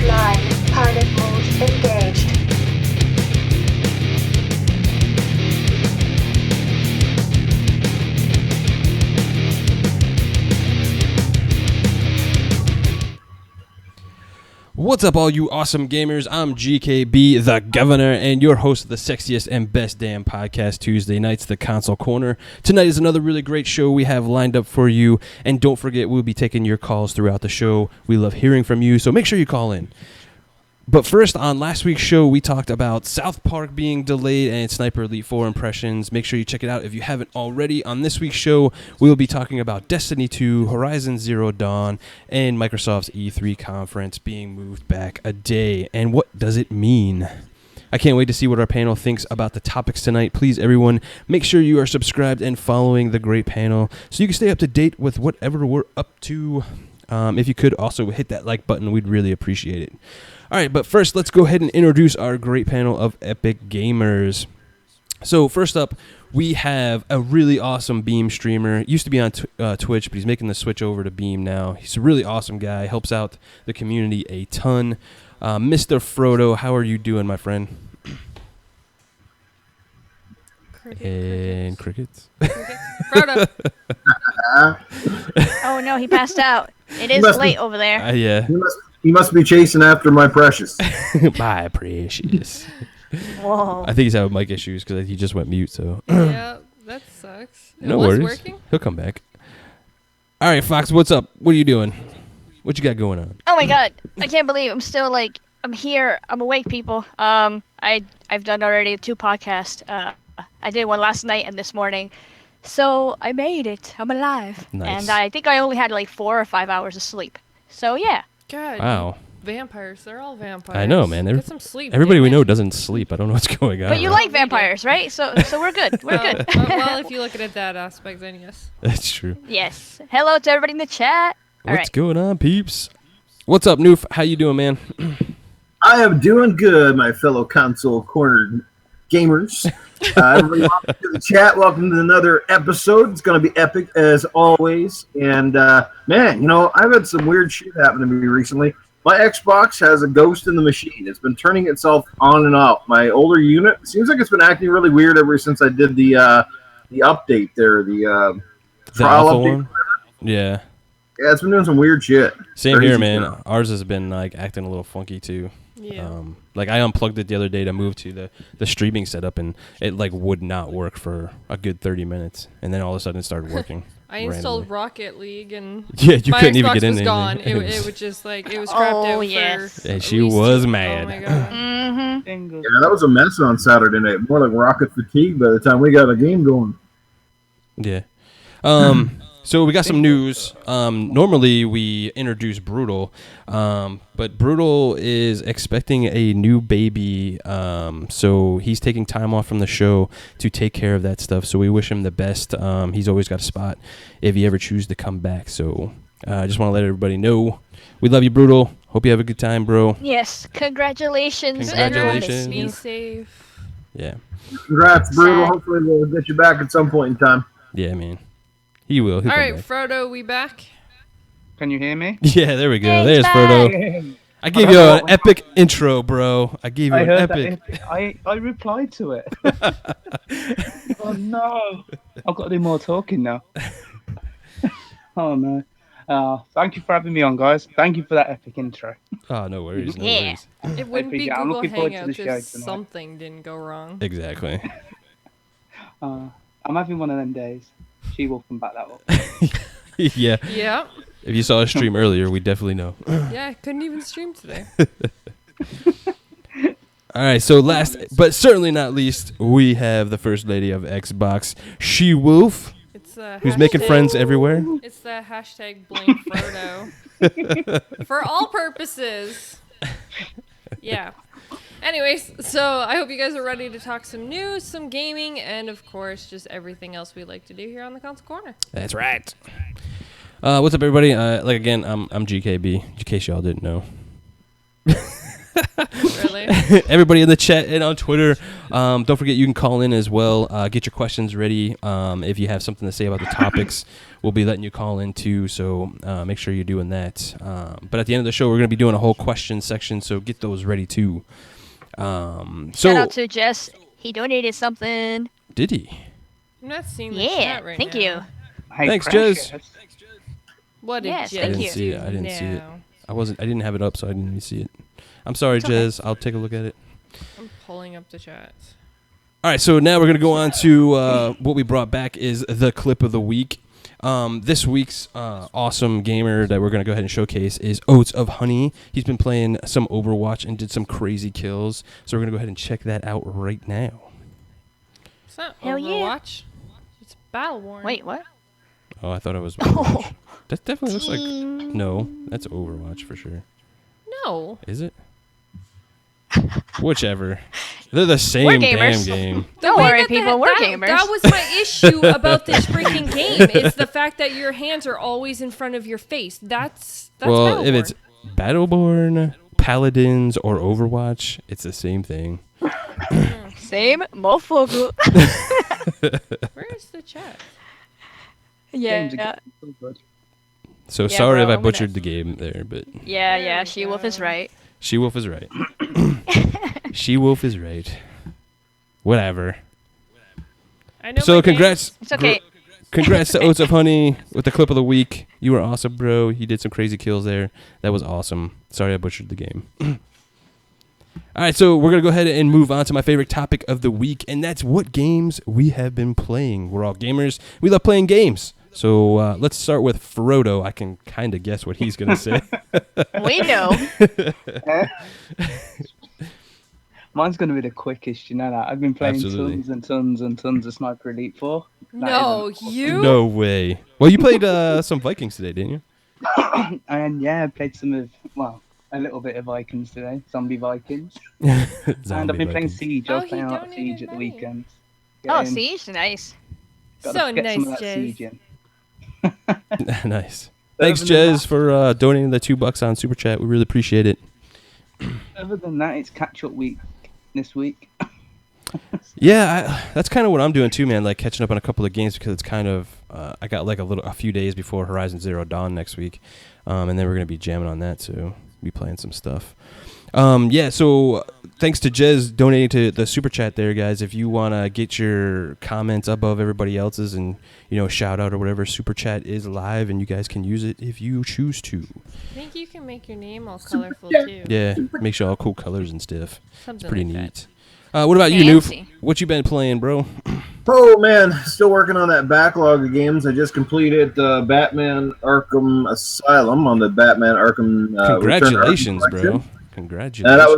Live. Pilot mode engaged. What's up, all you awesome gamers? I'm GKB, the Governor, and your host of the sexiest and best damn podcast Tuesday nights, The Console Corner. Tonight is another really great show we have lined up for you, and don't forget, we'll be taking your calls throughout the show. We love hearing from you, so make sure you call in. But first, on last week's show, we talked about South Park being delayed and Sniper Elite 4 impressions. Make sure you check it out if you haven't already. On this week's show, we will be talking about Destiny 2, Horizon Zero Dawn, and Microsoft's E3 conference being moved back a day. And what does it mean? I can't wait to see what our panel thinks about the topics tonight. Please, everyone, make sure you are subscribed and following the great panel so you can stay up to date with whatever we're up to. If you could also hit that like button, we'd really appreciate it. All right, but first, let's go ahead and introduce our great panel of epic gamers. So first up, we have a really awesome Beam streamer. Used to be on Twitch, but he's making the switch over to Beam now. He's a really awesome guy. Helps out the community a ton. Mr. Frodo, how are you doing, my friend? Crickets. Frodo. Oh no, he passed out. It is late over there. Yeah. He must be chasing after my precious. My precious. Whoa. I think he's having mic issues because he just went mute. So. Yeah, that sucks. No worries. Working? He'll come back. All right, Fox, what's up? What are you doing? What you got going on? Oh my god, I can't believe I'm still I'm here. I'm awake, people. I've done already 2 podcasts. I did one last night and this morning. So I made it. I'm alive. Nice. And I think I only had 4 or 5 hours of sleep. So yeah. God. Wow. Vampires. They're all vampires. I know, man. Get some sleep. Everybody we damn it. know doesn't sleep. I don't know what's going on. But you like vampires, right? So we're good. We're good. Well, if you look at it that aspect, then yes. That's true. Yes. Hello to everybody in the chat. What's going on, peeps? What's up, Noof? How you doing, man? I am doing good, my fellow console corner gamers. Everybody, welcome to the chat. Welcome to another episode. It's going to be epic as always. And man, I've had some weird shit happen to me recently. My Xbox has a ghost in the machine. It's been turning itself on and off. My older unit seems like it's been acting really weird ever since I did the update there, the trial update. One? Yeah. Yeah, it's been doing some weird shit. Same Crazy here, man. stuff. Ours has been acting a little funky too. Yeah. I unplugged it the other day to move to the streaming setup, and it would not work for a good 30 minutes, and then all of a sudden it started working. I installed randomly. Rocket League and Yeah, you my couldn't Xbox even get in was there. gone. It was just it was scrapped out yes. for. And at she least was 2 mad. Oh my god. Mm-hmm. Yeah, that was a mess on Saturday night. More like rocket fatigue by the time we got a game going. Yeah. So we got some news. Normally we introduce Brutal, but Brutal is expecting a new baby. So he's taking time off from the show to take care of that stuff. So we wish him the best. He's always got a spot if he ever chooses to come back. So I just want to let everybody know we love you, Brutal. Hope you have a good time, bro. Yes. Congratulations. Congratulations. And Be safe. Yeah. Congrats, Brutal. Sad. Hopefully we'll get you back at some point in time. Yeah, man. He will. He'll All come right, back. Frodo, we back. Can you hear me? Yeah, there we go. Thanks, There's bye. Frodo. I gave you an epic intro, bro. I gave you I an heard epic. that. I replied to it. Oh no! I've got to do more talking now. Oh no! Thank you for having me on, guys. Thank you for that epic intro. Oh, no worries. No Yeah. worries. It wouldn't be appreciate it. I'm Google looking forward to Hangouts the show if tonight. something didn't go wrong. Exactly. I'm having one of them days. SheWulf can back that up. Yeah. Yeah. If you saw a stream earlier, we definitely know. Yeah, I couldn't even stream today. All right, so last, but certainly not least, we have the first lady of Xbox, SheWulf, It's who's making friends everywhere. It's the hashtag blame Frodo. For all purposes. Yeah. Anyways, so I hope you guys are ready to talk some news, some gaming, and of course, just everything else we like to do here on the Console Corner. That's right. What's up, everybody? Again, I'm GKB, in case y'all didn't know. Really? Everybody in the chat and on Twitter. Don't forget you can call in as well. Get your questions ready. If you have something to say about the topics, we'll be letting you call in too. So make sure you're doing that. But at the end of the show, we're going to be doing a whole question section. So get those ready too. Shout out to Jess. He donated something. Did he? I'm not seeing the Yeah, chat right thank now. you. Hey, Thanks, Precious. Jez. What did Yes, Jez thank I didn't you. see it. I didn't see it. now? I didn't have it up, so I didn't even see it. I'm sorry, It's okay. Jez. I'll take a look at it. I'm pulling up the chats. All right, so now we're going to go on to what we brought back is the clip of the week. This week's awesome gamer that we're going to go ahead and showcase is Oats of Honey. He's been playing some Overwatch and did some crazy kills. So we're going to go ahead and check that out right now. It's not Hell yeah. Overwatch. It's Battleborn. Wait, what? Oh, I thought it was Oh. Overwatch. That definitely looks like... No, that's Overwatch for sure. No. Is it? Whichever. They're the same damn gamers. game. Don't way worry, that people. We're that, gamers. That was my issue about this freaking game. It's the fact that your hands are always in front of your face. That's Well, Battleborn. if it's Battleborn, Paladins, or Overwatch, it's the same thing. Same motherfucker. Where's the chat? Games are Yeah. so good. So Yeah, sorry bro, if I I'm gonna- butchered the game there, but Yeah, There yeah. we SheWulf is go. right. SheWulf is right. SheWulf is right. Whatever. I know. So my congrats. It's okay. Congrats to Oats of Honey with the clip of the week. You were awesome, bro. You did some crazy kills there. That was awesome. Sorry I butchered the game. All right, so we're going to go ahead and move on to my favorite topic of the week, and that's what games we have been playing. We're all gamers. We love playing games. So let's start with Frodo. I can kind of guess what he's going to say. We know. Mine's going to be the quickest, you know that. I've been playing Absolutely. tons and tons and tons of Sniper Elite 4. No, you. No way. Well, you played some Vikings today, didn't you? And yeah, I played some of, well, a little bit of Vikings today. Zombie Vikings. And I've been playing Siege. I Oh, was he playing a lot of donated Siege at the money. weekend. Oh, Getting- Siege, nice. gotta So get nice, some of that Jez. Siege in. Nice. Thanks, Other than Jez, that- for donating the $2 on Super Chat. We really appreciate it. Other than that, it's catch-up week this week. Yeah, that's kind of what I'm doing too, man. Like catching up on a couple of games because it's kind of I got like a few days before Horizon Zero Dawn next week, and then we're gonna be jamming on that, so be playing some stuff. Yeah, so thanks to Jez donating to the Super Chat there, guys. If you wanna get your comments above everybody else's and shout out or whatever, Super Chat is live and you guys can use it if you choose to. I think you can make your name all colorful too. Yeah, make sure all cool colors and stuff. Something Pretty like neat. What about you, Noof? Fancy. What you been playing, bro? Oh man, still working on that backlog of games. I just completed Batman Arkham Asylum on the Batman Arkham. Congratulations, Return Arkham bro. collection. Congratulations. And that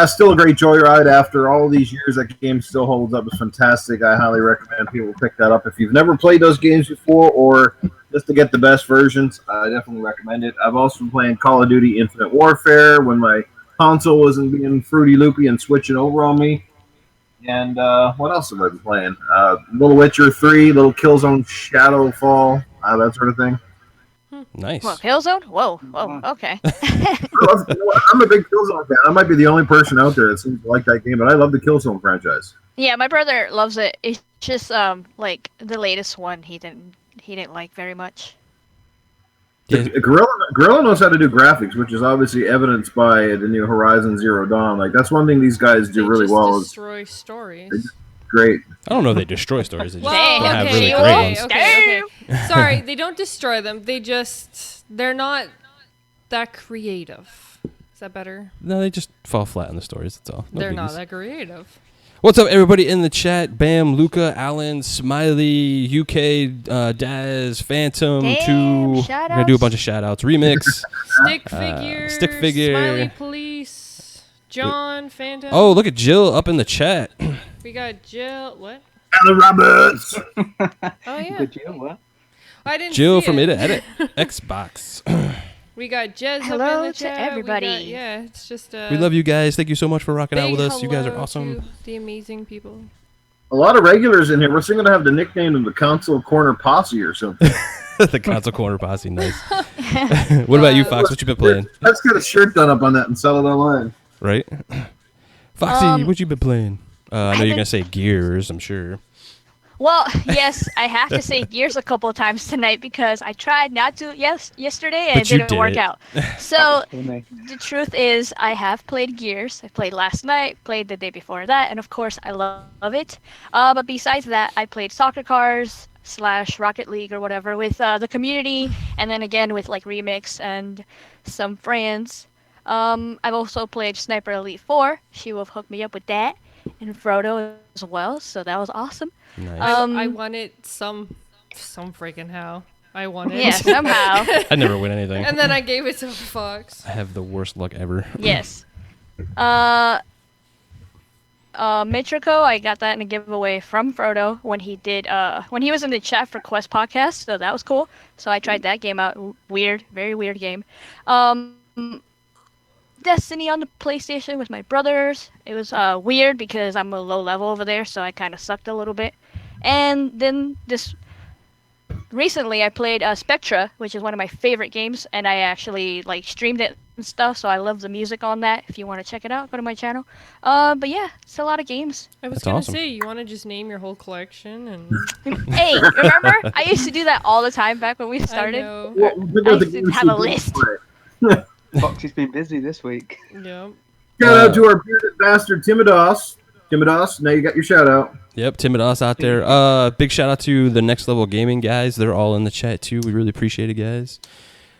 was still a great joyride after all these years. That game still holds up. It's fantastic. I highly recommend people pick that up if you've never played those games before, or just to get the best versions. I definitely recommend it. I've also been playing Call of Duty Infinite Warfare when my console wasn't being fruity loopy and switching over on me. And what else have I been playing? Little Witcher 3, Little Killzone Shadowfall, that sort of thing. Nice. What, Killzone? Whoa, okay. I'm a big Killzone fan. I might be the only person out there that seems to like that game, but I love the Killzone franchise. Yeah, my brother loves it. It's just like the latest one he didn't like very much. Yeah. Guerrilla knows how to do graphics, which is obviously evidenced by the new Horizon Zero Dawn. Like that's one thing these guys do They really just well. Is destroy stories. great. I don't know if they destroy stories. They just Dang, don't have okay, really you great will. ones. Okay. Sorry, they don't destroy them. They're not that creative. Is that better? No, they just fall flat on the stories. That's all. No They're biggies. not that creative. What's up, everybody in the chat? Bam, Luca, Alan, Smiley, UK, Daz, Phantom, Damn, 2. We're gonna do a bunch of shout outs. Remix. Stick figure. Smiley Police. John, Phantom. Oh, look at Jill up in the chat. We got Jill. What? Alan Roberts. Oh, yeah. Good deal, what? I didn't Jill see from it. Edit Xbox. We got Jez up Hello in the to chat. everybody. Yeah, it's just We love you guys. Thank you so much for rocking out big with us. You guys are hello awesome. to the amazing people. A lot of regulars in here. We're still gonna have the nickname of the Console Corner Posse or something. The console corner posse, nice. What about you, Fox? What you been playing? Let's get a shirt done up on that and sell it online. right? Foxy, what you been playing? I know you're been- gonna say Gears. I'm sure. Well, yes, I have to say Gears a couple of times tonight because I tried not to yesterday and But it you didn't did work it. out. So Funny. the truth is, I have played Gears. I played last night, played the day before that, and of course, I love it. But besides that, I played soccer cars / Rocket League or whatever with the community, and then again with like Remix and some friends. I've also played Sniper Elite 4. SheWulf hooked me up with that, and Frodo as well, so that was awesome. Nice. I won it some freaking how. I won it. Yeah, somehow. I never win anything. And then I gave it to Fox. I have the worst luck ever. Yes. Mitriko, I got that in a giveaway from Frodo when he did when he was in the chat for Quest Podcast, so that was cool. So I tried that game out. Weird, very weird game. Destiny on the PlayStation with my brothers. It was weird because I'm a low level over there, so I kind of sucked a little bit. And then recently I played Spectra, which is one of my favorite games, and I actually like streamed it and stuff, so I love the music on that. If you want to check it out, go to my channel. But yeah, it's a lot of games. I was That's gonna awesome. say, you want to just name your whole collection and Hey, remember? I used to do that all the time back when we I started. know. Well, look at I the should games have a we list. play. Foxy's been busy this week. Yeah. Shout out to our bearded bastard Timidos. Timidos, now you got your shout out. Yep, Tim and us out there. Big shout out to the Next Level Gaming guys. They're all in the chat too. We really appreciate it, guys.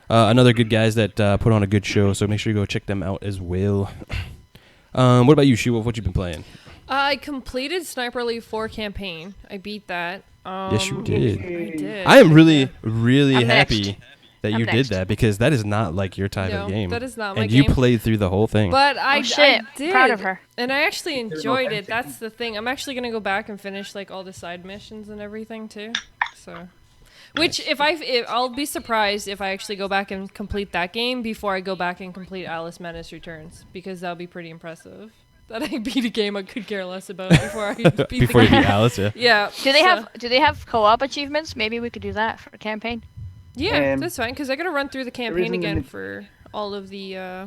Another good guys that put on a good show, so make sure you go check them out as well. What about you, SheWulf? What you been playing? I completed Sniper Elite 4 campaign. I beat that. Yes, you did. I did. I am really, really I'm happy next. that I'm you next. did that because that is not like your type No, of game. that is not my and you game. played through the whole thing. But I Shit, did. proud of her. And I actually enjoyed it. That's the thing. I'm actually gonna go back and finish like all the side missions and everything too. So, which if I'll be surprised if I actually go back and complete that game before I go back and complete Alice Menace Returns, because that'll be pretty impressive. That I beat a game I could care less about before I beat Before the you game. beat Alice, yeah. Yeah. Do they have co-op achievements? Maybe we could do that for a campaign. Yeah, that's fine, because I gotta run through the campaign isn't again any- for all of the.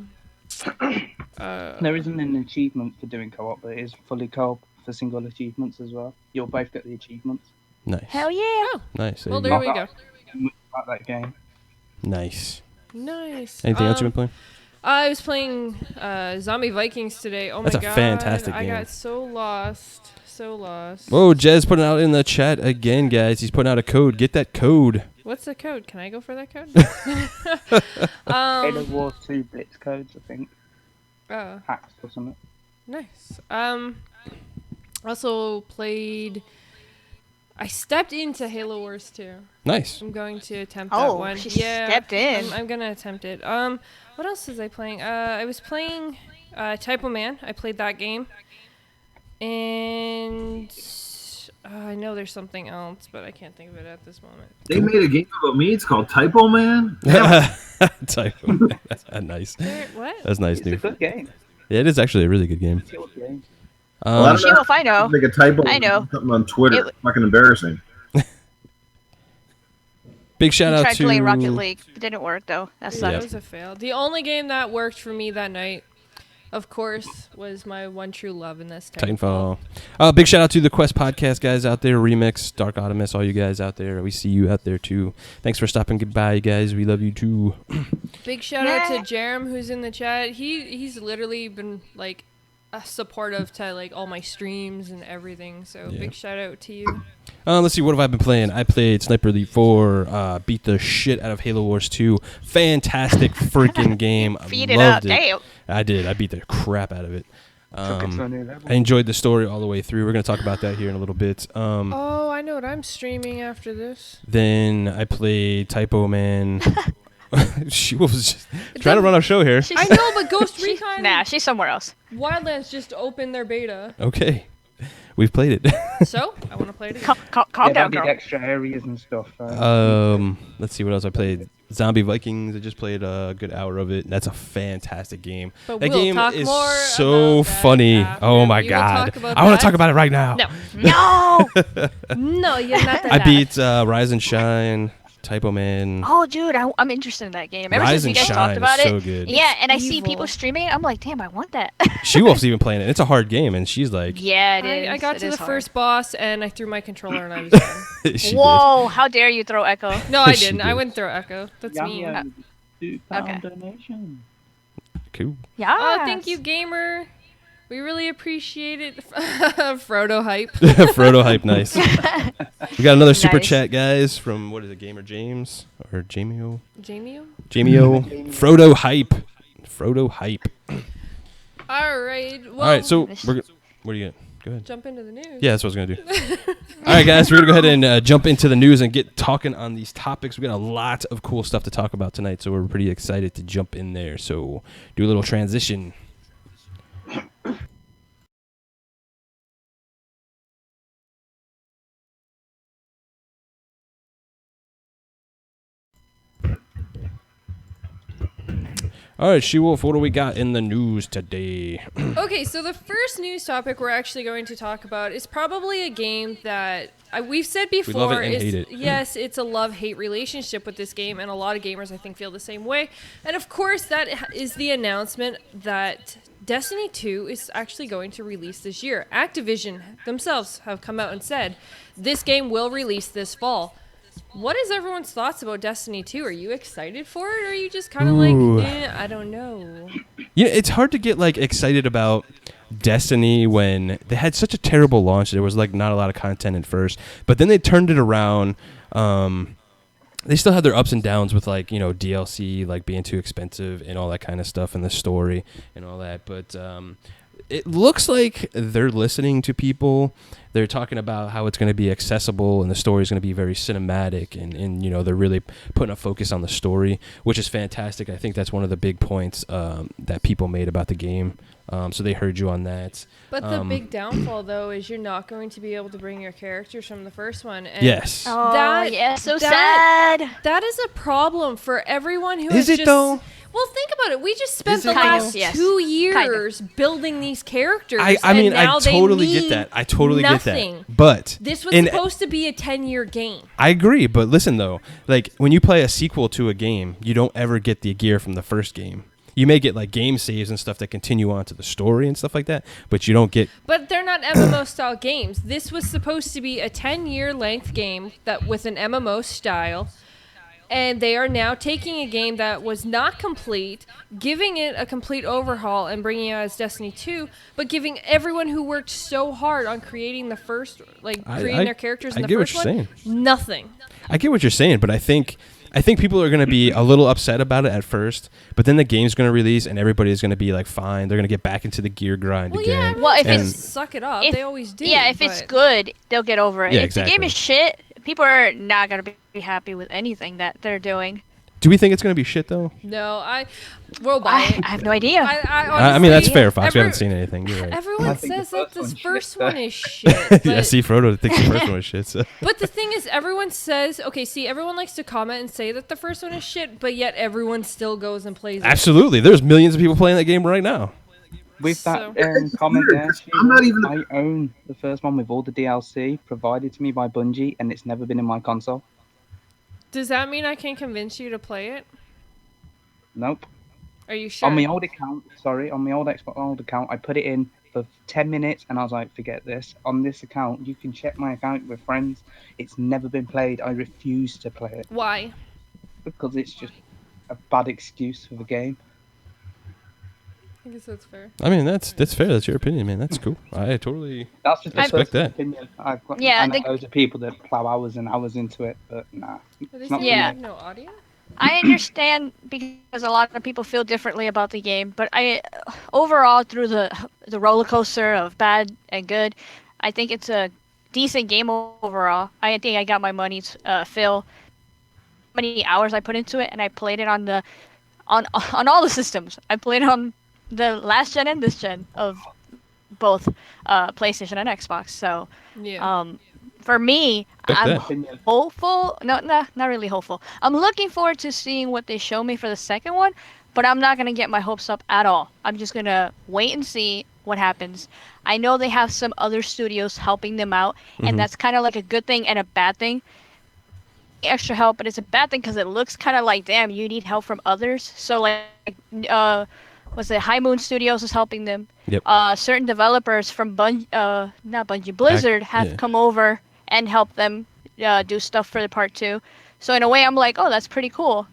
There isn't an achievement for doing co-op, but it is fully co-op for single achievements as well. You'll both get the achievements. Nice. Hell yeah! Nice. Well, you there go. we go. About that game. Nice. Nice. Anything else you been playing? I was playing Zombie Vikings today. Oh That's my a god. fantastic I game. got so lost. So lost. Whoa, Jez putting out in the chat again, guys. He's putting out a code. Get that code. What's the code? Can I go for that code? Halo Wars 2 Blitz codes, I think. Oh, Hacks or something. nice. Also played. I stepped into Halo Wars 2. Nice. I'm going to attempt that Oh, one. she Yeah, stepped in. I'm gonna attempt it. What else was I playing? I was playing Typo Man. I played that game. And I know there's something else, but I can't think of it at this moment. They made a game about me. It's called Typo Man. Typo. That's nice. What? That's nice, It's a dude. good game. Yeah, it is actually a really good game. It's a good game. Well, I don't know. SheWulf, I know. Like a typo. I know. Something on Twitter. It- Fucking embarrassing. Big shout I out tried to playing Rocket League. It didn't work though. That That sucked. was a fail. The only game that worked for me that night, of course, was my one true love, and that's Titanfall. Titanfall. Big shout out to the Quest podcast guys out there, Remix, Dark Optimus, all you guys out there. We see you out there too. Thanks for stopping by, you guys. We love you too. Big shout out to Yeah. Jerem, who's in the chat. He's literally been like supportive to like all my streams and everything. So Yeah. big shout out to you. Let's see, what have I been playing? I played Sniper Elite 4, beat the shit out of Halo Wars 2. Fantastic freaking game. Feed I it loved up. Damn. I did. I beat the crap out of it. Took it to a new level. I enjoyed the story all the way through. We're going to talk about that here in a little bit. Oh, I know what I'm streaming after this. Then I played Typo Man. She was just trying to run our show here. I know, but Ghost Recon Nah, she's somewhere else. Wildlands just opened their beta. Okay. We've played it. So, I want to play it again. Calm Yeah, down, they did girl. extra areas and stuff. Let's see what else I played. Zombie Vikings. I just played a good hour of it. That's a fantastic game. But That we'll game talk is more so about that funny. after. Oh my We will god! talk about I want to that. talk about it right now. No. No. No, you're not that I bad. beat Rise and Shine Typo Man. Oh, dude, I'm interested in that game. Ever Rise since you and guys Shine talked about is it, so good. yeah, and I It's see evil. people streaming it. I'm like, damn, I want that. SheWulf's even playing it. It's a hard game, and she's like, Yeah, it is. I got It to is the hard. first boss and I threw my controller and I was done. she Whoa! How dare you throw Echo? No, I She didn't. did. I wouldn't throw Echo. That's mean. £2 donation. did. Cool. Yeah. Oh, thank you, gamer. We really appreciate it. Frodo hype. Frodo hype, nice. We got another super Nice. chat, guys, from what is it, Gamer James or Jamio? Jamie? Jamio. Frodo hype. Frodo hype. All right. Well, All right, so what do you got? Go ahead. jump into the news. Yeah, that's what I was gonna do. All right, guys, we're gonna go ahead and jump into the news and get talking on these topics. We got a lot of cool stuff to talk about tonight, so we're pretty excited to jump in there. So do a little transition. All right, SheWulf, what do we got in the news today? Okay, so the first news topic we're actually going to talk about is probably a game that we've said before. We love it and is, hate it. Yes, it's a love-hate relationship with this game, and a lot of gamers, I think, feel the same way. And of course, that is the announcement that Destiny 2 is actually going to release this year. Activision themselves have come out and said this game will release this fall. What is everyone's thoughts about Destiny 2? Are you excited for it, or are you just kind of Ooh. like, I don't know? Yeah, it's hard to get like excited about Destiny when they had such a terrible launch. There was like not a lot of content at first, but then they turned it around. They still had their ups and downs with like, you know, DLC like being too expensive and all that kind of stuff, and the story and all that. But it looks like they're listening to people. They're talking about how it's going to be accessible and the story is going to be very cinematic, and you know, they're really putting a focus on the story, which is fantastic. I think that's one of the big points that people made about the game. So they heard you on that. But the big downfall, though, is you're not going to be able to bring your characters from the first one. And Yes. Oh, That- yeah, so that- sad. that is a problem for everyone who Is has it just... though? Well, think about it. We just spent Is the it Kind of, last yes. 2 Kind of. years building these characters. I mean, and now I they totally mean get that. I totally nothing. get that. But This was in- supposed to be a 10-year game. I agree, but listen though, like when you play a sequel to a game, you don't ever get the gear from the first game. You may get like game saves and stuff that continue on to the story and stuff like that, but you don't get. But they're not MMO-style games. This was supposed to be a 10-year length game that with an MMO style. And they are now taking a game that was not complete, giving it a complete overhaul and bringing it out as Destiny 2, but giving everyone who worked so hard on creating the first, like creating their characters in the get what first you're one, saying. nothing. I get what you're saying, but I think people are going to be a little upset about it at first, but then the game's going to release and everybody's going to be like, fine. They're going to get back into the gear grind Well, yeah, again. everyone Well, if And- it's suck it up. if- They always do. yeah, if it's but- good, they'll get over it. Yeah, If the game exactly. is shit, people are not gonna be happy with anything that they're doing. Do we think it's going to be shit though? No, we'll buy it. I have no idea. I mean, that's honestly- fair, Fox. We every- haven't seen anything. You're right. I Everyone think the says that first this one's first shit, one though. is shit. Yeah, but- see, Frodo thinks the first one was shit. So. But the thing is, everyone says, okay, see, everyone likes to comment and say that the first one is shit, but yet everyone still goes and plays it. Absolutely, there's millions of people playing that game right now. With that So- comment there, I'm not even- I own the first one with all the DLC provided to me by Bungie, and it's never been in my console. Does that mean I can convince you to play it? Nope. Are you sure? On my old account, on my old Xbox old account, I put it in for 10 minutes, and I was like, forget this. On this account, you can check my account with friends. It's never been played. I refuse to play it Why? because it's just a bad excuse for the game. I guess that's fair. I mean, that's fair. That's your opinion, man. That's cool. I totally. That's just I a respect personal that. opinion. Yeah, I know the- loads of people that plow hours and hours into it, but nah. Are they It's not saying for Yeah. me. no audio? I understand because a lot of people feel differently about the game, but overall through the roller coaster of bad and good, I think it's a decent game overall. I think I got my money's fill. Many hours I put into it, and I played it on all the systems. I played it on the last gen and this gen of both PlayStation and Xbox. So Yeah. for me, Respect I'm that. Opinion. hopeful. No, not really hopeful. I'm looking forward to seeing what they show me for the second one, but I'm not gonna get my hopes up at all. I'm just gonna wait and see what happens. I know they have some other studios helping them out, Mhm. and that's kind of like a good thing and a bad thing. extra help, but it's a bad thing because it looks kind of like, damn, you need help from others. So like, was it High Moon Studios is helping them? Yep. Certain developers from not Bungie, Blizzard have come over and helped them do stuff for the part 2. So in a way, I'm like, oh, that's pretty cool.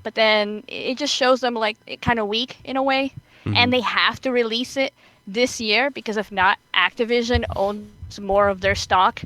But then it just shows them like it kind of weak in a way, and they have to release it this year because if not, Activision owns more of their stock.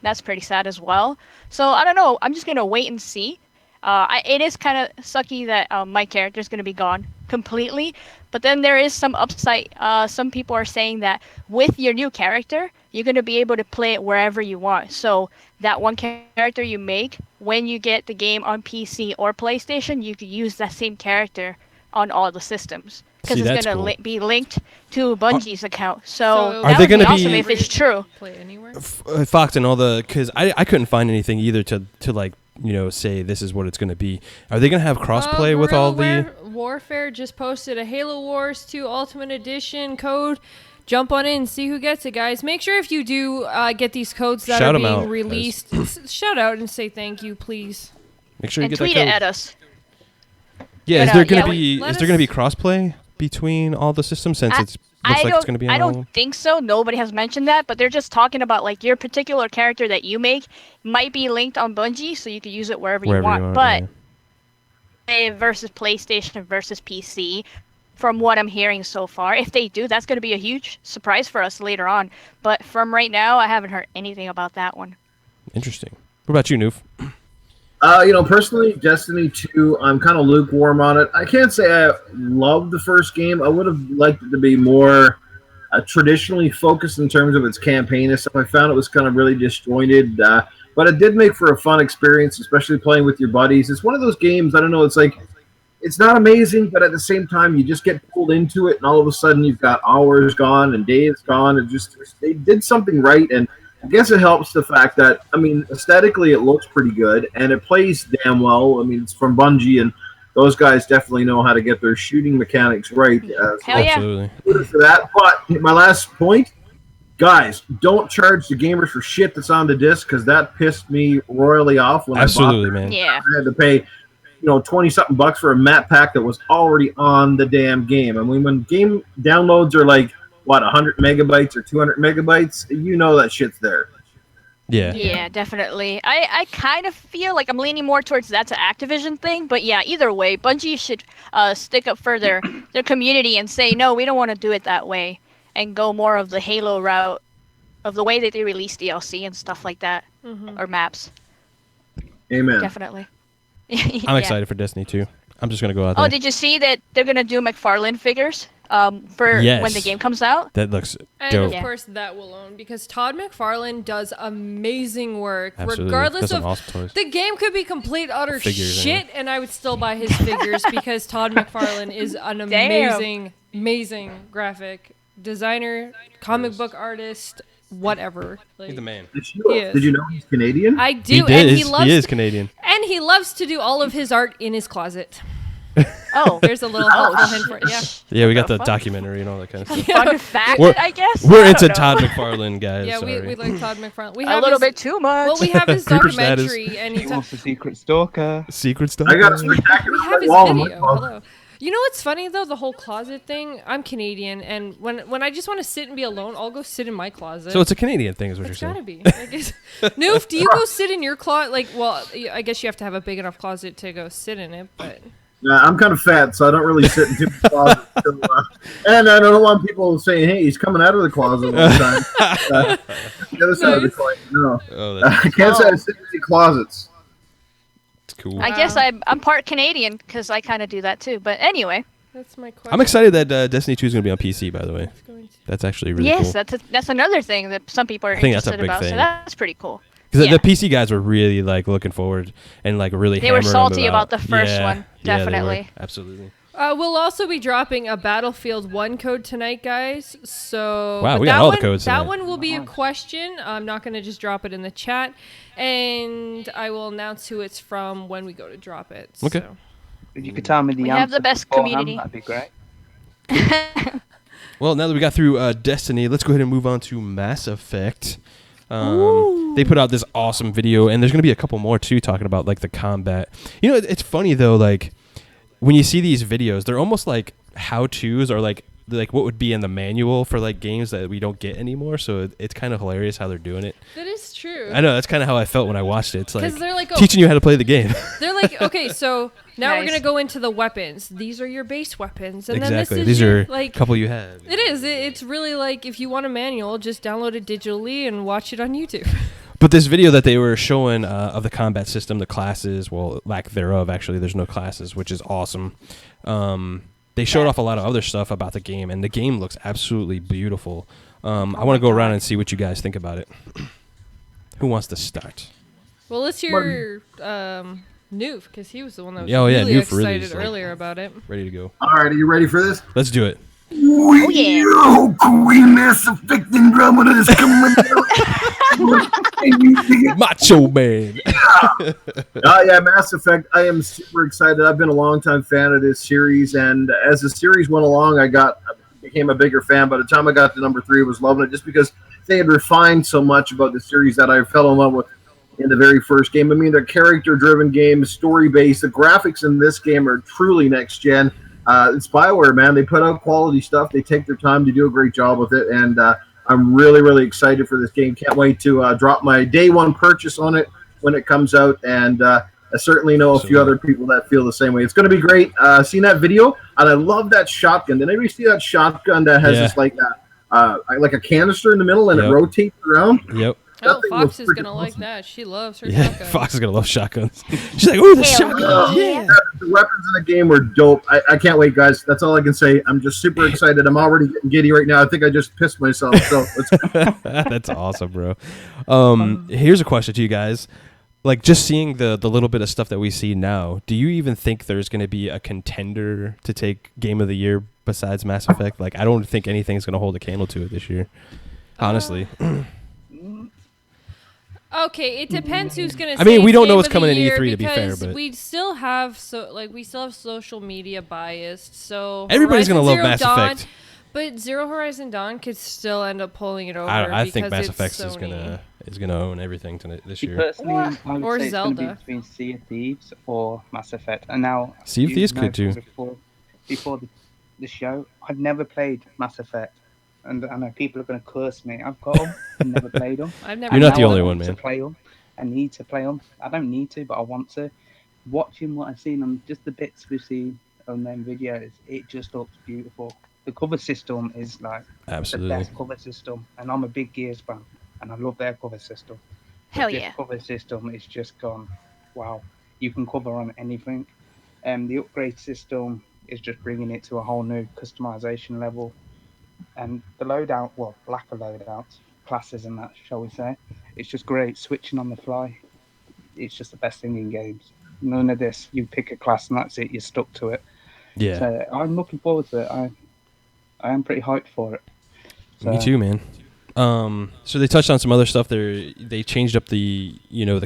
That's pretty sad as well. So I don't know. I'm just gonna wait and see. It is kind of sucky that my character is gonna be gone completely, but then there is some upside. Some people are saying that with your new character, you're gonna be able to play it wherever you want. So that one character you make, when you get the game on PC or PlayStation, you could use that same character on all the systems because it's gonna cool. be linked to Bungie's account. So So that are they would be gonna awesome be- if it's true. Play anywhere. Fox and all the, because I couldn't find anything either to like, you know, say this is what it's going to be. Are they going to have crossplay with all the? Warfare just posted a Halo Wars 2 Ultimate Edition code. Jump on in, see who gets it, guys. Make sure if you do get these codes that Shout are 'em being out, released, shout out and say thank you, please. Make sure you And get tweet that it code. at us. Yeah, is But, there yeah, going to we- be let is there going to be us- crossplay between all the systems since it looks like it's going to be on I all of don't them? think so. Nobody has mentioned that, but they're just talking about like your particular character that you make might be linked on Bungie, so you can use it wherever you want. But versus PlayStation versus PC, from what I'm hearing so far, if they do, that's going to be a huge surprise for us later on. But from right now, I haven't heard anything about that one. Interesting. What about you, Noof? Personally, Destiny 2, I'm kind of lukewarm on it. I can't say I loved the first game. I would have liked it to be more traditionally focused in terms of its campaign and stuff. I found it was kind of really disjointed, but it did make for a fun experience, especially playing with your buddies. It's one of those games, I don't know, it's like, it's not amazing, but at the same time, you just get pulled into it, and all of a sudden you've got hours gone and days gone, and just, they did something right, and I guess it helps the fact that, I mean, aesthetically it looks pretty good, and it plays damn well. I mean, it's from Bungie, and those guys definitely know how to get their shooting mechanics right. Hell yeah. Absolutely. Good for that. But my last point, guys, don't charge the gamers for shit that's on the disc, because that pissed me royally off when Absolutely, I bought it. man. Yeah. I had to pay 20-something bucks for a map pack that was already on the damn game. I mean, when game downloads are like, 100 megabytes or 200 megabytes, you know that shit's there. Yeah. Yeah, definitely. I kind of feel like I'm leaning more towards that's an Activision thing, but yeah, either way, Bungie should stick up for their community and say, no, we don't want to do it that way, and go more of the Halo route of the way that they release DLC and stuff like that, or maps. Amen. Definitely. I'm excited for Destiny 2. I'm just going to go out there. Oh, did you see that they're going to do McFarlane figures for Yes. when the game comes out? That looks And dope. of course, that will own because Todd McFarlane does amazing work. Absolutely. Regardless Does some of awesome toys. the game could be complete utter Figures, shit, and I would still buy his figures because Todd McFarlane is an amazing graphic designer, comic book artist, whatever. Like, He's the man. Did you know he's Canadian? I do, He and is. he loves He is Canadian. and he loves to do all of his art in his closet. Oh, There's a little helpful hint for it. Yeah. Yeah, we got the the fuck? documentary and all that kind of stuff. fun fact, We're- I guess. We're I into don't know. Todd McFarlane, guys. Yeah, Sorry. we like Todd McFarlane. We A have little his, bit too much. Well, we have his Creeper status. documentary, and He he wants the secret stalker. Secret stuff. I got a spectacular we have his wall in my video. closet. Hello. You know what's funny though? The whole closet thing. I'm Canadian, and when I just want to sit and be alone, I'll go sit in my closet. So it's a Canadian thing, is what It's you're gotta saying. be. I guess. Noof, do you go sit in your closet? Like, well, I guess you have to have a big enough closet to go sit in it, but. I'm kind of fat, so I don't really sit in too many closets. And I don't want people saying, "Hey, he's coming out of the closet all the time." The other side of the Nice. coin, no. Oh, I can't say I sit in any closets. that's cool. I guess I'm part Canadian because I kind of do that too. But anyway, That's my question. I'm excited that Destiny 2 is going to be on PC, by the way. That's actually really yes, cool. that's another thing that some people are I think that's a interested big about. thing. So that's pretty cool. Because yeah. the PC guys were really like looking forward and like really They were hammering them salty about the first Yeah, one, yeah, they were. definitely. Absolutely. We'll also be dropping a Battlefield 1 code tonight, guys. So Wow, but we got that all the one- codes That tonight. one will be a question. I'm not going to just drop it in the chat, and I will announce who it's from when we go to drop it. Okay. So. If you could tell me the We answer have the best beforehand, community. that'd be great. Well, now that we got through Destiny, let's go ahead and move on to Mass Effect. They put out this awesome video, and there's gonna be a couple more too, talking about like the combat. You know, it's funny though, like when you see these videos, they're almost like how-tos, or like what would be in the manual for like games that we don't get anymore. So it's kind of hilarious how they're doing it. That is true. I know, that's kind of how I felt when I watched it. It's like they're like teaching you how to play the game. They're like, okay, so now we're Nice. gonna go into the weapons. These are your base weapons, and Exactly. then this is These your, are like a couple you have. It is. It's really like if you want a manual, just download it digitally and watch it on YouTube. But this video that they were showing of the combat system, the classes, well, lack thereof, actually, there's no classes, which is awesome. They showed off a lot of other stuff about the game, and the game looks absolutely beautiful. I want to go around and see what you guys think about it. Who wants to start? Well, let's hear Noof, because he was the one that was Noof excited really earlier about it. Ready to go. All right, are you ready for this? Let's do it. Oh yeah. Yo, Queen Mass Effect Andromeda is coming out. Macho Man. Yeah, Mass Effect. I am super excited. I've been a longtime fan of this series, and as the series went along, I became a bigger fan. By the time I got to number 3, I was loving it just because they had refined so much about the series that I fell in love with in the very first game. I mean, they're character-driven games, story-based. The graphics in this game are truly next-gen. It's BioWare, man. They put out quality stuff. They take their time to do a great job with it, and I'm really, really excited for this game. Can't wait to drop my day one purchase on it when it comes out, and I certainly know a few other people that feel the same way. It's going to be great. Seeing that video, and I love that shotgun. Did anybody see that shotgun that has this like a canister in the middle and it rotates around? Yep. Oh, Fox is going to like that. She loves her shotgun. Fox is going to love shotguns. She's like, ooh, the shotgun. yeah. The weapons in the game were dope. I can't wait, guys. That's all I can say. I'm just super excited. I'm already getting giddy right now. I think I just pissed myself. So That's awesome, bro. Here's a question to you guys. Like, just seeing the little bit of stuff that we see now, do you even think there's going to be a contender to take Game of the Year besides Mass Effect? Like, I don't think anything's going to hold a candle to it this year, honestly. Okay, it depends who's gonna. I mean, we don't know Game what's of the coming in Year E3 to be fair, because but we still have social media biased. So everybody's gonna love Horizon Mass Zero Dawn, Effect. but Zero Horizon Dawn could still end up pulling it over. I think because Mass it's Effect Sony. is gonna own everything this year. Personally, I would Or say it's going to Zelda. be between Sea of Thieves or Mass Effect. And now, Sea of you Thieves know could too. Before the show, I'd never played Mass Effect. And I know people are going to curse me. I've got them. I've never played them. I've never. You're not the Now only I one, want man. To play them. I need to play them. I don't need to, but I want to. Watching what I've seen on just the bits we've seen on them videos, it just looks beautiful. The cover system is like Absolutely. the best cover system, and I'm a big Gears fan, and I love their cover system. Hell This yeah. cover system is just gone. Wow, you can cover on anything. The upgrade system is just bringing it to a whole new customization level, and the loadout, well, lack of loadouts, classes and that, shall we say, it's just great. Switching on the fly, it's just the best thing in games. None of this, you pick a class and that's it, you're stuck to it. Yeah. So I'm looking forward to it. I am pretty hyped for it. Me too, man. So they touched on some other stuff. They changed up the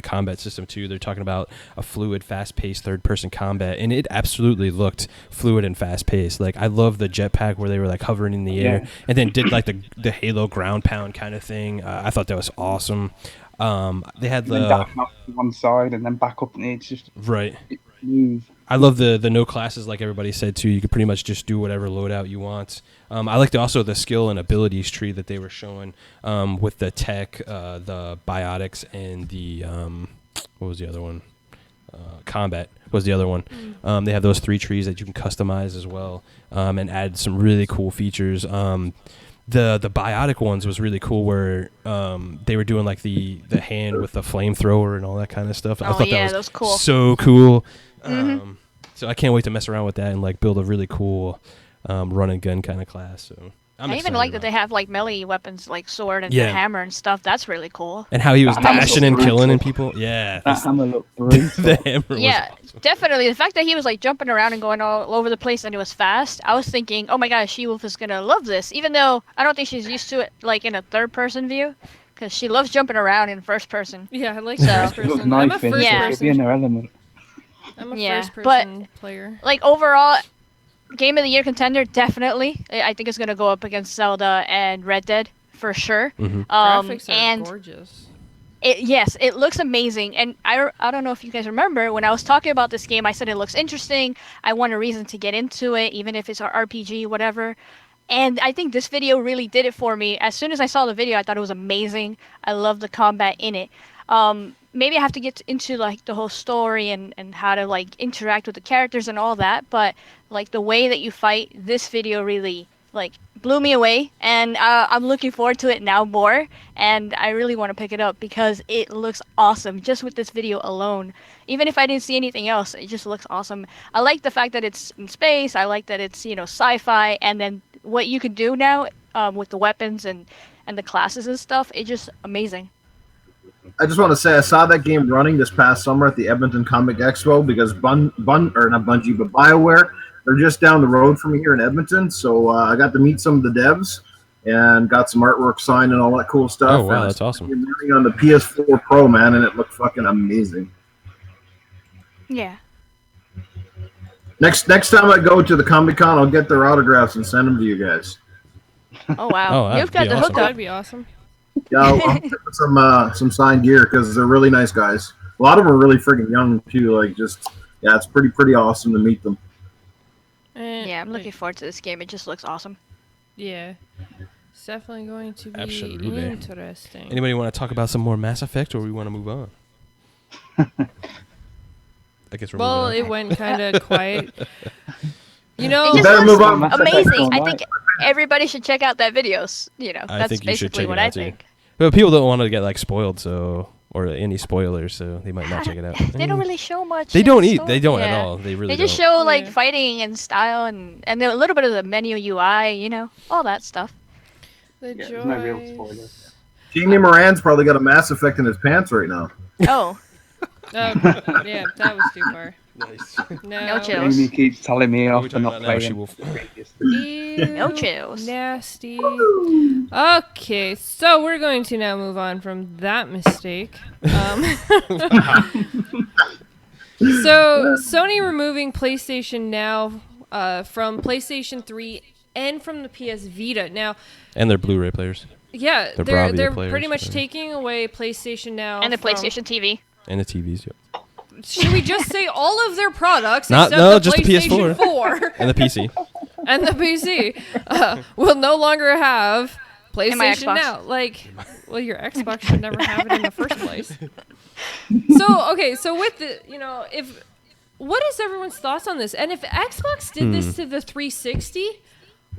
combat system too. They're talking about a fluid, fast-paced third-person combat, and it absolutely looked fluid and fast-paced. Like, I love the jetpack where they were like hovering in the air, and then did like the Halo ground pound kind of thing. I thought that was awesome. They had Then down to one side and then back up, and it's just right. it's smooth. I love the no classes, like everybody said too. You could pretty much just do whatever loadout you want. I liked also the skill and abilities tree that they were showing with the tech, the biotics, and the what was the other one? Combat was the other one. They have those 3 trees that you can customize as well, and add some really cool features. The biotic ones was really cool, where they were doing like the hand with the flamethrower and all that kind of stuff. I thought that was cool. so cool. So I can't wait to mess around with that and like build a really cool run and gun kind of class. So I even like that they have like melee weapons like sword and Yeah. the hammer and stuff. That's really cool. and how he was That hammer dashing and looks killing and brutal. people. Yeah, That hammer looked brutal. the hammer was Yeah, awesome. definitely. The fact that he was like jumping around and going all over the place and it was fast, I was thinking, oh my gosh, SheWulf is gonna love this. Even though I don't think she's used to it like in a third person view, because she loves jumping around in first person. Yeah, I like So- first She looked person. I'm a nice in it, first Yeah. she'll be in person. her element. I'm a Yeah, first but- person player. Like overall, Game of the Year contender, definitely. I think it's gonna go up against Zelda and Red Dead for sure. Graphics are And gorgeous. yes, it looks amazing. And I don't know if you guys remember when I was talking about this game, I said it looks interesting. I want a reason to get into it, even if it's an RPG, whatever. And I think this video really did it for me. As soon as I saw the video, I thought it was amazing. I love the combat in it. Maybe I have to get into like the whole story and how to like interact with the characters and all that. But like the way that you fight, this video really like blew me away, and I'm looking forward to it now more. And I really want to pick it up because it looks awesome just with this video alone. Even if I didn't see anything else, it just looks awesome. I like the fact that it's in space. I like that it's, you know, sci-fi, and then what you can do now with the weapons and the classes and stuff, it's just amazing. I just want to say I saw that game running this past summer at the Edmonton Comic Expo because not Bungie, but BioWare, they're just down the road from me here in Edmonton. So I got to meet some of the devs and got some artwork signed and all that cool stuff. Oh, wow, and that's awesome. You're running on the PS4 Pro, man, and it looked fucking amazing. Yeah. Next time I go to the Comic-Con, I'll get their autographs and send them to you guys. Oh wow. Oh, that'd You've got be the awesome. hookup. That'd be awesome. Yeah, I'll get some signed gear because they're really nice guys. A lot of them are really freaking young too. Like it's pretty awesome to meet them. Yeah, I'm looking forward to this game. It just looks awesome. Yeah. It's definitely going to be Absolutely. interesting. Anybody want to talk about some more Mass Effect, or we want to move on? I guess we're Well, moving it on. went kind of quiet. You know, It just better looks move on. amazing. I think everybody should check out that video. You know, I that's think you should basically check what it I out too. think. But people don't want to get like spoiled, so or any spoilers, so they might not check it out. They don't really show much. They in don't the eat. story. They don't at Yeah. all. They really They just don't. show like Yeah. fighting and style and a little bit of the menu UI, you know, all that stuff. the Yeah, there's no real joys. spoilers. Jamie Moran's probably got a Mass Effect in his pants right now. Oh, Yeah, that was too far. Nice. No chill. Amy keeps telling me What are off we for talking not about now, playing. SheWulf? previously. Ew, No chills. Nasty. Okay, so we're going to now move on from that mistake. So Sony removing PlayStation Now from PlayStation 3 and from the PS Vita. Now, And they're Blu-ray players yeah, They're they're Bravia players, pretty much so- taking away PlayStation Now And the from- PlayStation TV. and the TVs. Yep. Should we just say all of their products Not- except no, the just the PlayStation PS4. 4 And the PC. and the PC will no longer have my PlayStation Xbox. Now? Like, well, your Xbox should never have it in the first place. So, okay, so with the, you know, what is everyone's thoughts on this? And if Xbox did this to the 360,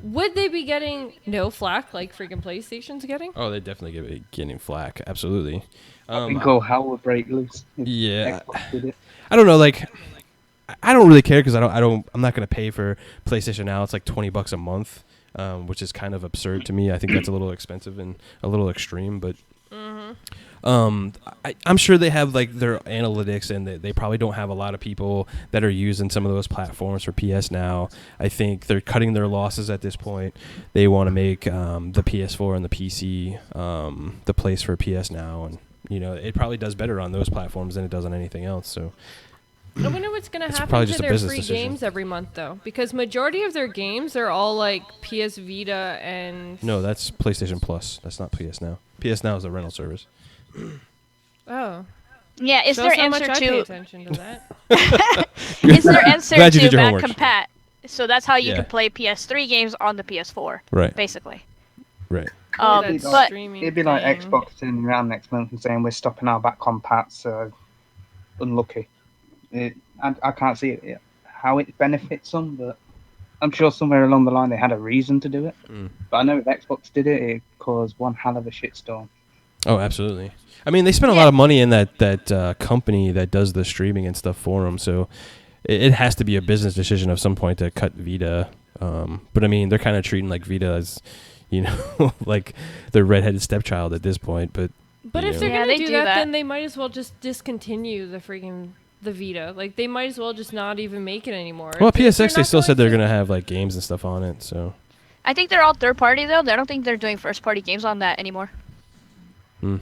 would they be getting no flack like freaking PlayStation's getting? Oh, they definitely getting flack. Absolutely. I think all hell would break loose. If Yeah. Xbox did it. I don't know. Like, I don't really care because I'm not gonna pay for PlayStation Now. It's like $20 a month, which is kind of absurd to me. I think that's a little expensive and a little extreme, but. I'm sure they have like their analytics, and they probably don't have a lot of people that are using some of those platforms for PS Now. I think they're cutting their losses at this point. They want to make the PS4 and the PC the place for PS Now, and you know it probably does better on those platforms than it does on anything else. So I wonder what's going to It's happen probably to just a their business free decision. games every month, though. Because majority of their games are all like PS Vita and... no, that's PlayStation Plus. That's not PS Now. PS Now is a rental service. Oh. Yeah, is Shows their how much answer I pay to attention to that. is their answer Glad you did to your back homework. compat? So that's how you Yeah. can play PS3 games on the PS4, Right. basically. Right. That's But streaming It'd be like thing. Xbox turning around next month and saying we're stopping our back compats, so unlucky. I can't see it, how it benefits them, but I'm sure somewhere along the line they had a reason to do it. But I know if Xbox did it, it caused one hell of a shitstorm. Oh, absolutely. I mean, they spent a lot of money in that company that does the streaming and stuff for them, so it has to be a business decision at some point to cut Vita. But I mean, they're kind of treating like Vita as, you know, like their redheaded stepchild at this point. But But you if know. they're Yeah, going they to do do that, that. then they might as well just discontinue the Vita. Like, they might as well just not even make it anymore. well, If they're PSX they not still said they're to- gonna have like games and stuff on it. So I think they're all third party though. I don't think they're doing first party games on that anymore.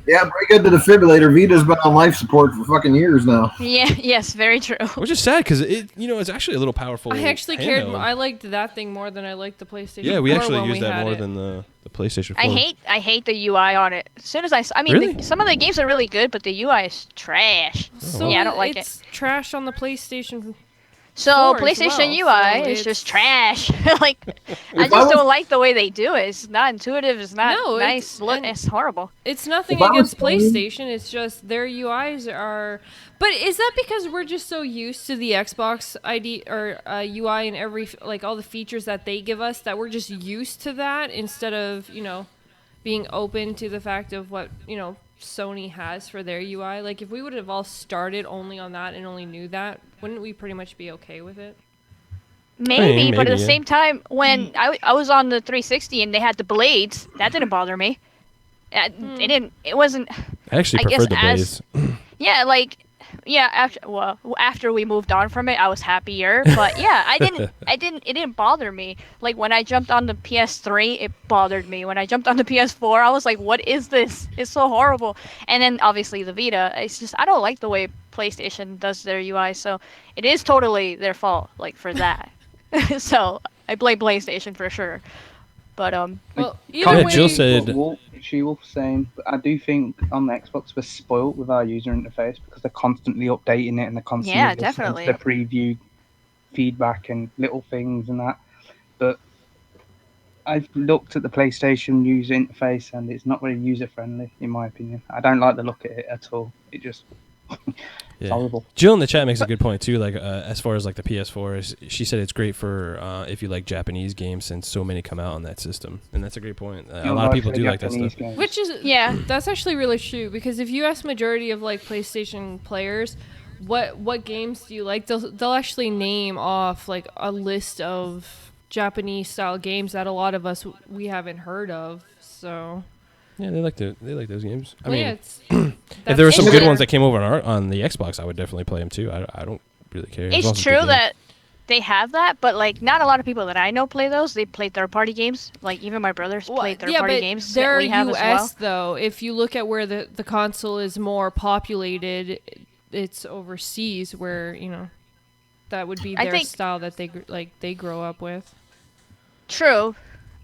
Yeah, break good the defibrillator. Vita's been on life support for fucking years now. Yeah, yes, very true. which is sad because it's actually a little powerful. I actually cared. handheld. I liked that thing more than I liked the PlayStation. Yeah, we 4 actually when used we that had more it. than the PlayStation 4. I hate the UI on it. As soon as I mean, Really? some of the games are really good, but the UI is trash. So Yeah, I don't like it. it's trash on the PlayStation. So 4 as PlayStation well, UI so is it's- just trash. Like, I I just was- don't like the way they do it. It's not intuitive. It's not No, nice. and- It's horrible. It's nothing If I was against playing- PlayStation. It's just their UIs are. But is that because we're just so used to the Xbox ID or UI and like all the features that they give us that we're just used to that instead of being open to the fact of what Sony has for their UI? Like if we would have all started only on that and only knew that, wouldn't we pretty much be okay with it? Maybe, but at maybe, the yeah. same time, when I was on the 360 and they had the blades, that didn't bother me. It didn't. It wasn't. I actually I preferred the guess Blaze. Yeah, like, yeah. After we moved on from it, I was happier. But yeah, it didn't bother me. Like when I jumped on the PS3, it bothered me. When I jumped on the PS4, I was like, "What is this? It's so horrible." And then obviously the Vita. It's just I don't like the way PlayStation does their UI. So it is totally their fault, like for that. So I blame PlayStation for sure. But Well, Yeah, either way, Jill said- SheWulf saying, but I do think on the Xbox we're spoilt with our user interface because they're constantly updating it and they're constantly Yeah, listening definitely. to the preview feedback and little things and that. But I've looked at the PlayStation user interface and it's not very user friendly in my opinion. I don't like the look at it at all. It just it's horrible. Jill in the chat makes a good point too. Like as far as like the PS4, she said it's great for if you like Japanese games since so many come out on that system, and that's a great point. A lot of people do like that stuff. which is that's actually really true because if you ask majority of like PlayStation players, what games do you like? They'll actually name off like a list of Japanese style games that a lot of us we haven't heard of. So Yeah, they like those games. I well, mean, yeah, it's, if there were some It's good true. ones that came over on the Xbox, I would definitely play them too. I don't really care. as it's long as a good true game. that they have that, but like not a lot of people that I know play those. They play third-party games. Like even my brothers play third-party games that they're we have US as well. though. If you look at where the console is more populated, it's overseas where that would be I their think- style that they grow up with. True,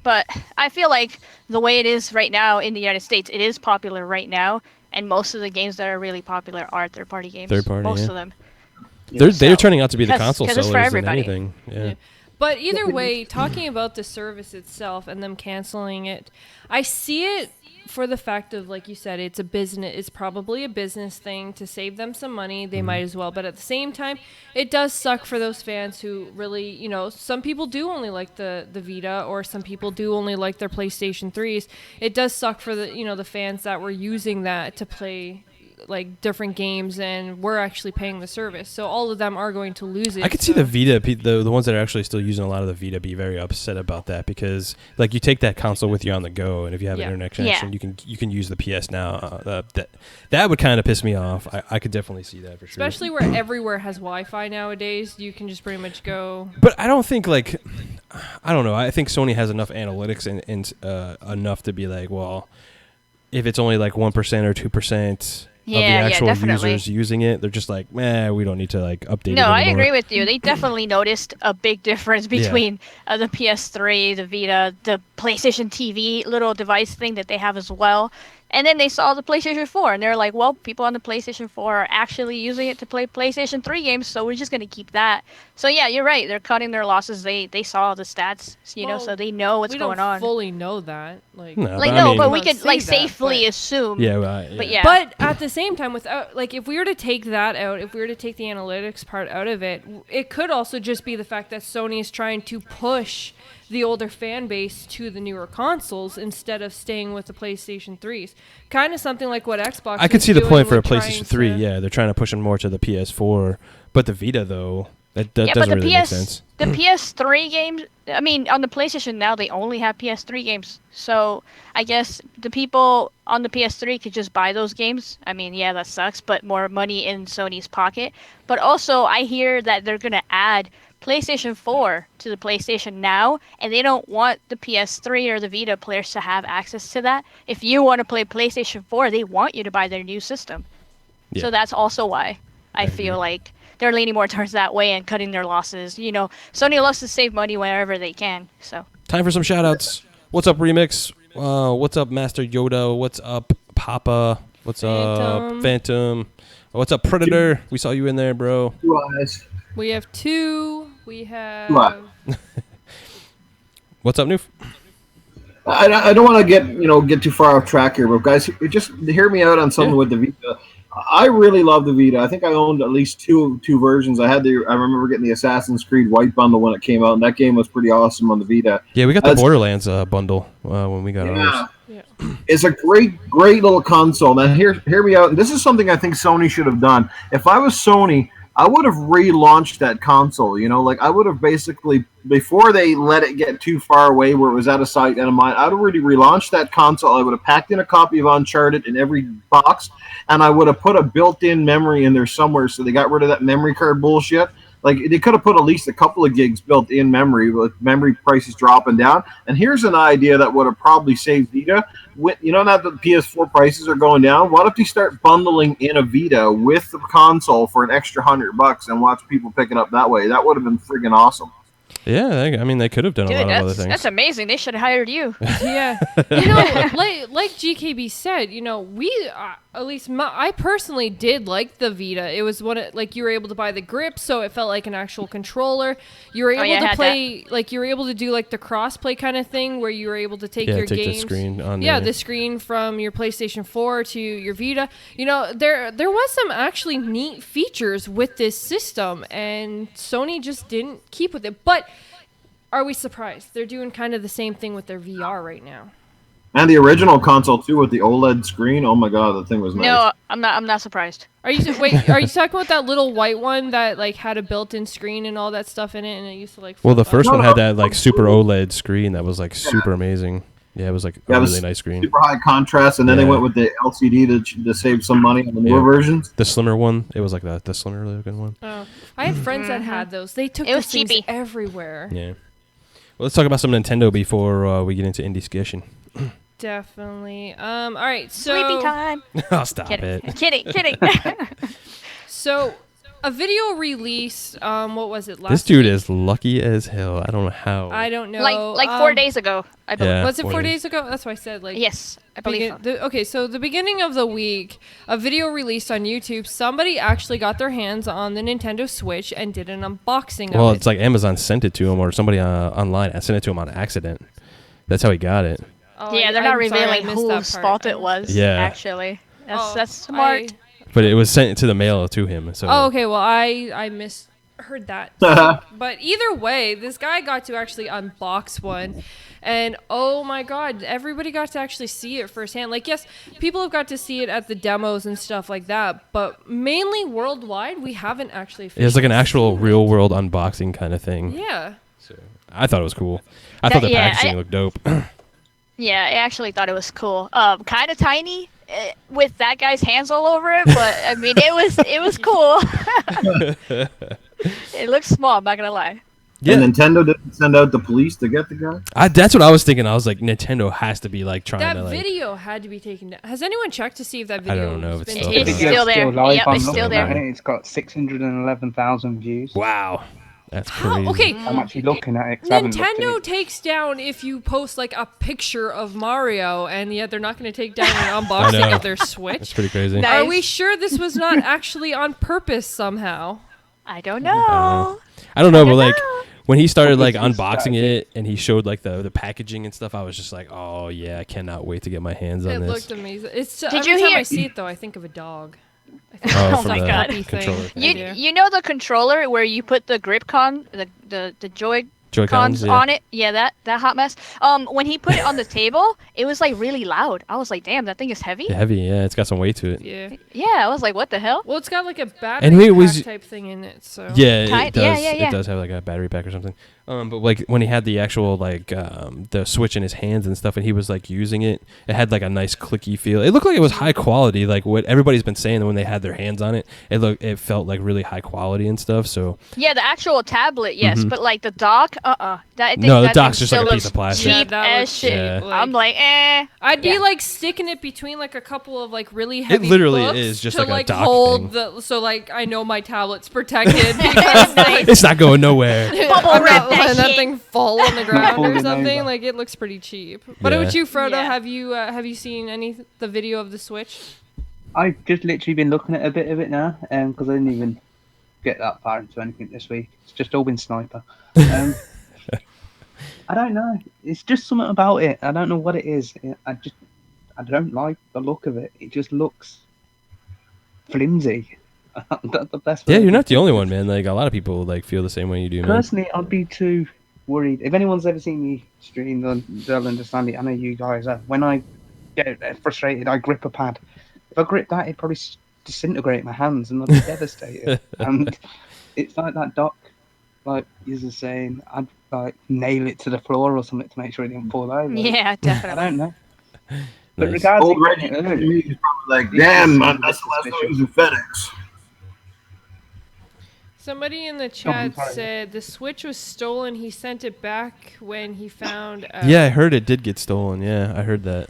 but I feel like the way it is right now in the United States, it is popular right now, and most of the games that are really popular are third-party games. Third-party, most yeah. of them. They're So- turning out to be the 'cause- console 'cause it's sellers for than everybody. anything. Yeah. But either way, talking about the service itself and them canceling it, I see it for the fact of, like you said, it's a business. It's probably a business thing to save them some money. They might as well. But at the same time, it does suck for those fans who really, some people do only like the Vita, or some people do only like their PlayStation 3s. It does suck for the fans that were using that to play like different games, and we're actually paying the service. So all of them are going to lose it. I could see the so- Vita, the ones that are actually still using a lot of the Vita, be very upset about that because, like, you take that console with you on the go, and if you have Yeah. an internet connection, you can use the PS Now. That would kind of piss me off. I could definitely see that for sure. Especially where everywhere has Wi-Fi nowadays, you can just pretty much go. But I don't think I don't know. I think Sony has enough analytics and enough to be like, well, if it's only like 1% or 2%. Of the actual definitely. users using it, they're just like, we don't need to like update it No, I anymore. agree with you. They definitely noticed a big difference between the PS3, the Vita, the PlayStation TV little device thing that they have as well. And then they saw the PlayStation 4, and they're like, well, people on the PlayStation 4 are actually using it to play PlayStation 3 games, so we're just going to keep that. So, yeah, you're right. They're cutting their losses. They saw the stats, Well, so they know what's we going don't on. fully know that. Like, No, Like, but I no, mean- but we Don't could, like, say that, safely but- assume. Yeah, well, But, yeah. But at the same time, without like, if we were to take that out, if we were to take the analytics part out of it, it could also just be the fact that Sony is trying to push the older fan base to the newer consoles instead of staying with the PlayStation 3s. Kind of something like what Xbox. I could was see the doing point for a with PlayStation trying 3. to- Yeah, they're trying to push them more to the PS4, but the Vita though, that Yeah, but doesn't the really make sense. The PS3 games, I mean, on the PlayStation now, they only have PS3 games. So I guess the people on the PS3 could just buy those games. I mean, yeah, that sucks, but more money in Sony's pocket. But also, I hear that they're going to add PlayStation 4 to the PlayStation Now, and they don't want the PS3 or the Vita players to have access to that. If you want to play PlayStation 4, they want you to buy their new system. Yeah. So that's also why I feel like they're leaning more towards that way and cutting their losses. Sony loves to save money wherever they can. So Time for some shoutouts. What's up, Remix? What's up, Master Yoda? What's up, Papa? What's up, Phantom? What's up, Predator? We saw you in there, bro. 2 eyes. We have 2. We have. 2 eyes. What's up, Noof? I don't want to get too far off track here, but guys, just hear me out on something with the Vita. I really love the Vita. I think I owned at least two versions. I remember getting the Assassin's Creed White bundle when it came out, and that game was pretty awesome on the Vita. Yeah, we got the Borderlands bundle when we got ours. Yeah. It's a great little console. Now, hear me out. This is something I think Sony should have done. If I was Sony, I would have relaunched that console. I would have basically, before they let it get too far away where it was out of sight, out of mind, I would have really relaunched that console. I would have packed in a copy of Uncharted in every box, and I would have put a built-in memory in there somewhere so they got rid of that memory card bullshit. They could have put at least a couple of gigs built in memory with memory prices dropping down. And here's an idea that would have probably saved Vita. Now that the PS4 prices are going down, what if you start bundling in a Vita with the console for an extra $100 and watch people pick it up that way? That would have been friggin' awesome. Yeah, I mean, they could have done a lot of other things. That's amazing. They should have hired you. Yeah. Like GKB said, we, at least I personally did like the Vita. It was you were able to buy the grip, so it felt like an actual controller. You were able to play, you were able to do the cross-play kind of thing where you were able to take your games. The screen on the screen from your PlayStation 4 to your Vita. There was some actually neat features with this system, and Sony just didn't keep with it. But are we surprised? They're doing kind of the same thing with their VR right now. And the original console too, with the OLED screen. Oh my god, that thing was nice. No, I'm not surprised. Are you talking about that little white one that had a built-in screen and all that stuff in it, and it used to Well, the first one had that super OLED screen that was super amazing. Yeah, it was a really nice screen. Super high contrast, and then they went with the LCD to save some money on the newer versions. The slimmer one, it was the slimmer looking one. Oh, I had friends that had those. They took those things everywhere. Yeah. Well, let's talk about some Nintendo before we get into indie discussion. Definitely. All right, so Sleepy time. Oh, stop it. Kidding. So, a video release. What was it last? This dude is lucky as hell. I don't know how. I don't know. Like 4 days ago, I believe. Yeah, was it 4 days ago? That's what I said. Yes, I believe. Okay, so the beginning of the week, a video released on YouTube. Somebody actually got their hands on the Nintendo Switch and did an unboxing. Well, of it. it's like Amazon sent it to him, or somebody online sent it to him on accident. That's how he got it. Oh, yeah, they're not revealing whose whose fault it was. Yeah. Actually, that's smart. But it was sent to the mail to him. So. Oh, okay. Well, I misheard that. But either way, this guy got to actually unbox one. And oh my god, everybody got to actually see it firsthand. Yes, people have got to see it at the demos and stuff like that. But mainly worldwide, we haven't actually. It's like an actual real world unboxing kind of thing. Yeah. So I thought it was cool. I thought the packaging looked dope. Yeah, I actually thought it was cool. Kind of tiny with that guy's hands all over it, but I mean, it was cool. It looks small. I'm not gonna lie. Yeah, and Nintendo didn't send out the police to get the guy. That's what I was thinking. I was like, Nintendo has to be trying that to. That video had to be taken down. Has anyone checked to see if that video? I don't know if it's still It's still there. Live, it's still there. It's got 611,000 views. Wow. That's crazy. Okay. I'm actually looking at it. Nintendo takes down if you post a picture of Mario, and yet they're not going to take down an unboxing of their Switch. That's pretty crazy. Nice. Are we sure this was not actually on purpose somehow? I don't know. I don't know, but when he started unboxing it and he showed the packaging and stuff, I was just like, oh yeah, I cannot wait to get my hands on this. It looked amazing. Did every you time hear? I see it though, I think of a dog. Oh my god! Controller. You know the controller where you put the grip the Joy-Cons on it? Yeah, that hot mess. When he put it on the table, it was really loud. I was like, damn, that thing is heavy. Heavy, yeah. It's got some weight to it. Yeah. Yeah, I was like, what the hell? Well, it's got a battery pack type thing in it, so. Yeah, it does. Yeah. It does have a battery pack or something. But when he had the actual the Switch in his hands and stuff, and he was using it, it had a nice clicky feel. It looked like it was high quality, what everybody's been saying when they had their hands on it. It felt really high quality and stuff. So. Yeah, the actual tablet, yes, but the dock, the dock's just a piece of plastic. Cheap as shit. Yeah. I'm like, eh. I'd be sticking it between a couple of really heavy. It literally books is just to a dock hold thing. so I know my tablet's protected because it's not going nowhere. Bubble wrap that and that shit. thing fall on the ground or Falling something. over. Like, it looks pretty cheap. What Yeah. about you, Frodo? Yeah. Have you seen the video of the Switch? I've just literally been looking at a bit of it now, because I didn't even get that far into anything this week. It's just all been sniper. I don't know. It's just something about it. I don't know what it is. I don't like the look of it. It just looks flimsy. That's the best way Yeah, I you're can not the put only it. one, man. Like a lot of people like feel the same way you do, man. Personally, I'd be too worried. If anyone's ever seen me stream, they'll understand it. I know you guys are. When I get frustrated, I grip a pad. If I grip that, it'd probably disintegrate my hands and I'd be devastated. And it's like that doc, like you're saying, I'd like nail it to the floor or something to make sure it didn't fall over. Yeah, I definitely. don't know. But Nice. regardless, Old Reggie is probably like, damn, man, that's the last time I was in FedEx. Somebody in the chat sorry. said the Switch was stolen. He sent it back when he found. Yeah, I heard it did get stolen. Yeah, I heard that.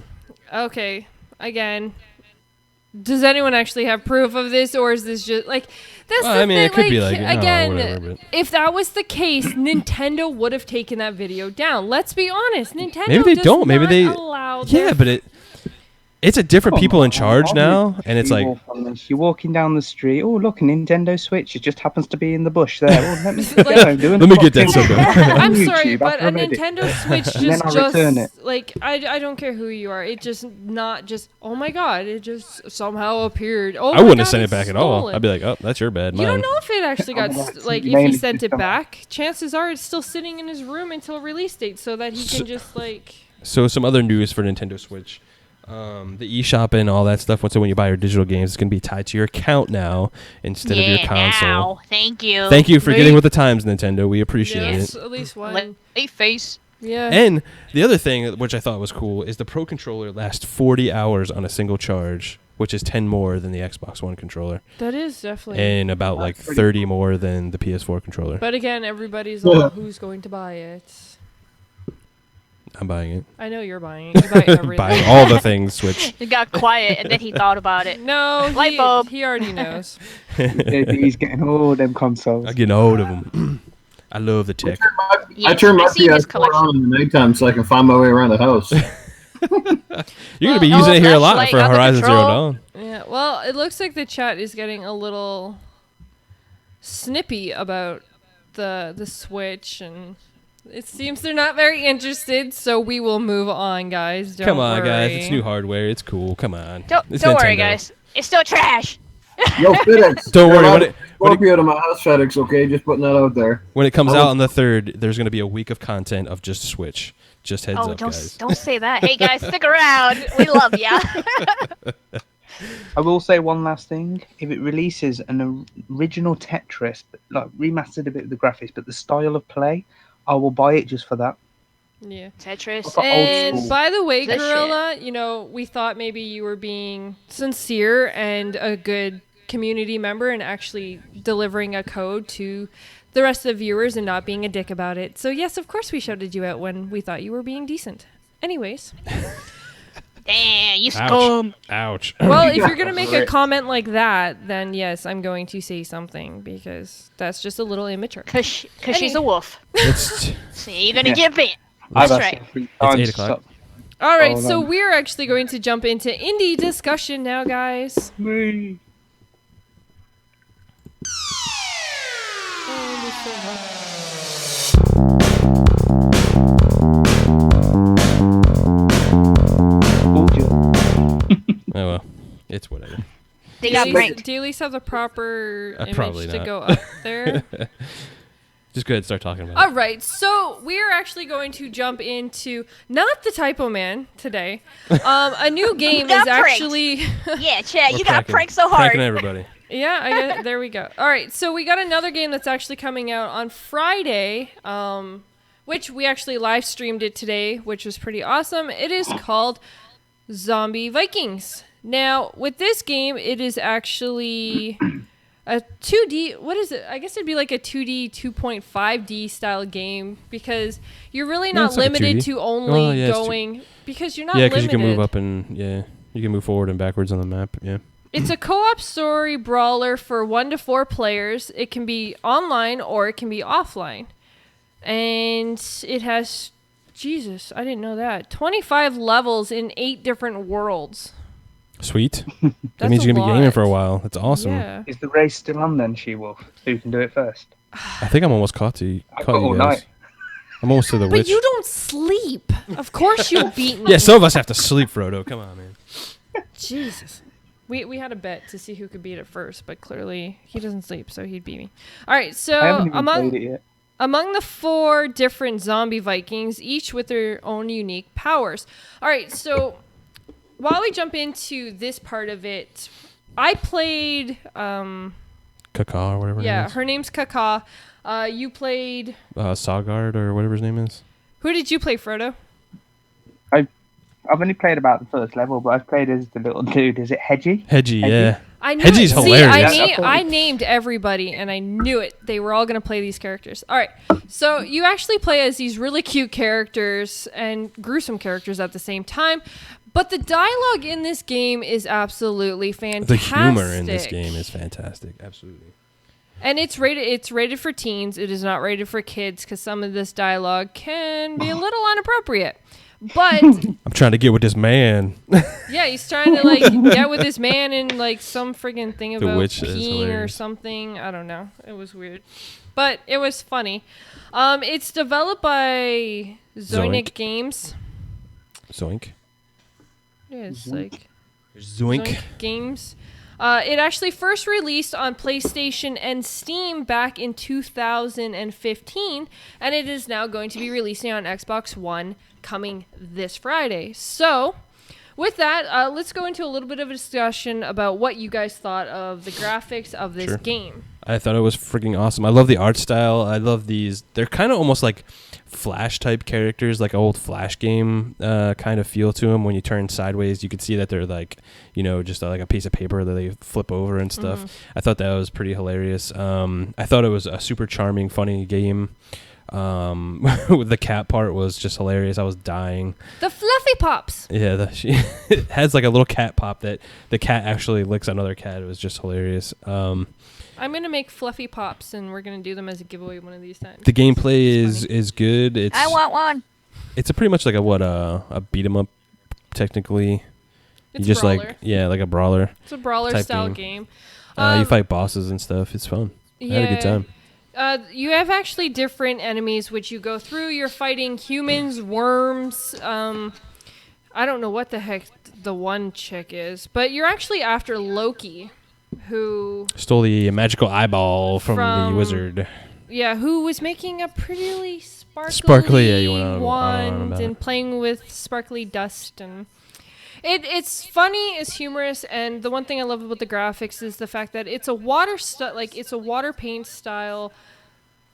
Okay. Again, does anyone actually have proof of this, or is this just like that's Well, the I mean, thing? it could be like, oh, again, whatever, but- if that was the case, Nintendo would have taken that video down. Let's be honest, Nintendo. Maybe they does don't. Maybe not they. allow Yeah, their- but it's a different Come people in on, charge I'm now, and it's like, SheWulf on this. You're walking down the street. Oh, look, a Nintendo Switch. It just happens to be in the bush there. Well, let me, Like- Let me get that fucking- sucker. I'm on sorry, YouTube but after a I made it. Nintendo Switch And then I'll return it. like I don't care who you are. It just not just oh my god, it just somehow appeared. Oh, I my wouldn't God, have sent it it's back at all. stolen. I'd be like, oh, that's your bad. You don't Mine. know if it actually got Oh, that's like if mainly he sent it just a- back. Chances are it's still sitting in his room until release date, so that he can just like. So some other news for Nintendo Switch. The eShop and all that stuff. So when you buy your digital games, it's going to be tied to your account now instead of your console. Now. Thank you. Thank you for Late- getting with the times, Nintendo. We appreciate Yes, it. at least one. Late face. Yeah. And the other thing, which I thought was cool, is the Pro Controller lasts 40 hours on a single charge, which is 10 more than the Xbox One controller, That is definitely. and about like 30 more than the PS4 controller. But again, everybody's Yeah. like, who's going to buy it? I'm buying it. I know you're buying it. You're buying everything. Buying all the things Switch. He got quiet and then he thought about it. No, Light bulb. he already knows. He's getting all them consoles. I'm getting hold of them. I love the tech. Yeah, I turn my I see his PS4 collection. on in the nighttime so I can find my way around the house. You're going Well, to be using it here a lot flashlight for on the Horizon Zero control. Dawn. Yeah, well, it looks like the chat is getting a little snippy about the Switch, and it seems they're not very interested. So we will move on, guys. Don't Come on, guys. worry. It's new hardware. It's cool. Come on. Don't It's worry, Nintendo. guys. It's still trash. Yo, FedEx. Don't worry, I'll when it- Scorpio to my house, FedEx, okay? Just putting that out there. When it comes Oh. out on the 3rd, there's going to be a week of content of just Switch. Just heads Oh, up, guys. don't say that. Hey guys, stick around. We love ya. I will say one last thing. If it releases an original Tetris, like remastered a bit of the graphics, but the style of play, I will buy it just for that. Yeah. Tetris. Old And school. by the way, This Gorilla, we thought maybe you were being sincere and a good community member and actually delivering a code to the rest of the viewers and not being a dick about it. So yes, of course we shouted you out when we thought you were being decent. Anyways, Damn, you Ouch. scum. Ouch. well, if you're gonna make a Right. comment like that, then yes, I'm going to say something because that's just a little immature. Cause she's a wolf. It's So you're gonna Yeah. give in. I've That's asked right. her 3 It's times 8 to o'clock. stop. All right, Oh, so then. we're actually going to jump into indie discussion now, guys. Me. Told you. oh well, it's whatever. They got pranked. Do you at least have the proper image Probably to not. go up there? Just go ahead and start talking about All right, so we're actually going to jump into not the Typo Man today. A new game Got is pranked. actually Yeah, Chad, it. you got pranked so hard. Pranking everybody. yeah. There we go. All right, so we got another game that's actually coming out on Friday, which we actually live streamed it today, which was pretty awesome. It is called Zombie Vikings. Now, with this game, it is actually a 2D, what is it? I guess it'd be like a 2D, 2.5D style game because you're really Yeah, not it's like a limited 2D. to only Oh, yeah, it's going, because you're not Yeah, limited. because you can move up and you can move forward and backwards on the map. Yeah. It's a co-op story brawler for 1 to 4 players. It can be online or it can be offline. And it has, Jesus, I didn't know that, 25 levels in 8 different worlds. Sweet. That's That means you're going to be gaming lot. for a while. That's awesome. Yeah. Is the race still on then, SheWulf? Who can do it first? I think I'm almost caught I've you got all guys. night. I'm almost to the But witch. you don't sleep. Of course you'll beat me. Yeah, some of us have to sleep, Frodo. Come on, man. Jesus. We had a bet to see who could beat it first, but clearly he doesn't sleep, so he'd beat me. All right, I so haven't even played it yet. among the 4 different zombie Vikings, each with their own unique powers. All right, so while we jump into this part of it, I played Kaka or whatever. yeah, Her her name's Kaka. You played Sogard or whatever his name is. Who did you play, Frodo? I've only played about the first level, but I've played as the little dude. Is it Hedgie? Hedgie, yeah. I knew Hedgie's it. hilarious. See, I named everybody, and I knew it. They were all going to play these characters. All right, so you actually play as these really cute characters and gruesome characters at the same time, but the dialogue in this game is absolutely fantastic. The humor in this game is fantastic. Absolutely. And it's rated for teens. It is not rated for kids because some of this dialogue can be a little inappropriate. But I'm trying to get with this man. yeah, he's trying to like get with this man in like some friggin' thing The about witch is peeing or hilarious. something. I don't know. It was weird, but it was funny. It's developed by Zoink Zoink. Games. Zoink. Yeah, it's like Zoink. Games. It actually first released on PlayStation and Steam back in 2015, and it is now going to be releasing on Xbox One coming this Friday. So, with that, let's go into a little bit of a discussion about what you guys thought of the graphics of this Sure. game. I thought it was freaking awesome. I love the art style. I love these. They're kind of almost like Flash type characters, like an old Flash game kind of feel to them. When you turn sideways, you could see that they're like, just like a piece of paper that they flip over and stuff. I thought that was pretty hilarious. I thought it was a super charming, funny game. The cat part was just hilarious. I was dying. The Fluffy Pops. Yeah, it has like a little cat pop that the cat actually licks another cat. It was just hilarious. I'm going to make Fluffy Pops, and we're going to do them as a giveaway one of these times. The gameplay It's funny. is good. I want one. It's a pretty much like a beat 'em up, technically. It's You just brawler. like a brawler. It's a brawler type style game. game. You fight bosses and stuff. It's fun. I had a good time. You have actually different enemies which you go through. You're fighting humans, worms. I don't know what the heck the one chick is, but you're actually after Loki, who Stole the magical eyeball from the wizard. who was making a pretty Sparkly, yeah, you went on wand about and it. playing with sparkly dust, and it's funny, it's humorous, and the one thing I love about the graphics is the fact that it's a water paint style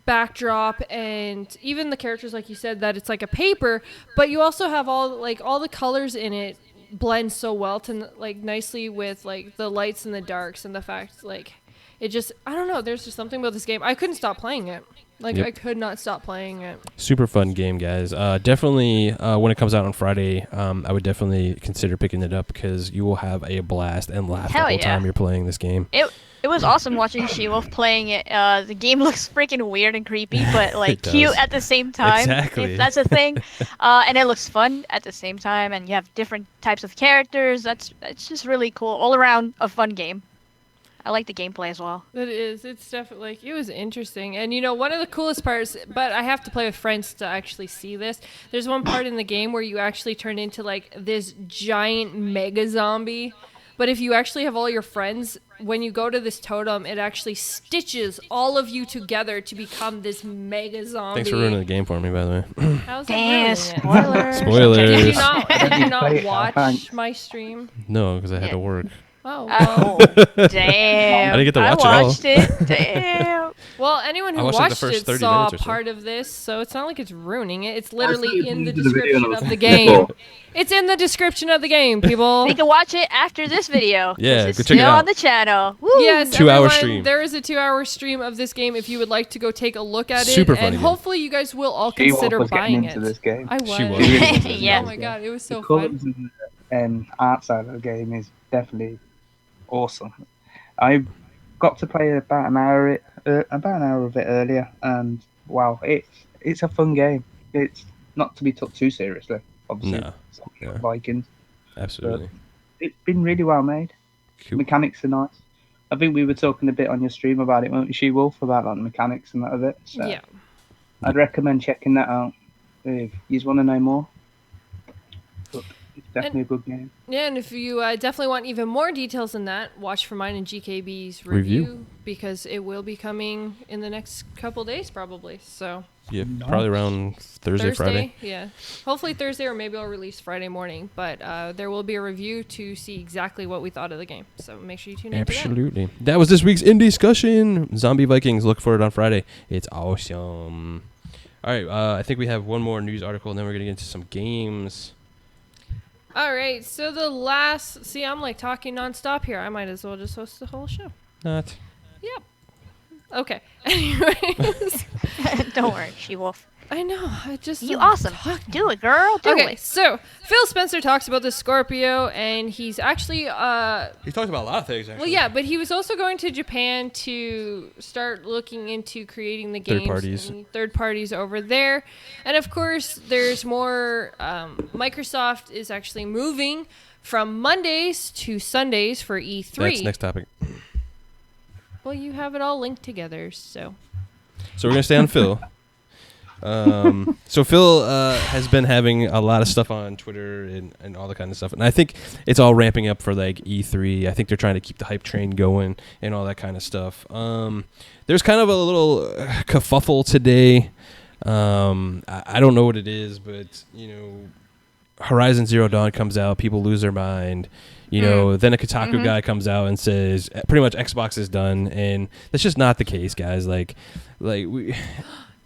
backdrop, and even the characters, like you said, that it's like a paper, but you also have all the colors in it blend so well to like nicely with like the lights and the darks, and the fact like it just, I don't know, there's just something about this game. I couldn't stop playing it. Yep. I could not stop playing it. Super fun game, guys. Definitely, when it comes out on Friday, I would definitely consider picking it up because you will have a blast and laugh Hell the whole yeah. time you're playing this game. It was awesome watching SheWulf playing it. The game looks freaking weird and creepy, but like It does. cute at the same time. Exactly. If that's a thing. And it looks fun at the same time, and you have different types of characters. It's just really cool. All around a fun game. I like the gameplay as well. It is. It's definitely like, it was interesting. And one of the coolest parts, but I have to play with friends to actually see this. There's one part in the game where you actually turn into like this giant mega zombie. But if you actually have all your friends, when you go to this totem, it actually stitches all of you together to become this mega zombie. Thanks for ruining the game for me, by the way. How's that Damn, ruining it? spoilers. Spoilers. Did you Yes. not Play watch it now, thanks. my stream? No, because I had to work. Oh, well. Oh, damn. I didn't get to watch it all. watched it. Damn. Well, anyone I who watched, like, the watched first it 30 saw minutes or so. part of this, so it's not like it's ruining it. It's see literally it in the into the video description and it of was the game. cool. It's in the description of the game, people. You can watch it after this video. Yeah, This go is check it still out. on the channel. Woo. Yes, 2 hour everyone, stream. There is a 2-hour stream of this game if you would like to go take a look at Super it. funny And game. hopefully you guys will all SheWulf consider was getting buying into it. this game. I was. She was. Yeah. Oh my god, it was so The fun. colours and art side of the game is definitely awesome. I got to play about an hour of it earlier, and wow, it's it's a fun game. It's not to be took too seriously, obviously. No. It's not No. Vikings. Absolutely. It's been really well made. Cool. Mechanics are nice. I think we were talking a bit on your stream about it, weren't we, SheWulf, about like the mechanics and that of it. So Yeah. I'd recommend checking that out if you want to know more. But it's definitely a good game. Yeah, and if you definitely want even more details than that, watch for mine and GKB's review because it will be coming in the next couple days probably. So Yeah, probably around Thursday, Friday. Yeah. Hopefully Thursday, or maybe I'll release Friday morning. But there will be a review to see exactly what we thought of the game. So make sure you tune in to that. Absolutely. That was this week's In Discussion. Zombie Vikings. Look for it on Friday. It's awesome. All right. I think we have one more news article, and then we're going to get into some games. All right. So the last... See, I'm like talking nonstop here. I might as well just host the whole show. Not. Yep. Okay. Anyways. Don't worry, SheWulf. I know. I just... You awesome. Do it, girl. Do Okay, it. so Phil Spencer talks about the Scorpio, and he's actually... He talked about a lot of things, actually. Well, yeah, but he was also going to Japan to start looking into creating the games. Third parties. And third parties over there. And, of course, there's more... Microsoft is actually moving from Mondays to Sundays for E3. That's next topic. Well, you have it all linked together, so... So we're going to stay on Phil. So Phil has been having a lot of stuff on Twitter and all that kind of stuff. And I think it's all ramping up for like E3. I think they're trying to keep the hype train going and all that kind of stuff. There's kind of a little kerfuffle today. I don't know what it is, but, you know, Horizon Zero Dawn comes out. People lose their mind. You know, then a Kotaku guy comes out and says pretty much Xbox is done. And that's just not the case, guys. Like we...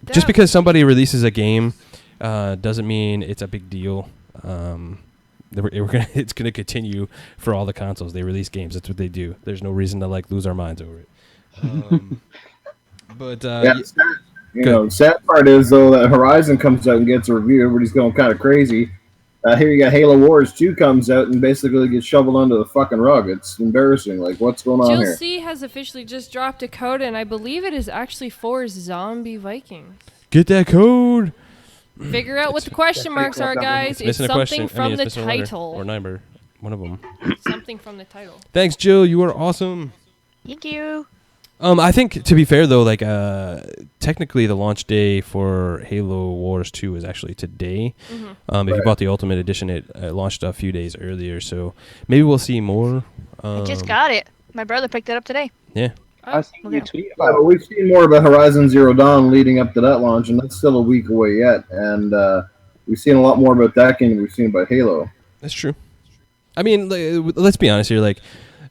Just because somebody releases a game doesn't mean it's a big deal. It's gonna continue for all the consoles. They release games. That's what they do. There's no reason to like lose our minds over it. But sad part is though that Horizon comes out and gets a review. Everybody's going kind of crazy. Here you got Halo Wars 2 comes out and basically gets shoveled under the fucking rug. It's embarrassing. Like, what's going on here? Jill C has officially just dropped a code, and I believe it is actually for Zombie Vikings. Get that code. Figure out what the question marks are, guys. It's something from the title. Or number. One of them. Something from the title. Thanks, Jill. You are awesome. Thank you. I think, to be fair, though, like, technically the launch day for Halo Wars 2 is actually today. If you bought the Ultimate Edition, it launched a few days earlier, so maybe we'll see more. I just got it. My brother picked it up today. Yeah. I seen you tweet Yeah, about but we've seen more about Horizon Zero Dawn leading up to that launch, and that's still a week away yet. And we've seen a lot more about that game than we've seen about Halo. That's true. I mean, let's be honest here, like,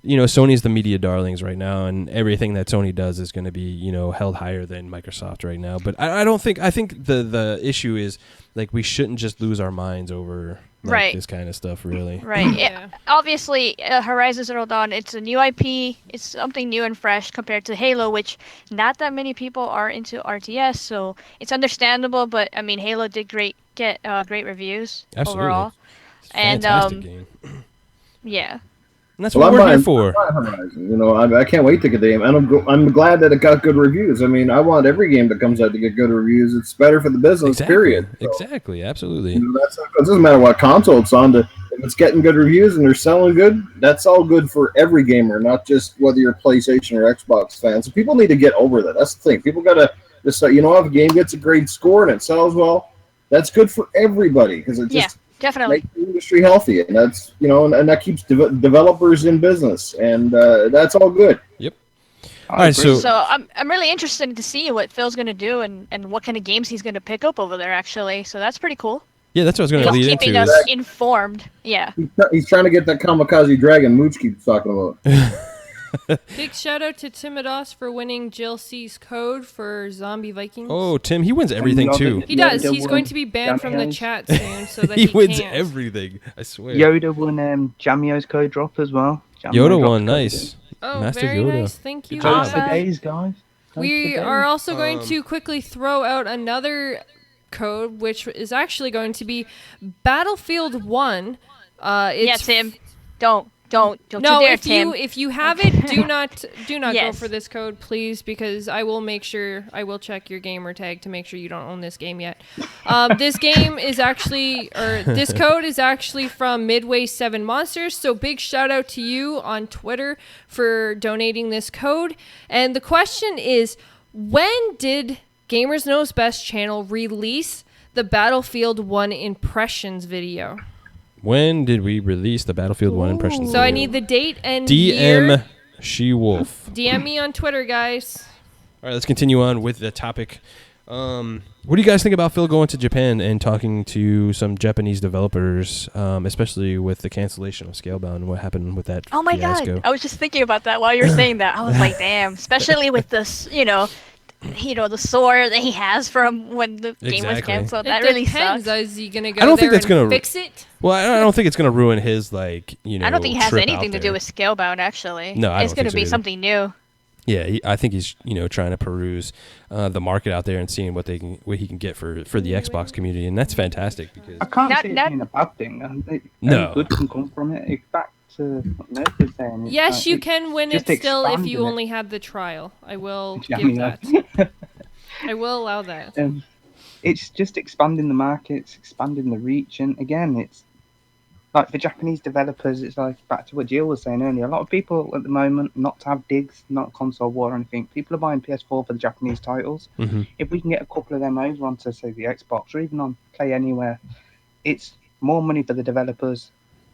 you know, Sony's the media darlings right now, and everything that Sony does is going to be, you know, held higher than Microsoft right now. But I think the issue is, like, we shouldn't just lose our minds over this kind of stuff, really. Right. Yeah. Obviously, Horizon Zero Dawn, it's a new IP. It's something new and fresh compared to Halo, which not that many people are into RTS, so it's understandable. But, I mean, Halo did get great reviews overall. Fantastic game. Yeah. And that's what we're here for. Horizon. You know, I can't wait to get the game. And I'm glad that it got good reviews. I mean, I want every game that comes out to get good reviews. It's better for the business, period. So, exactly, absolutely. You know, it doesn't matter what console it's on. If it's getting good reviews and they're selling good, that's all good for every gamer, not just whether you're a PlayStation or Xbox fan. So people need to get over that. That's the thing. People got to just say, you know, if a game gets a great score and it sells well, that's good for everybody because it just definitely makes the industry healthy, and that's, you know, and that keeps developers in business, and that's all good. Yep. All right, so I'm really interested to see what Phil's gonna do and what kind of games he's gonna pick up over there. Actually, so that's pretty cool. Yeah, that's what I was gonna lead into. Keeping us informed. Yeah. He's trying to get that kamikaze dragon Mooch keeps talking about. Big shout out to Timidos for winning Jill C's code for Zombie Vikings. Oh, Tim, he wins everything too. He does. He's going to be banned from the chat soon, so that he wins can't. everything. I swear. Yoda won Jamio's code drop as well. Yoda won, nice. Oh, Master very Yoda. nice. Thank you. Thanks for days, guys. We are also going to quickly throw out another code, which is actually going to be Battlefield 1. Yeah, Tim. Don't Don't No, you dare, if Tim. you have it, do not go Yes. for this code, please, because I will make sure I will check your gamer tag to make sure you don't own this game yet. This game is actually, or this code is actually from Midway 7 Monsters. So big shout out to you on Twitter for donating this code. And the question is, when did Gamers Knows Best channel release the Battlefield 1 impressions video? When did we release the Battlefield 1 impressions? So I video? need the date and DM year. SheWulf. DM me on Twitter, guys. All right, let's continue on with the topic. What do you guys think about Phil going to Japan and talking to some Japanese developers, especially with the cancellation of Scalebound and what happened with that Oh my fiasco? god! I was just thinking about that while you were saying that. I was like, damn. Especially with this, the sore that he has from when the game was Exactly. canceled. It That really depends. sucks. Is he gonna go I don't there think that's and gonna fix it? Well, I don't think it's going to ruin his, I don't think it has trip anything out to do there. with Scalebound, actually. No, I it's don't gonna think so be either. something new. Yeah, I think he's trying to peruse the market out there and seeing what he can get for the Xbox community, and that's fantastic because I can't Not- see it not- being a bad thing. No. Any good can come from it. It's back to what Nurse was saying. It's Yes, like, you it's can win it just still if expanding you it. only had the trial. I will Yeah, give yeah. that. I will allow that. It's just expanding the market, it's expanding the reach, and again, it's like for Japanese developers, it's like back to what Jill was saying earlier. A lot of people at the moment, not to have digs, not console war or anything, people are buying PS4 for the Japanese titles. Mhm. If we can get a couple of them over onto, say, the Xbox or even on Play Anywhere, it's more money for the developers,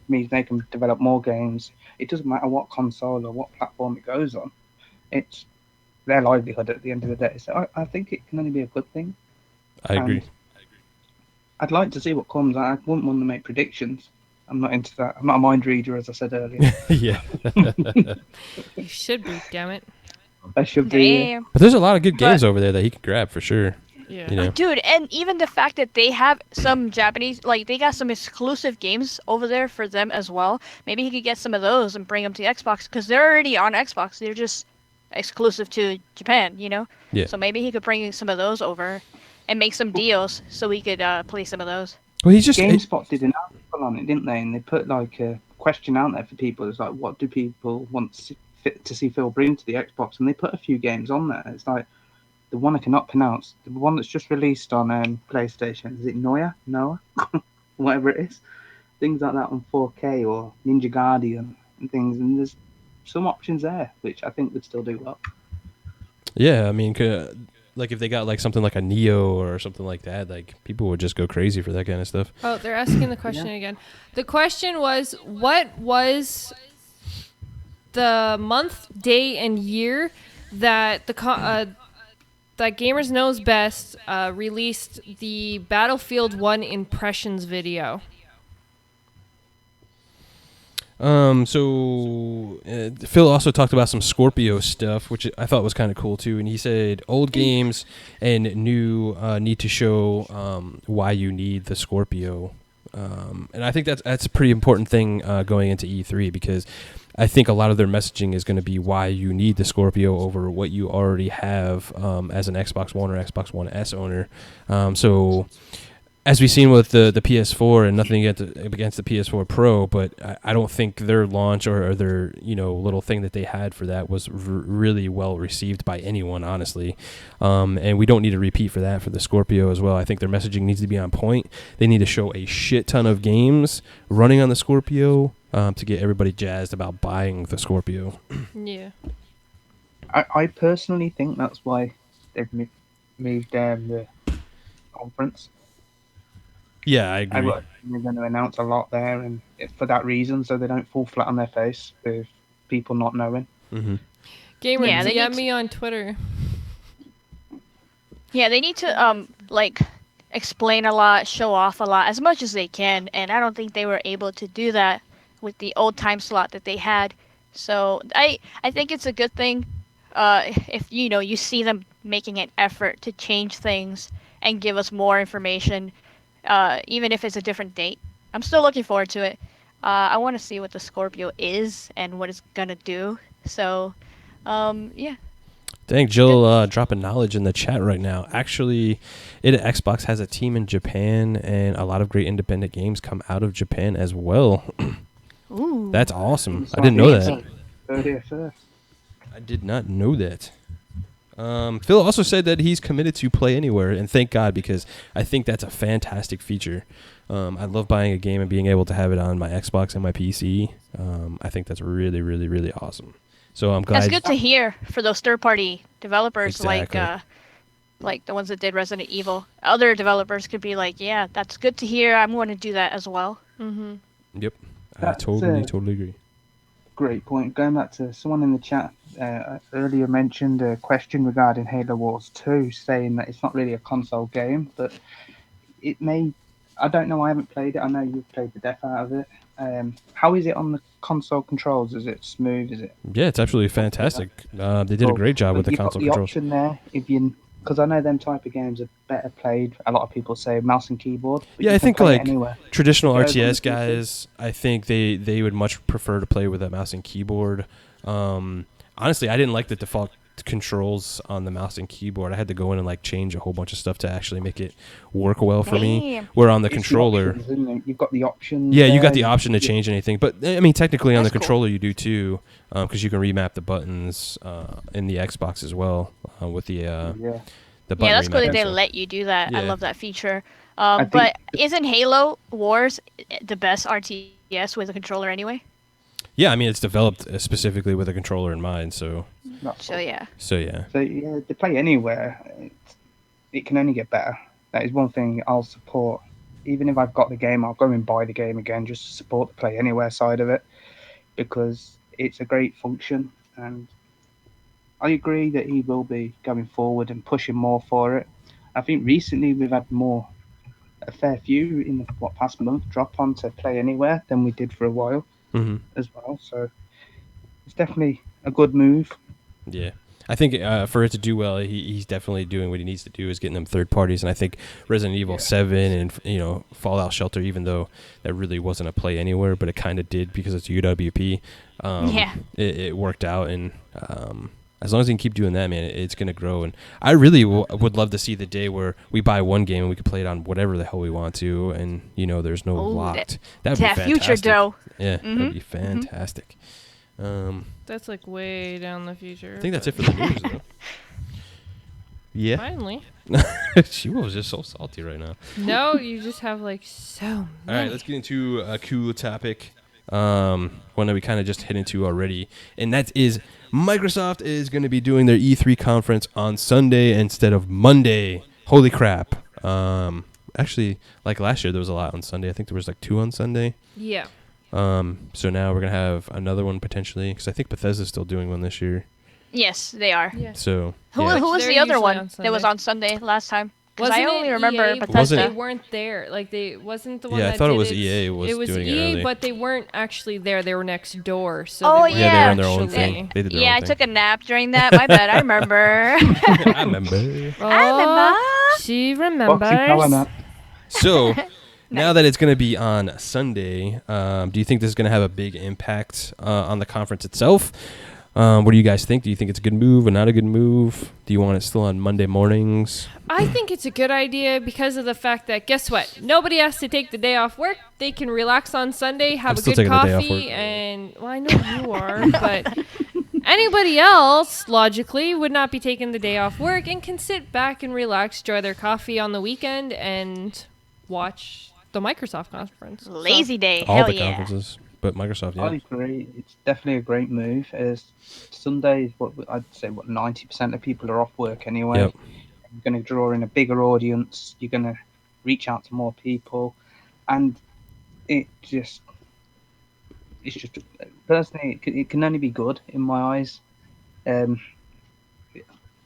means they can develop more games. It doesn't matter what console or what platform it goes on. It's their livelihood at the end of the day. So I think it can only be a good thing. I agree. I'd like to see what comes. I wouldn't want to make predictions. I'm not into that. I'm not a mind reader, as I said earlier. Yeah, You should be, damn it. I should be. Damn. but there's a lot of good games over there that he could grab for sure. Yeah. You know, Dude, and even the fact that they have some Japanese, like, they got some exclusive games over there for them as well. Maybe he could get some of those and bring them to Xbox, because they're already on Xbox. They're just exclusive to Japan, Yeah. So maybe he could bring some of those over and make some deals so we could play some of those. well, he's just GameSpot did an article on it, didn't they? And they put like a question out there for people. It's like, what do people want to see Phil bring to the Xbox? And they put a few games on there. It's like the one I cannot pronounce, the one that's just released on PlayStation. Is it Noah? Whatever it is. Things like that on 4K or Ninja Guardian and things. And there's some options there, which I think would still do well. Yeah, I mean, like if they got like something like a Neo or something like that, like people would just go crazy for that kind of stuff. Oh, they're asking the question again. The question was, what was the month, day, and year that that Gamers Knows Best released the Battlefield 1 impressions video? So Phil also talked about some Scorpio stuff, which I thought was kind of cool too. And he said old games and new need to show why you need the Scorpio. And I think that's a pretty important thing going into E3, because I think a lot of their messaging is going to be why you need the Scorpio over what you already have as an Xbox One or Xbox One S owner. So as we've seen with the PS4, and nothing against the PS4 Pro, but I don't think their launch or their little thing that they had for that was really well received by anyone, honestly. And we don't need a repeat for that for the Scorpio as well. I think their messaging needs to be on point. They need to show a shit ton of games running on the Scorpio to get everybody jazzed about buying the Scorpio. Yeah. I personally think that's why they've moved the conference. Yeah, I agree. They're going to announce a lot there, and it's for that reason, so they don't fall flat on their face with people not knowing. Mm-hmm. Gamer, Yeah, they DM need me on Twitter. Yeah, they need to explain a lot, show off a lot, as much as they can, and I don't think they were able to do that with the old time slot that they had. So I think it's a good thing if you see them making an effort to change things and give us more information, even if it's a different date. I'm still looking forward to it. I want to see what the Scorpio is and what it's gonna do. So, yeah. Dang, Jill dropping knowledge in the chat right now. Actually, Xbox has a team in Japan, and a lot of great independent games come out of Japan as well. Ooh. That's awesome. It's I didn't know that. Heard it first. I did not know that. Phil also said that he's committed to Play Anywhere, and thank God, because I think that's a fantastic feature. I love buying a game and being able to have it on my Xbox and my PC. I think that's really, really, really awesome. So I'm glad. That's good to hear for those third-party developers Exactly. like the ones that did Resident Evil. Other developers could be like, yeah, that's good to hear. I'm going to do that as well. Mm-hmm. Yep. I That's, totally agree. Great point. Going back to someone in the chat earlier mentioned a question regarding Halo Wars 2, saying that it's not really a console game, but it may. I don't know. I haven't played it. I know you've played the death out of it. How is it on the console controls? Is it smooth? Is it? Yeah, it's absolutely fantastic. They did a great job with the You've console got the controls. option there if you. Because I know them type of games are better played. A lot of people say mouse and keyboard. But Yeah, you I can think play it like anywhere. traditional Yeah, RTS but- guys, I think they would much prefer to play with a mouse and keyboard. Honestly, I didn't like the default controls on the mouse and keyboard. I had to go in and like change a whole bunch of stuff to actually make it work well for me. Damn. Where on the It's controller, options, isn't it? You've got the options. yeah, you got there. the option to change anything. But I mean, technically on the That's cool. controller you do too, because you can remap the buttons in the Xbox as well with the Yeah. the button Yeah, that's cool that remapping they stuff. let you do that. I Yeah. love that feature. think- But isn't Halo Wars the best RTS with a controller anyway? Yeah, I mean it's developed specifically with a controller in mind. So That's So yeah. yeah. So yeah, to play anywhere, it can only get better. That is one thing I'll support. Even if I've got the game, I'll go and buy the game again just to support the play anywhere side of it, because it's a great function. And I agree that he will be going forward and pushing more for it. I think recently we've had a fair few in the past month drop onto play anywhere than we did for a while hmm as well. So it's definitely a good move. Yeah. I think for it to do well, he's definitely doing what he needs to do is getting them third parties. And I think Resident Evil 7 and Fallout Shelter, even though that really wasn't a play anywhere, but it kind of did because it's UWP. Yeah. It worked out, and as long as he can keep doing that, man, it's going to grow. And I really would love to see the day where we buy one game and we can play it on whatever the hell we want to, and there's no Ooh, locked. That'd be That fantastic. future though. Yeah, Mhm, that'd be fantastic. That's like way down the future. I think that's it for the news, though. Yeah. Finally. She was just so salty right now. No, you just have like so many. All right, let's get into a cool topic. One that we kind of just hit into already, and that is Microsoft is going to be doing their E3 conference on Sunday instead of Monday. Holy crap. Actually, like last year, there was a lot on Sunday. I think there was like 2 on Sunday. Yeah. So now we're going to have another one potentially, because I think Bethesda's still doing one this year. Yes, they are. Yeah. So, Who, yeah. who was They're the other usually one on that was Sunday. on Sunday last time? Because Wasn't I only it remember EA? Bethesda. They weren't there. Like they wasn't the one. Yeah, I that thought it did was EA was It was doing it EA, early. but they weren't actually there. They were next door. So Oh, they weren't Yeah, they were on their actually- own thing. They did their Yeah, own I thing. took a nap during that. My bad. I remember. I remember. I remember. She Foxy remembers. Helena. So, now that it's going to be on Sunday, do you think this is going to have a big impact on the conference itself? What do you guys think? Do you think it's a good move or not a good move? Do you want it still on Monday mornings? I think it's a good idea because of the fact that guess what? Nobody has to take the day off work. They can relax on Sunday, have I'm a still good taking the day off coffee, work. and well, I know you are, but anybody else logically would not be taking the day off work and can sit back and relax, enjoy their coffee on the weekend, and watch the Microsoft conference. So- Lazy day. All Hell the yeah. conferences, but Microsoft, I yeah. agree. It's definitely a great move. As Sunday is what I'd say, 90% of people are off work anyway. Yep. You're going to draw in a bigger audience. You're going to reach out to more people, and it's just personally, it can only be good in my eyes.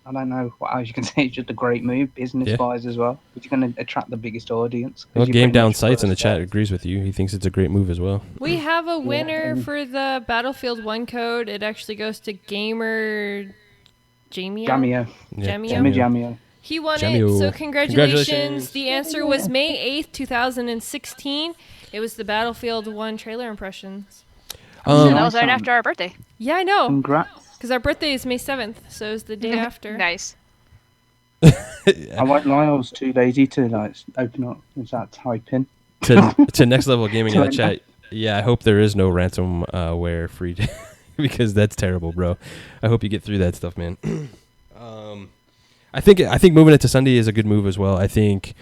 I don't know what else you can say. It's just a great move, business-wise as well. But you're going to attract the biggest audience. 'cause Well, you're Game pretty Down much Sites in the first chat there. agrees with you. He thinks it's a great move as well. We have a winner and- for the Battlefield 1 code. It actually goes to Gamer Jamio. Jamio. Yeah, Jamio. He won Jamio. it, so congratulations. Congratulations. The answer was May 8th, 2016. It was the Battlefield 1 trailer impressions. So Um, that was right Awesome. after our birthday. Yeah, I know. Congrats. Because our birthday is May 7th, so it was the day after. Nice. I won't lie, I was too lazy to open up and start typing. to next level gaming in the chat. Yeah, I hope there is no ransomware free because that's terrible, bro. I hope you get through that stuff, man. I think moving it to Sunday is a good move as well. I think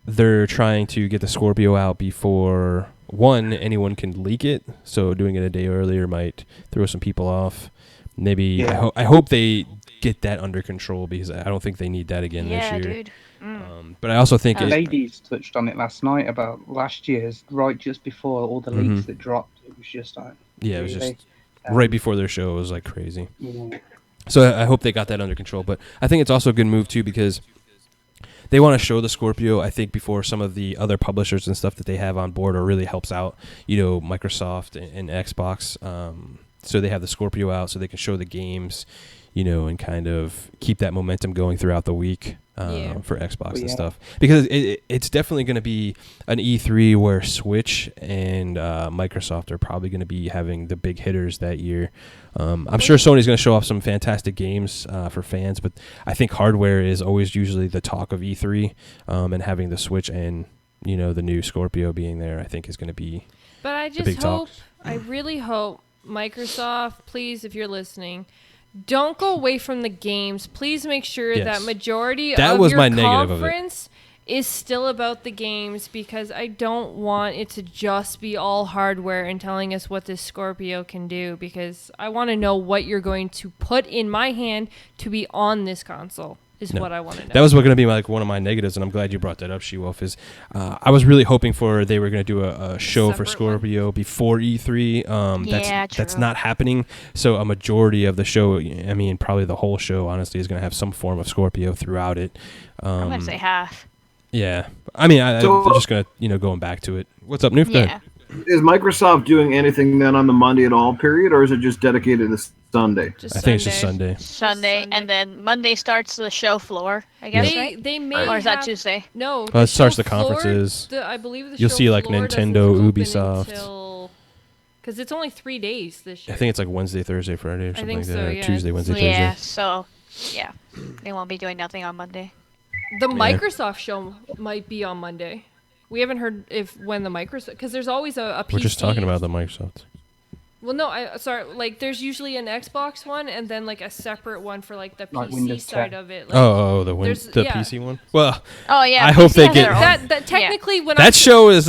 they're trying to get the Scorpio out before anyone can leak it. So doing it a day earlier might throw some people off. Maybe Yeah. I hope they get that under control because I don't think they need that again this Yeah, year. dude. But I also think Ladies touched on it last night about last year's, right just before all the leaks that dropped. It was just like, yeah, it was really? just right before their show. It was like crazy. Yeah. So I hope they got that under control. But I think it's also a good move too because they want to show the Scorpio, I think, before some of the other publishers and stuff that they have on board, or really helps out, Microsoft and Xbox. So they have the Scorpio out so they can show the games, and kind of keep that momentum going throughout the week for Xbox and stuff. Because it's definitely going to be an E3 where Switch and Microsoft are probably going to be having the big hitters that year. I'm sure Sony's going to show off some fantastic games for fans, but I think hardware is always usually the talk of E3, and having the Switch and the new Scorpio being there, I think is going to be. But I just hope, I really hope Microsoft, please, if you're listening, don't go away from the games. Please make sure that majority of your conference is still about the games, because I don't want it to just be all hardware and telling us what this Scorpio can do, because I want to know what you're going to put in my hand to be on this console. What I want to know. That was going to be one of my negatives, and I'm glad you brought that up, SheWulf. Is I was really hoping they were going to do a show for Scorpio before E3. That's not happening. So a majority of the show, I mean, probably the whole show, honestly, is going to have some form of Scorpio throughout it. I'm going to say half. Yeah, I mean, I'm just going to going back to it. What's up, Noof? Yeah. Is Microsoft doing anything then on the Monday at all, period, or is it just dedicated to Sunday? I think it's just Sunday. Sunday, and then Monday starts the show floor, I guess, right? They may or is that Tuesday? No. It starts the conferences. I believe the You'll show see floor Nintendo, Ubisoft. Because it's only 3 days this year. I think it's Wednesday, Thursday, Friday, or something like that. Yeah. Tuesday, Wednesday, Thursday. Yeah, so, they won't be doing nothing on Monday. The Microsoft show might be on Monday. We haven't heard when the Microsoft, because there's always a PC. We're just talking about the Microsoft. Well, no, sorry. There's usually an Xbox one and then a separate one for the PC Windows side 10. of it. The PC one. Well, yeah. I hope they get that. Technically, when that show is.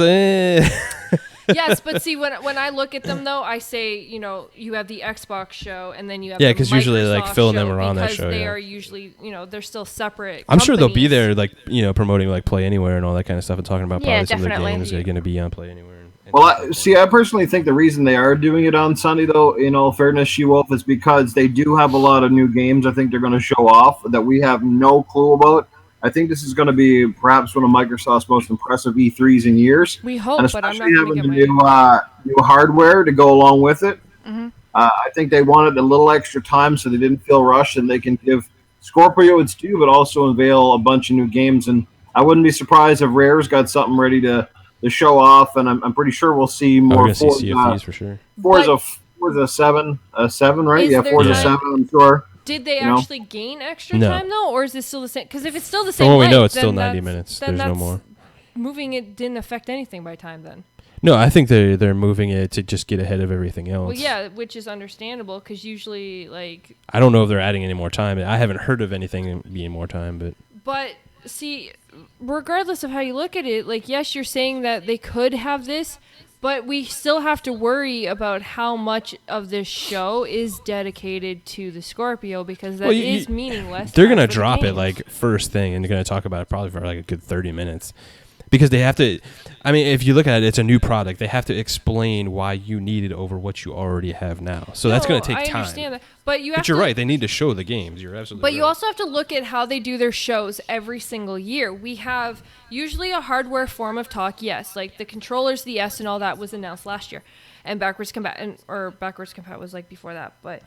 Yes, but see, when I look at them though, I say you have the Xbox show and then you have because usually Microsoft Phil and show them are on that because show. They are usually they're still separate. I'm sure they'll be companies. there promoting Play Anywhere and all that kind of stuff and talking about probably some of their definitely. games that are going to be on Play Anywhere. Well, I personally think the reason they are doing it on Sunday, though, in all fairness, SheWulf, is because they do have a lot of new games I think they're going to show off that we have no clue about. I think this is going to be perhaps one of Microsoft's most impressive E3s in years. We hope, and but I'm not especially going to having get the new hardware to go along with it. Mm-hmm. I think they wanted a little extra time so they didn't feel rushed, and they can give Scorpio its due, but also unveil a bunch of new games. And I wouldn't be surprised if Rare's got something ready to show off, and I'm pretty sure we'll see more. We're going to see CFDs for sure. Forza 7, right? Yeah, Forza 7, I'm sure. Did they actually gain extra time though, or is it still the same? Because if it's still the same, From what we know, it's still 90 minutes. There's no more. Moving it didn't affect anything by time then. No, I think they're moving it to just get ahead of everything else. Well, yeah, which is understandable because usually I don't know if they're adding any more time. I haven't heard of anything being more time, but. But see, regardless of how you look at it, yes, you're saying that they could have this, but we still have to worry about how much of this show is dedicated to the Scorpio, because that is meaningless. They're going to drop it first thing, and they're going to talk about it probably for a good 30 minutes. Because they have to, I mean, if you look at it, it's a new product. They have to explain why you need it over what you already have now. So that's going to take time. I understand that. But you're right. They need to show the games. You're absolutely right. But you also have to look at how they do their shows every single year. We have usually a hardware form of talk, yes. The controllers, the S and all that was announced last year. And backwards compat was before that. But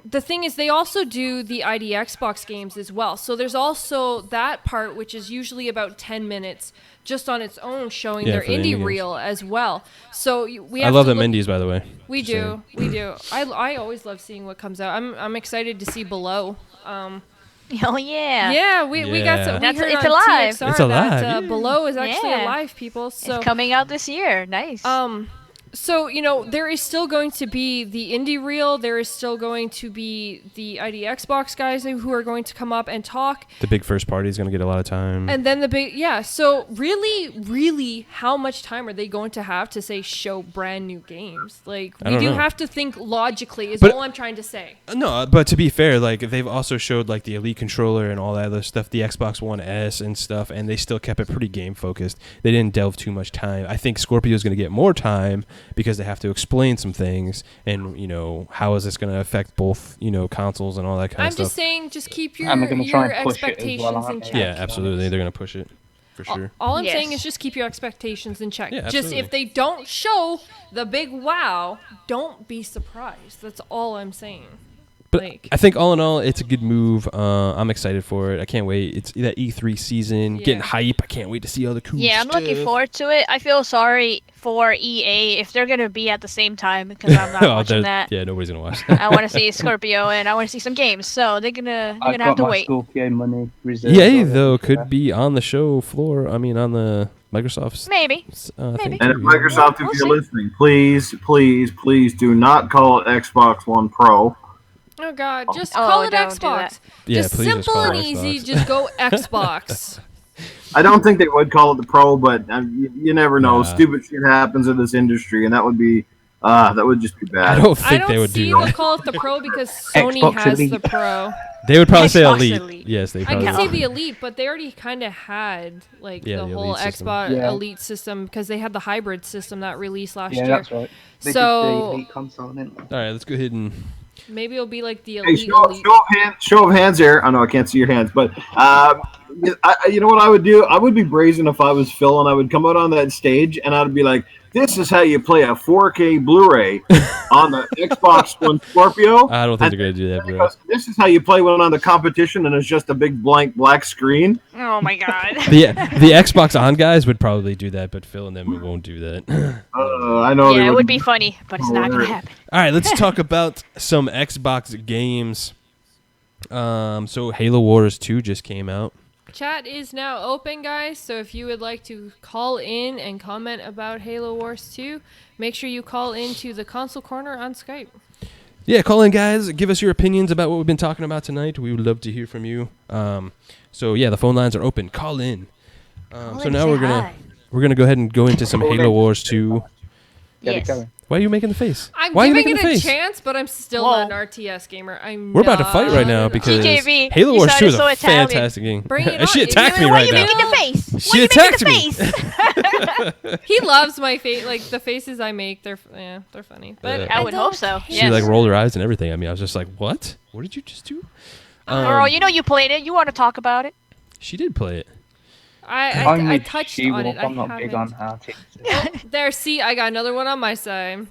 the thing is, they also do the ID Xbox games as well. So there's also that part, which is usually about 10 minutes just on its own, showing their indie reel as well. So we have I love them indies, by the way. We do. I always love seeing what comes out. I'm excited to see Below. Oh yeah. Yeah, we got some. That's- We heard it's on alive. TXR It's alive, that yeah. Below is actually Yeah. alive, people. So It's coming out this year. Nice. So, there is still going to be the indie reel. There is still going to be the ID Xbox guys who are going to come up and talk. The big first party is going to get a lot of time. And then so really, how much time are they going to have to show brand new games? Like, I we don't do know. have to think logically is But- all I'm trying to say. No, but to be fair, like they've also showed like the Elite controller and all that other stuff, the Xbox One S and stuff, and they still kept it pretty game focused. They didn't delve too much time. I think Scorpio's going to get more time because they have to explain some things, and how is this going to affect both consoles and all that kind I'm of stuff. just saying, just keep your, And they're gonna try your and push it as expectations well, in aren't they? check. Yeah, absolutely, they're going to push it for sure. All I'm Yes. saying is just keep your expectations in check. Yeah, Just absolutely. if they don't show the big wow, don't be surprised. That's all I'm saying. But Like, I think all in all, it's a good move. I'm excited for it. I can't wait. It's that E3 season, getting Yeah. hype. I can't wait to see all the cool yeah, I'm stuff. looking forward to it. I feel sorry for EA if they're gonna be at the same time because I'm not watching that. Yeah, nobody's gonna watch that. I want to see Scorpio and I want to see some games, so they're gonna I've have got to my wait. Scorpio money reserved. EA already, though yeah. could be on the show floor. I mean, on the Microsoft's Maybe. thing. Maybe. And if too. Microsoft, if We'll you're see. listening, please do not call it Xbox One Pro. oh God, just Oh, call it don't do Xbox. that. Yeah, Just please just simple call and it easy. Xbox. Just go Xbox. I don't think they would call it the Pro, but you never know. Nah. Stupid shit happens in this industry, and that would just be I bad. don't I think don't they would see do they'll that. call it the Pro because Sony Xbox has Elite. the Pro. They would probably say Xbox Elite. Elite. Yes, they I probably can would. see the Elite, but they already kind of had Yeah, the the whole Elite system. Xbox Yeah. Elite system because they had the hybrid system that released last Yeah, year. that's right. They So- did the Elite console, didn't they? All right, let's go ahead and. Maybe it'll be like the Hey, Elite. Elite. show of hands here. I know I can't see your hands, but you know what I would do? I would be brazen if I was Phil, and I would come out on that stage, and I'd be like, "This is how you play a 4K Blu-ray on the Xbox One Scorpio." I don't think they're gonna do that, bro. Because this is how you play one on the competition, and it's just a big blank black screen. Oh my god. The Xbox On guys would probably do that, but Phil and them won't do that. I know. yeah, they it would be funny, but it's not gonna Alright. happen. All right, let's talk about some Xbox games. So Halo Wars 2 just came out. Chat is now open, guys. So if you would like to call in and comment about Halo Wars 2, make sure you call into the console corner on Skype. Yeah, call in, guys. Give us your opinions about what we've been talking about tonight. We would love to hear from you. So yeah, the phone lines are open. Call in. So now we're gonna go ahead and go into some Halo Wars 2. Get Yes. it going. Why are you making the face? I'm Why are you giving making it the a face? chance, but I'm still Whoa. not an RTS gamer. We're about to fight right now because GKB, Halo you Wars 2 is sounded a so Italian. fantastic game. Bring it And she on. attacked me Why right you now. making the face? She Why attacked you making the face? He loves my face, like the faces I make. They're funny. But I would hope so. She Yes. like rolled her eyes and everything. I mean, I was just like, "What? What did you just do?" Girl, you know you played it. You want to talk about it? She did play it. I'm I with touched SheWulf. on it. I'm not haven't. big on RTS. There, see, I got another one on my side.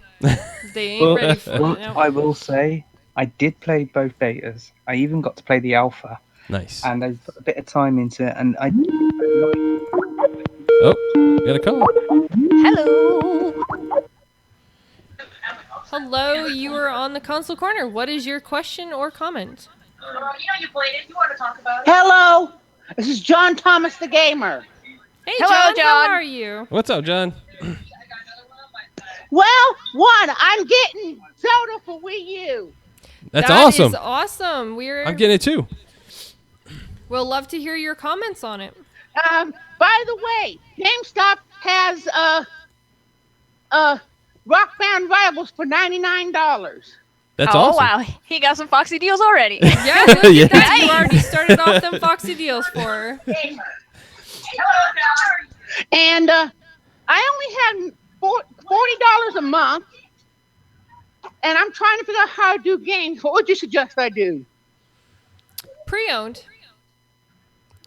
They ain't Well, ready for well, it. No. I will say, I did play both betas. I even got to play the alpha, Nice. and I put a bit of time into it, and I. Oh, got a call. Hello. Hello, you are on the console corner. What is your question or comment? Hello, this is John Thomas the Gamer. Hey, Hello, John, how John. are you? What's up, John? Well, I'm getting Zelda for Wii U. That's That awesome. is awesome. I'm getting it too. We'll love to hear your comments on it. By the way, GameStop has Rock Band Rivals for $99. That's oh awesome. wow, he got some Foxy deals already. Yeah, look Yeah. at that. You already started off them Foxy deals for her. And I only had $40 a month, and I'm trying to figure out how to do games. What would you suggest I do? Pre-owned.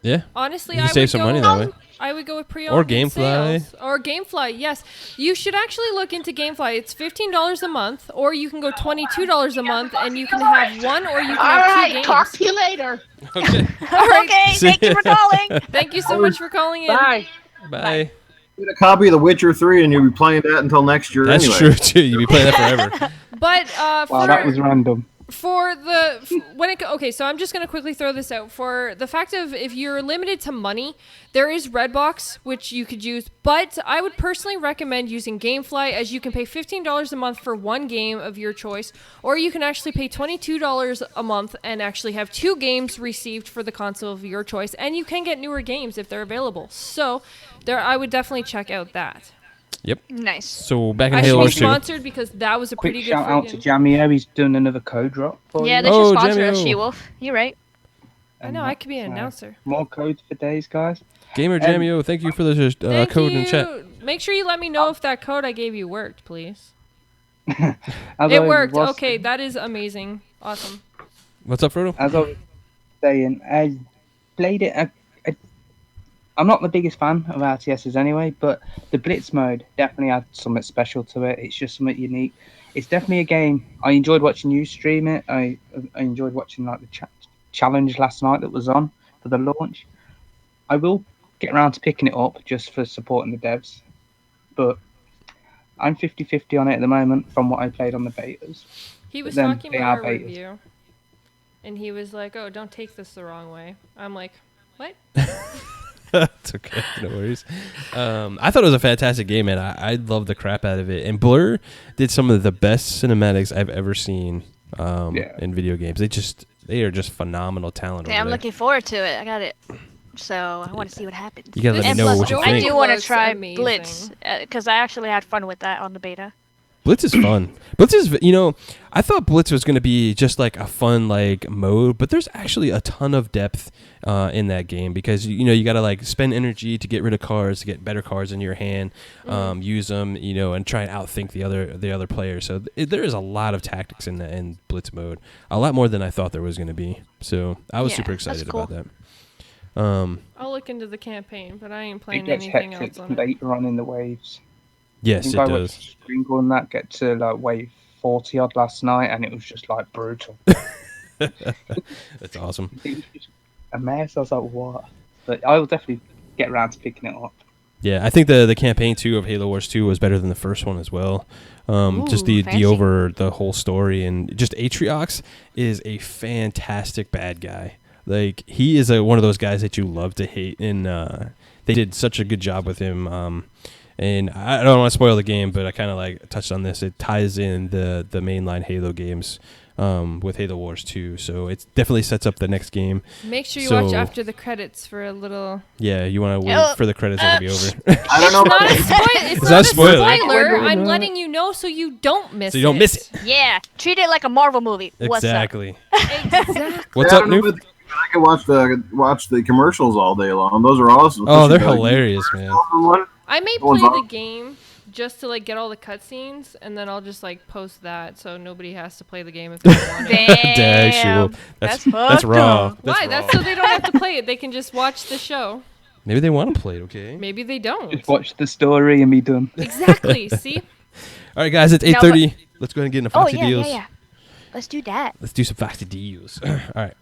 Yeah. Honestly, You I can save would some go, money that way. I would go with pre-owned. Or in Gamefly. sales. Or Gamefly, yes. You should actually look into Gamefly. It's $15 a month, or you can go $22 a month, and you can have one, or you can All have two right, games. talk to you later. Okay. All right. Okay, thank you for calling. Thank you so much for calling in. Bye. Bye. Get a copy of The Witcher 3, and you'll be playing that until next year. That's anyway. true too. You'll be playing that forever. But Wow, that was random. Okay, so I'm just gonna quickly throw this out for the fact of if you're limited to money, there is Redbox which you could use, but I would personally recommend using GameFly, as you can pay $15 a month for one game of your choice, or you can actually pay $22 a month and actually have 2 games received for the console of your choice, and you can get newer games if they're available. So I would definitely check out that. Yep. Nice. So back in I Halo should be Wars 2. sponsored because that was a Quick pretty good shout out to friggin- Jamio. He's done another code drop for Yeah, you. they should Oh, sponsor us, Jamio. SheWulf. You're right. I know, I could be an announcer. More codes for days, guys. Gamer Jamio, thank you for the Thank code you. in chat. Make sure you let me know if that code I gave you worked, please. As It I worked. was- Okay, that is amazing. Awesome. What's up, Frodo? As I was saying, I played it. I'm not the biggest fan of RTSs anyway, but the Blitz mode definitely had something special to it. It's just something unique. It's definitely a game. I enjoyed watching you stream it. I enjoyed watching like the challenge last night that was on for the launch. I will get around to picking it up just for supporting the devs, but I'm 50-50 on it at the moment from what I played on the betas. He was then talking they about are our betas. review, and he was like, "Oh, don't take this the wrong way." I'm like, "What?" It's okay, no worries. I thought it was a fantastic game, man. I loved the crap out of it. And Blur did some of the best cinematics I've ever seen in video games. They are just phenomenal talent. Yeah, over I'm there. looking forward to it. I got it. So I want to see what happens. You gotta let me And know plus, what you I think. do want to Looks try amazing. Blitz because I actually had fun with that on the beta. Blitz is fun. Blitz is, I thought Blitz was going to be just like a fun like mode, but there's actually a ton of depth in that game because you got to like spend energy to get rid of cards, to get better cards in your hand, use them, and try and outthink the other player. So there is a lot of tactics in Blitz mode, a lot more than I thought there was going to be. So I was Yeah, super that's excited cool. about that. I'll look into the campaign, but I ain't It playing gets anything hectic else on it. later on in the waves. Yes, it I does. watched Sprinkle and that get to like wave 40 odd last night, and it was just like brutal. That's awesome. It was just a mess. I was like, what? But I will definitely get around to picking it up. Yeah, I think the campaign 2 of Halo Wars 2 was better than the first one as well. Just the fancy. over the whole story, and just Atriox is a fantastic bad guy. Like he is one of those guys that you love to hate, and they did such a good job with him. And I don't want to spoil the game, but I kind of like touched on this. It ties in the mainline Halo games with Halo Wars 2, so it definitely sets up the next game. Make sure you So- watch after the credits for a little. Yeah, you want to wait for the credits to be over. I don't know. Not a spoiler. It's It's not not a a spoiler. spoiler. I'm letting you know so you don't miss it. So you don't miss it. Yeah, treat it like a Marvel movie. What's up? Exactly. Exactly. What's I up, don't know Noob? if I can watch the commercials all day long. Those are awesome. Oh, they're Especially, like, hilarious, man. one. I may What was play that? the game just to like get all the cutscenes, and then I'll just like post that so nobody has to play the game if they don't want it. Dag, Damn. SheWulf. That's fucked raw. up. That's Why? raw. That's so they don't have to play it. They can just watch the show. Maybe they want to play it, okay? Maybe they don't. Just watch the story and be done. Exactly. See? All right, guys, it's 8:30. Let's go ahead and get into Oh Foxy yeah, Deals. yeah. Let's do that. Let's do some Foxy Deals. All right.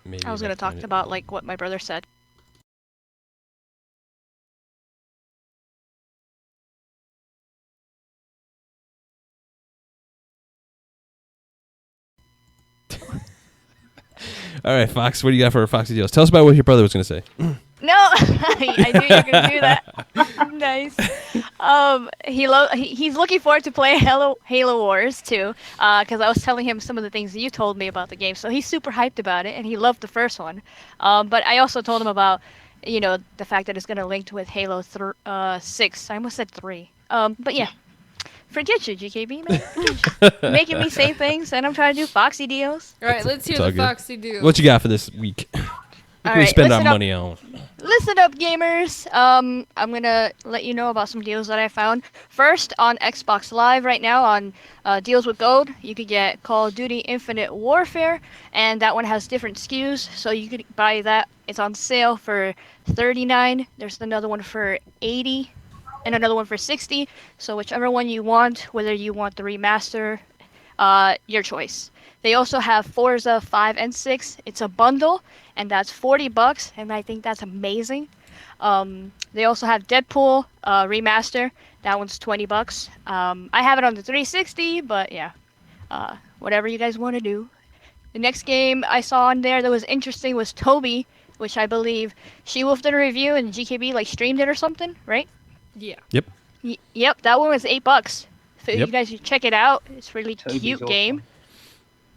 Maybe I was if gonna talk find it. about like what my brother said. All right, Fox, what do you got for Foxy Deals? Tell us about what your brother was going to say. No, I knew you were gonna do that. Nice. He's looking forward to playing Halo Wars too. Because I was telling him some of the things that you told me about the game, so he's super hyped about it, and he loved the first one. But I also told him about, the fact that it's gonna link with Halo 6. I almost said 3. But yeah. Forget you, GKB, man. Forget you. Making me say things, and I'm trying to do Foxy deals. All right, let's hear it's all the good. Foxy do. What you got for this week? What can we right, spend our listen up. money on? Listen up, gamers. I'm gonna let you know about some deals that I found. First, on Xbox Live right now on Deals with Gold, you could get Call of Duty Infinite Warfare, and that one has different SKUs, so you could buy that. It's on sale for $39. There's another one for $80, and another one for $60. So whichever one you want, whether you want the remaster, your choice. They also have Forza 5 and 6. It's a bundle, and that's $40, and I think that's amazing. They also have Deadpool remaster. That one's $20. I have it on the 360, but yeah. whatever you guys want to do. The next game I saw on there that was interesting was Toby, which I believe SheWulf did a review and GKB like streamed it or something, right? Yeah. Yep. Yep, that one was $8. So Yep. you guys should check it out. It's a really Toby's cute awesome. game.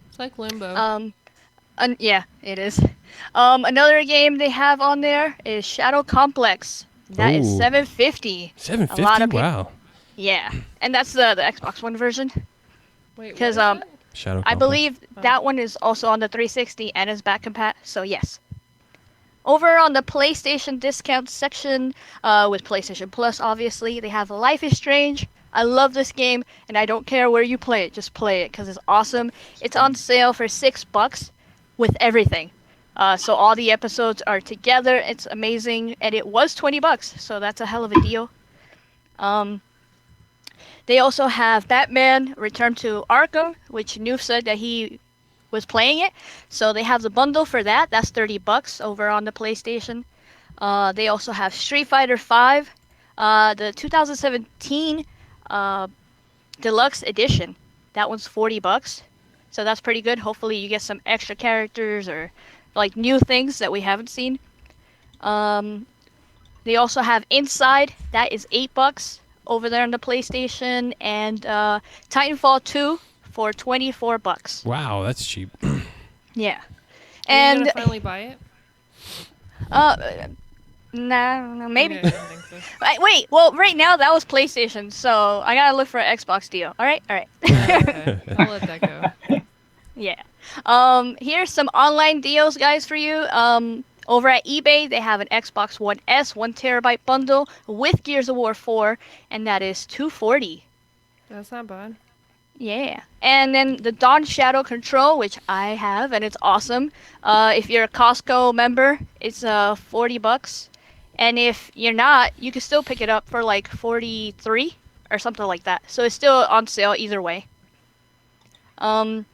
It's like Limbo. Yeah, it is. Another game they have on there is Shadow Complex. That is Ooh. $7.50. $7.50. A lot of Wow. Yeah, and that's the Xbox One version. Wait, what 'cause, is it? Shadow. I Complex. believe that one is also on the 360 and is back compat. So yes. Over on the PlayStation discount section, with PlayStation Plus, obviously they have Life is Strange. I love this game, and I don't care where you play it. Just play it because it's awesome. It's on sale for $6 with everything. So all the episodes are together. It's amazing, and it was $20, so that's a hell of a deal. They also have Batman Return to Arkham, which Noof said that he was playing it. So they have the bundle for that. That's $30 over on the PlayStation. They also have Street Fighter V, the 2017 Deluxe Edition. That one's $40. So that's pretty good. Hopefully you get some extra characters or like new things that we haven't seen. They also have Inside. That is $8 over there on the PlayStation, and Titanfall 2 for $24. Wow, that's cheap. Yeah. Are you And gonna finally buy it? no, maybe. Okay, I don't think so. Wait, well, right now that was PlayStation, so I gotta look for an Xbox deal. All right. Okay, I'll let that go. Yeah. Here's some online deals, guys, for you. Over at eBay, they have an Xbox One S 1 TB bundle with Gears of War 4, and that is $240. That's not bad. Yeah. And then the Dawn Shadow Control, which I have, and it's awesome. If you're a Costco member, it's $40. And if you're not, you can still pick it up for like 43 or something like that. So it's still on sale either way. And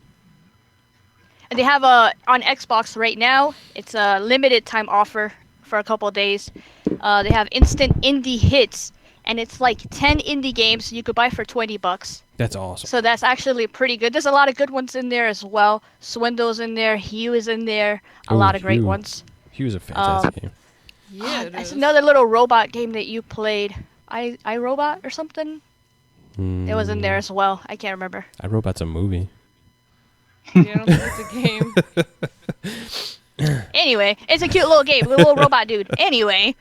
they have on Xbox right now, it's a limited time offer for a couple of days. They have instant indie hits, and it's like 10 indie games you could buy for $20. That's awesome. So that's actually pretty good. There's a lot of good ones in there as well. Swindle's in there, Hue is in there, a lot of great Hue. ones. He was a fantastic game. Yeah, it That's is. another little robot game that you played. I Robot or something? It was in there as well. I can't remember. iRobot's a movie. Yeah, I don't think it's a game. Anyway, it's a cute little game, the little robot dude. Anyway,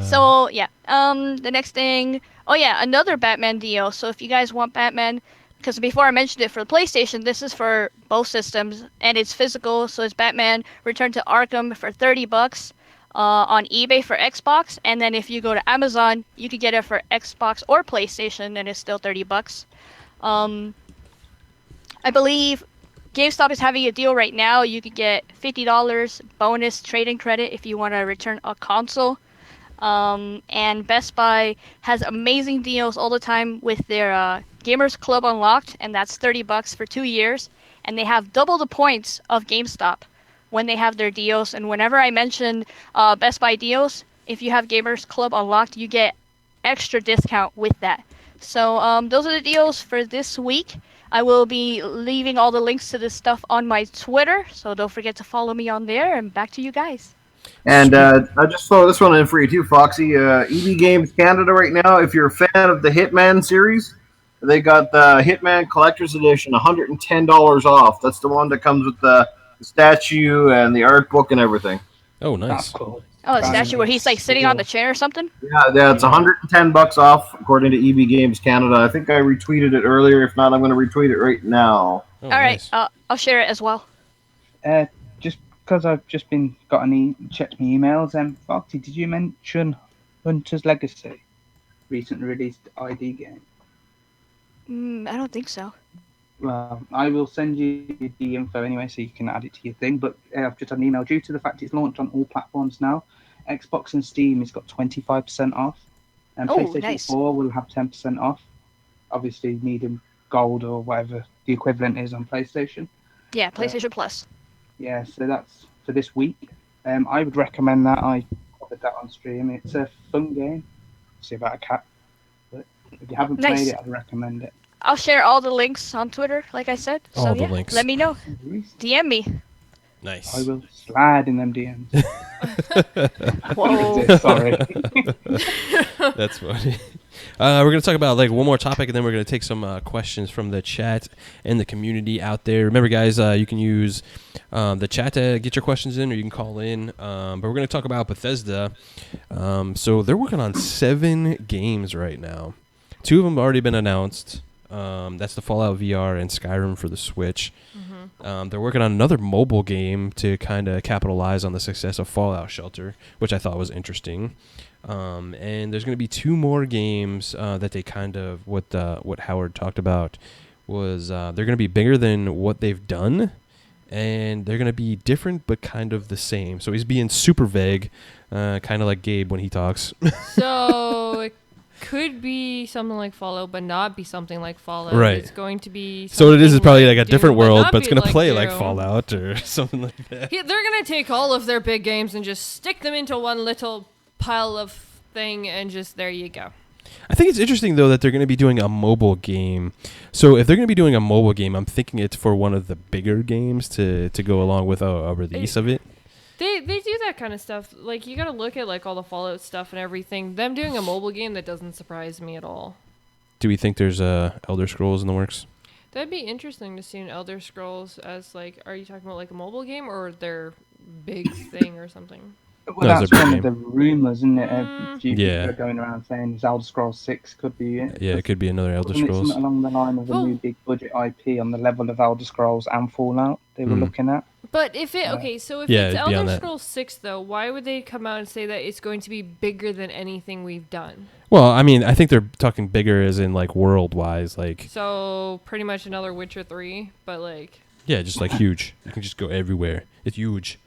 so yeah. The next thing. Oh yeah, another Batman deal. So if you guys want Batman, because before I mentioned it for the PlayStation, this is for both systems and it's physical. So it's Batman Return to Arkham for $30. On eBay for Xbox, and then if you go to Amazon, you could get it for Xbox or PlayStation, and it's still $30. I believe GameStop is having a deal right now. You could get $50 bonus trading credit if you want to return a console. And Best Buy has amazing deals all the time with their Gamers Club Unlocked, and that's $30 for 2 years. And they have double the points of GameStop when they have their deals. And whenever I mention Best Buy deals, if you have Gamers Club Unlocked, you get extra discount with that. So those are the deals for this week. I will be leaving all the links to this stuff on my Twitter, so don't forget to follow me on there, and back to you guys. And I just throw this one in for you too, Foxy. EB Games Canada right now, if you're a fan of the Hitman series, they got the Hitman Collector's Edition, $110 off. That's the one that comes with the statue and the art book and everything. Oh, That's nice. cool. Oh, the statue where he's like sitting on the chair or something? Yeah, it's $110 off according to EB Games Canada. I think I retweeted it earlier. If not, I'm going to retweet it right now. Oh, All right, nice. I'll share it as well. Just because I've just checked my emails, Foxy, did you mention Hunter's Legacy, recently released ID game? I don't think so. Well, I will send you the info anyway, so you can add it to your thing. But I've just had an email. Due to the fact it's launched on all platforms now, Xbox and Steam has got 25% off, and PlayStation nice. 4 will have 10% off. Obviously, needing gold or whatever the equivalent is on PlayStation. Yeah, PlayStation Plus. Yeah, so that's for this week. I would recommend that. I covered that on stream. It's a fun game. See about a cat. But if you haven't Nice. played it, I'd recommend it. I'll share all the links on Twitter, like I said. So All the yeah, links. let me know. DM me. Nice. I will slide in them DMs. Whoa. Sorry. That's funny. We're going to talk about like one more topic, and then we're going to take some questions from the chat and the community out there. Remember, guys, you can use the chat to get your questions in, or you can call in. But we're going to talk about Bethesda. So they're working on 7 games right now. 2 of them have already been announced. That's the Fallout VR and Skyrim for the Switch. They're working on another mobile game to kind of capitalize on the success of Fallout Shelter, which I thought was interesting. And there's going to be 2 more games that they kind of what Howard talked about was they're going to be bigger than what they've done, and they're going to be different but kind of the same. So he's being super vague, kind of like Gabe when he talks. So it could be something like Fallout, but not be something like Fallout. Right. It's going to be. So what it is something probably like a Doom, different world, not but it's be going to play like Doom. Fallout or something like that. They're gonna take all of their big games and just stick them into one little pile of thing, and just there you go. I think it's interesting though that they're going to be doing a mobile game. So if they're going to be doing a mobile game, I'm thinking it's for one of the bigger games to go along with a release of it. They do that kind of stuff. Like, you gotta look at like all the Fallout stuff and everything. Them doing a mobile game, that doesn't surprise me at all. Do we think there's Elder Scrolls in the works? That'd be interesting to see an Elder Scrolls as like, are you talking about like a mobile game or their big thing or something? Well, No, it's that's a big one game. of the rumours, isn't it? Yeah. People are going around saying Elder Scrolls 6 could be it. Yeah, it could be another Elder Wasn't it Scrolls. something along the line of a Oh. new big budget IP on the level of Elder Scrolls and Fallout they were looking at? But if it so if Yeah, it's it'd be on Elder that. Scrolls 6 though, why would they come out and say that it's going to be bigger than anything we've done? Well, I mean, I think they're talking bigger as in like world-wise, like So pretty much another Witcher 3, but like. yeah, just like huge. You can just go everywhere. It's huge.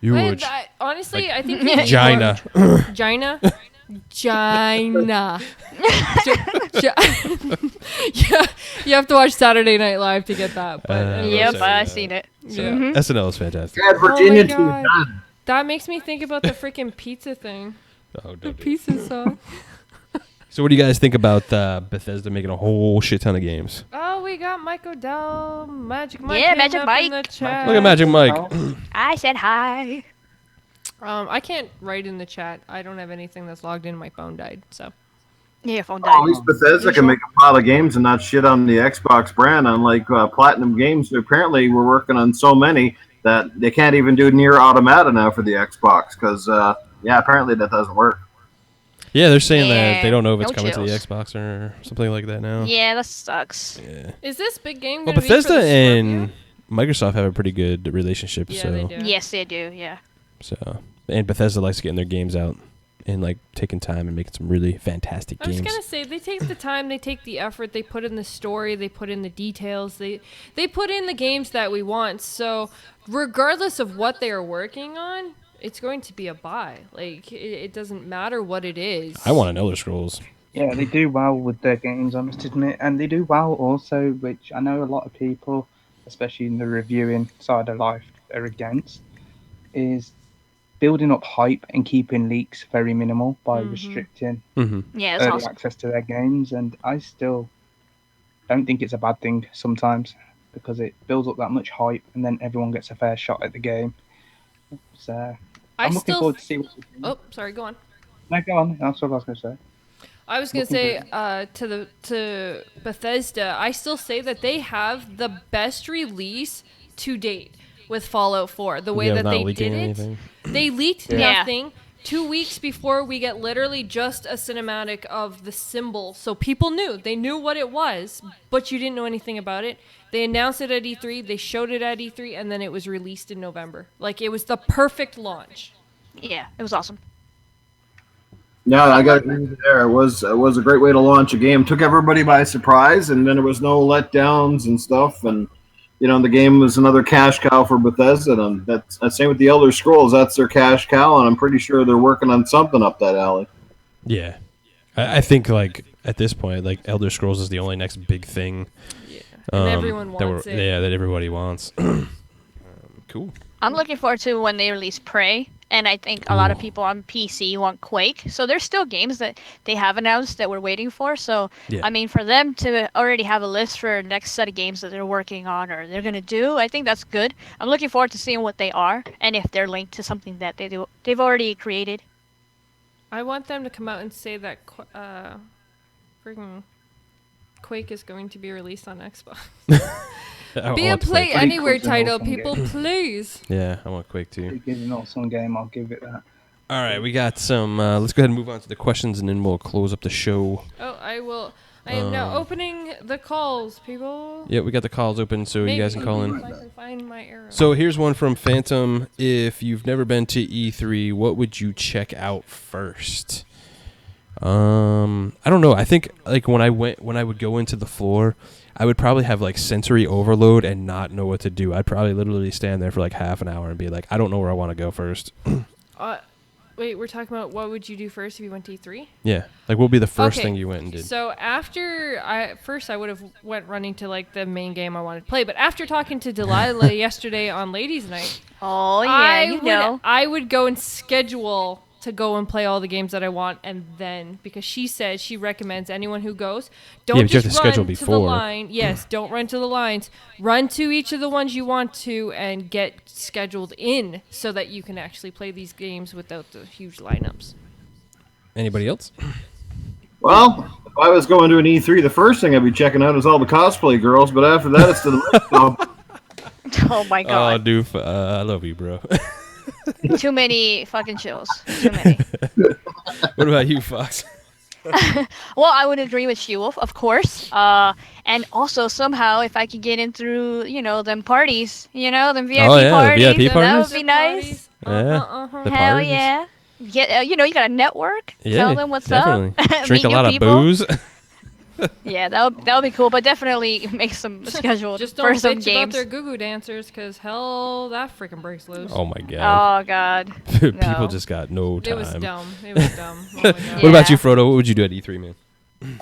Man, Huge. honestly, Like, I think if Gina. Gina. Gina. Yeah, you have to watch Saturday Night Live to get that. But Yep, Sorry, I seen it. yeah. SNL is fantastic. Bad Virginia Oh too. my God. Done. That makes me think about the freaking pizza thing. Oh, The don't do it. pizza song. So what do you guys think about Bethesda making a whole shit ton of games? Oh, we got Mike O'Dell, Magic Mike. Yeah, hitting Magic up Mike. in the chat. Look at Magic Mike. I said hi. I can't write in the chat. I don't have anything that's logged in. My phone died, so. Yeah, your phone Oh, at died. least Bethesda can make a pile of games and not shit on the Xbox brand, unlike Platinum Games, who apparently we're working on so many that they can't even do Near Automata now for the Xbox because, apparently that doesn't work. Yeah, they're saying that Yeah, they don't know if it's no coming to the chills. Xbox or something like that now. Yeah, that sucks. Yeah. Is this big game Well, going to be for Bethesda the and Microsoft have a pretty good relationship. Yeah, so, they do. Yes, they do. Yeah. And Bethesda likes getting their games out and like taking time and making some really fantastic I was games. gonna say they take the time, they take the effort, they put in the story, they put in the details, they put in the games that we want. So regardless of what they are working on, it's going to be a buy. Like it doesn't matter what it is. I want an Elder Scrolls. Yeah, they do well with their games, I must admit. And they do well also, which I know a lot of people, especially in the reviewing side of life, are against, is building up hype and keeping leaks very minimal by restricting Mm-hmm. Yeah, it's early awesome. access to their games. And I still don't think it's a bad thing sometimes because it builds up that much hype and then everyone gets a fair shot at the game. So I'm looking forward to see what they do. Oh, sorry, go on. No, go on. That's what I was going to say. I was gonna say to Bethesda, I still say that they have the best release to date with Fallout 4. The way Yeah, that not they leaking did it, anything. they leaked Yeah. nothing. 2 weeks before we get literally just a cinematic of the symbol, so people knew. They knew what it was, but you didn't know anything about it. They announced it at E3, they showed it at E3, and then it was released in November. Like, it was the perfect launch. Yeah, it was awesome. Yeah, I got to agree with you there. It was a great way to launch a game. Took everybody by surprise, and then there was no letdowns and stuff. And the game was another cash cow for Bethesda. And that's same with the Elder Scrolls. That's their cash cow, and I'm pretty sure they're working on something up that alley. Yeah. I think like at this point, like Elder Scrolls is the only next big thing. Yeah. And everyone wants it. Yeah, that everybody wants. Cool. I'm looking forward to when they release Prey and I think a lot of people on PC want Quake. So there's still games that they have announced that we're waiting for. So Yeah. I mean, for them to already have a list for the next set of games that they're working on or they're gonna do, I think that's good. I'm looking forward to seeing what they are and if they're linked to something that they've already created. I want them to come out and say that freaking Quake is going to be released on Xbox. I Be a want Play Quake. Anywhere Quake's an title, awesome people, game. please. Yeah, I want Quake too. It is an awesome game. I'll give it that. All right, we got some. Let's go ahead and move on to the questions, and then we'll close up the show. Oh, I am now opening the calls, people. Yeah, we got the calls open, so you guys can call in. If I can find my arrow. So here's one from Phantom. If you've never been to E3, what would you check out first? I don't know. I think like when I would go into the floor, I would probably have like sensory overload and not know what to do. I'd probably literally stand there for like half an hour and be like, I don't know where I want to go first. Wait, we're talking about what would you do first if you went to E3? Yeah, like what would be the first Okay, thing you went and did? So first I would have went running to like the main game I wanted to play, but after talking to Delilah yesterday on Ladies Night, Oh yeah, I would go and schedule to go and play all the games that I want, and then because she said she recommends anyone who goes, don't Yeah, but you have just to schedule run to the before. line. Yes, don't run to the lines. Run to each of the ones you want to and get scheduled in so that you can actually play these games without the huge lineups. Anybody else? Well, if I was going to an E3, the first thing I'd be checking out is all the cosplay girls, but after that, it's to the Oh my Oh, god. dude, I love you, bro. Too many fucking shows. Too many. What about you, Fox? Well, I would agree with SheWulf, of course. And also somehow if I could get in through, them parties, them VIP Oh, yeah, the parties, VIP that parties? would be nice. Yeah. The Hell parties? yeah. Get, you got a network. Yeah, Tell them what's definitely. up. Drink Meet a new lot of people. booze. Yeah, that would be cool, but definitely make some scheduled Just for don't some bitch about games. their goo-goo dancers, because hell, that freaking breaks loose. Oh my god. Oh god. People no. just got no time. It was dumb. It was dumb. Oh my god. What about you, Yeah. Frodo? What would you do at E3, man?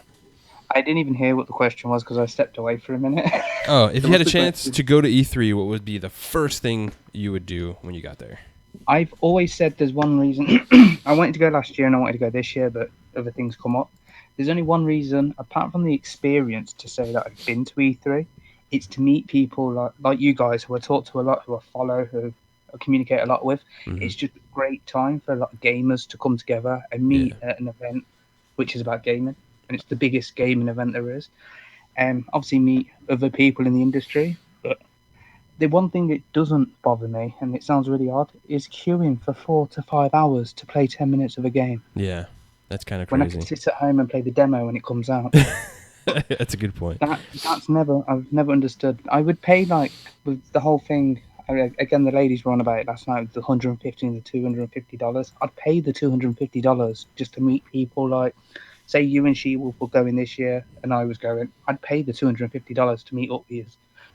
I didn't even hear what the question was because I stepped away for a minute. Oh, if you had a What's the chance question? to go to E3, what would be the first thing you would do when you got there? I've always said there's one reason. I wanted to go last year and I wanted to go this year, but other things come up. There's only one reason, apart from the experience, to say that I've been to E3. It's to meet people like you guys who I talk to a lot, who I follow, who I communicate a lot with. Mhm. It's just a great time for a lot of gamers to come together and meet at an event which is about gaming. And it's the biggest gaming event there is. Obviously meet other people in the industry, but the one thing that doesn't bother me, and it sounds really odd, is queuing for 4 to 5 hours to play 10 minutes of a game. Yeah, that's kind of When I crazy. can sit at home and play the demo when it comes out. That's a good point. I've never understood. I would pay with the whole thing. Again, the ladies were on about it last night. The $150 and the $250. I'd pay the $250 just to meet people. Say you and SheWulf were going this year, and I was going. I'd pay the $250 to meet up with you,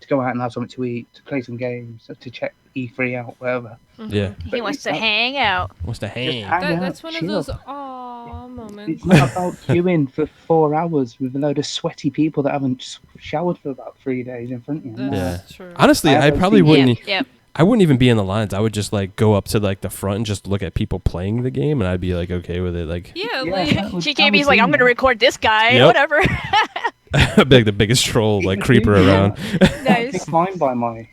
to go out and have something to eat, to play some games, to check E3 out, whatever. Yeah. He wants to hang out. What's the hang? hang out, That's one of chill. those aw moments. It's not about queuing for 4 hours with a load of sweaty people that haven't showered for about 3 days in front of you. That's Yeah. true. Honestly, I haven't probably seen- wouldn't. Yep. I wouldn't even be in the lines. I would just go up to the front and just look at people playing the game, and I'd be okay with it. Yeah, Yeah, like that was- GKB's like, I'm gonna record this guy. Yep. Whatever. I'd be the biggest troll, creeper around. It's Nice. fine for me.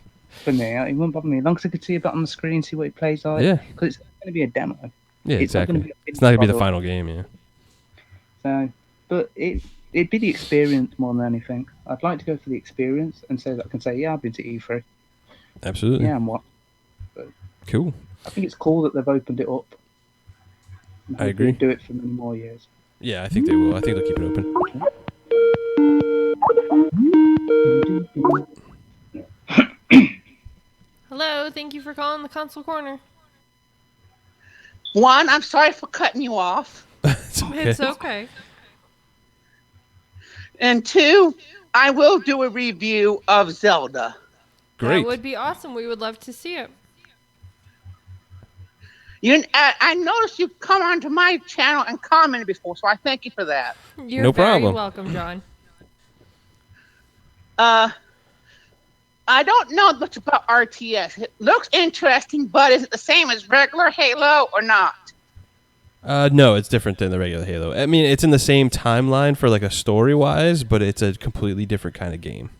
It wouldn't bother me as long as I could see a bit on the screen, see what it plays like. Yeah. Because it's going to be a demo. Yeah, It's not gonna exactly. be a It's not gonna be the product. final game. Yeah. So, but it'd be the experience more than anything. I'd like to go for the experience and say that I can say, yeah, I've been to E3. Absolutely. Yeah, and what? Cool. I think it's cool that they've opened it up. And I hopefully agree. Do it for many more years. Yeah, I think they will. I think they'll keep it open. hello, thank you for calling the console corner. One, I'm sorry for cutting you off. It's okay. It's okay. And two, I will do a review of Zelda. Great. That would be awesome. We would love to see it. I noticed you've come onto my channel and commented before, so I thank you for that. You're No very problem. welcome, John. I don't know much about RTS. It looks interesting, but is it the same as regular Halo or not? No, it's different than the regular Halo. I mean, it's in the same timeline for like a story-wise, but it's a completely different kind of game.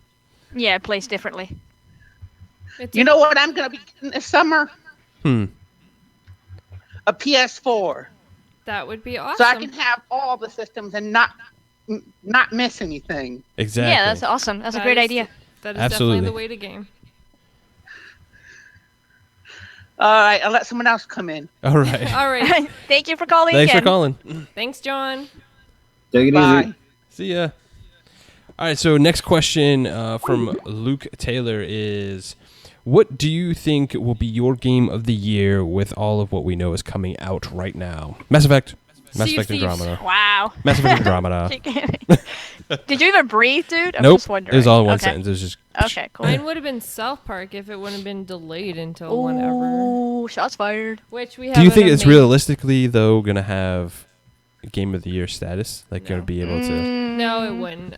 Yeah, it plays differently. You know what I'm going to be getting this summer? A PS4. That would be awesome. So I can have all the systems and not miss anything. Exactly. Yeah, that's awesome. That's a great idea. That is Absolutely. definitely the way to game. All right, I'll let someone else come in. All right. All right. Thank you for calling Thanks again. for calling. Thanks, John. Take it Bye. easy. See ya. All right, so next question from Luke Taylor is, what do you think will be your game of the year with all of what we know is coming out right now? Mass Effect. Mass Sea of Effect Thieves. Andromeda. Wow. Mass Effect Andromeda. Did you even breathe, dude? I'm Nope. just wondering. It was all in one Okay. sentence. It was just... Okay, cool. Mine would have been South Park if it wouldn't have been delayed until whenever. Ooh, shots fired. Which we have. Do you think it's realistically, though, going to have Game of the Year status? Like, going to be able to... No, it wouldn't.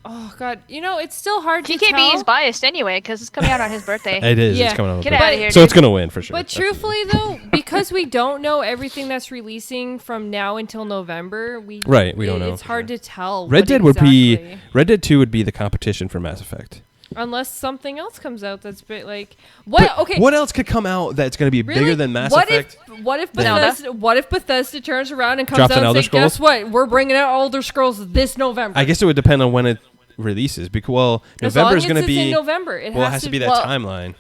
Oh God, it's still hard to TKB tell. is biased anyway because it's coming out on his birthday. It is. Yeah. It's coming out. Get with out it. of here, So dude. it's going to win, for sure. But truthfully, though, because we don't know everything that's releasing from now until November, we don't know. It's hard to tell. Red Dead would be... Red Dead 2 would be the competition for Mass Effect. Unless something else comes out that's like what? But Okay. what else could come out that's going to be Really? bigger than Mass what Effect? What if Zelda? Bethesda turns around and comes Drops out an and Elder says, "Guess Scrolls? what? We're bringing out Elder Scrolls this November." I guess it would depend on when it releases. Because As November long is as going to it's be in November. It it has to be that timeline.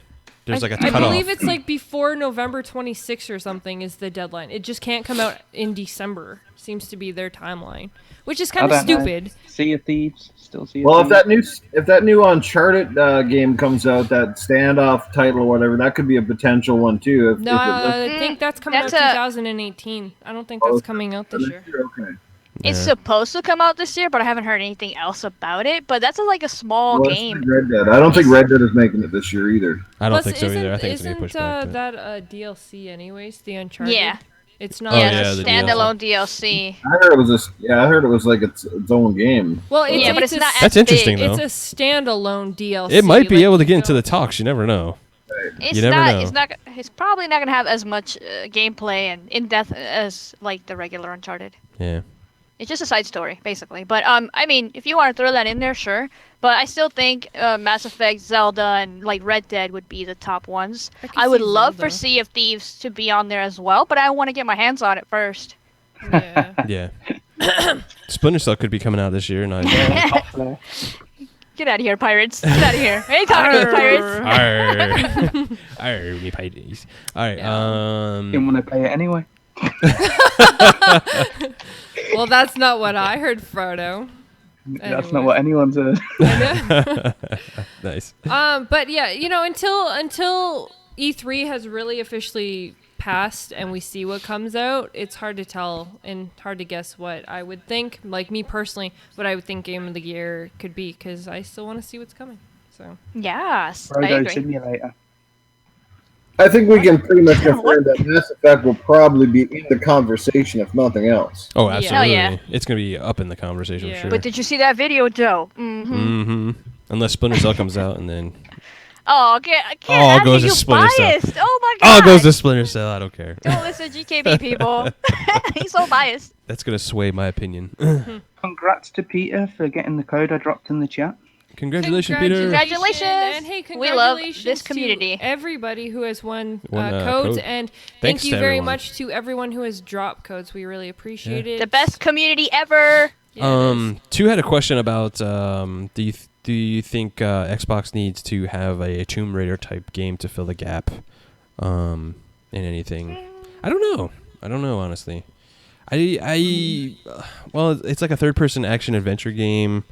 There's like a I cutoff. believe it's like before November 26th or something is the deadline. It just can't come out in December. Seems to be their timeline, which is kind of stupid. Sea of Thieves, still Sea of Well, Thieves. if that new Uncharted game comes out, that standoff title or whatever, that could be a potential one too. If I think that's coming out That's 2018. I don't think that's coming out this year. Okay. It's supposed to come out this year, but I haven't heard anything else about it. But that's like a small Well, game. Red Dead. I don't think Red Dead is making it this year either. I don't Plus, think so either. I think it's going to be pushed back. but- that DLC anyways? The Uncharted. Yeah. It's not. Yeah, yeah, it's a the standalone DLC. I heard it was I heard it was like its own game. Well, Yeah, but it's not That's as interesting, big. though. It's a standalone DLC. It might be like, able to get you into know. the talks. You never know. It's You never not. know. It's not. It's probably not gonna have as much gameplay and in depth as like the regular Uncharted. Yeah. It's just a side story, basically. But I mean, if you want to throw that in there, sure. But I still think Mass Effect, Zelda, and like Red Dead would be the top ones. I could I would see love for Zelda. Sea of Thieves to be on there as well, but I want to get my hands on it first. Yeah. Yeah. Splinter Cell could be coming out this year. Not Hopefully. Get out of here, pirates! Get out of here! I ain't talking to you, pirates. Arr. Arr, me pirates. All right. Didn't want to play it anyway. Well, that's not what I heard, Frodo. That's not what anyone said. Nice. But yeah, until E3 has really officially passed and we see what comes out, it's hard to tell and hard to guess what I would think. Like me personally, what I would think Game of the Year could be, because I still want to see what's coming. So Yes, I Frodo agree. Simulator. I think we can pretty much confirm that Mass Effect will probably be in the conversation, if nothing else. Oh, Yeah. absolutely. yeah. It's going to be up in the conversation Yeah. for sure. But did you see that video, Joe? Mm-hmm. Mm-hmm. Unless Splinter Cell comes out and then Oh, get All out of goes here, to you Splinter Cell. biased! Oh my all god! goes to Splinter Cell. I don't care. Don't listen to GKB people. He's so biased. That's going to sway my opinion. Congrats to Peter for getting the code I dropped in the chat. Congratulations, Peter. Congratulations. And hey, We love congratulations this to community. everybody who has won Won, codes, code. and Thanks thank you to very everyone. much to everyone who has dropped codes. We really appreciate it. The best community ever. Yeah, it is. Two had a question about do you think Xbox needs to have a Tomb Raider type game to fill the gap in anything? I don't know honestly. Well, it's like a third person action adventure game.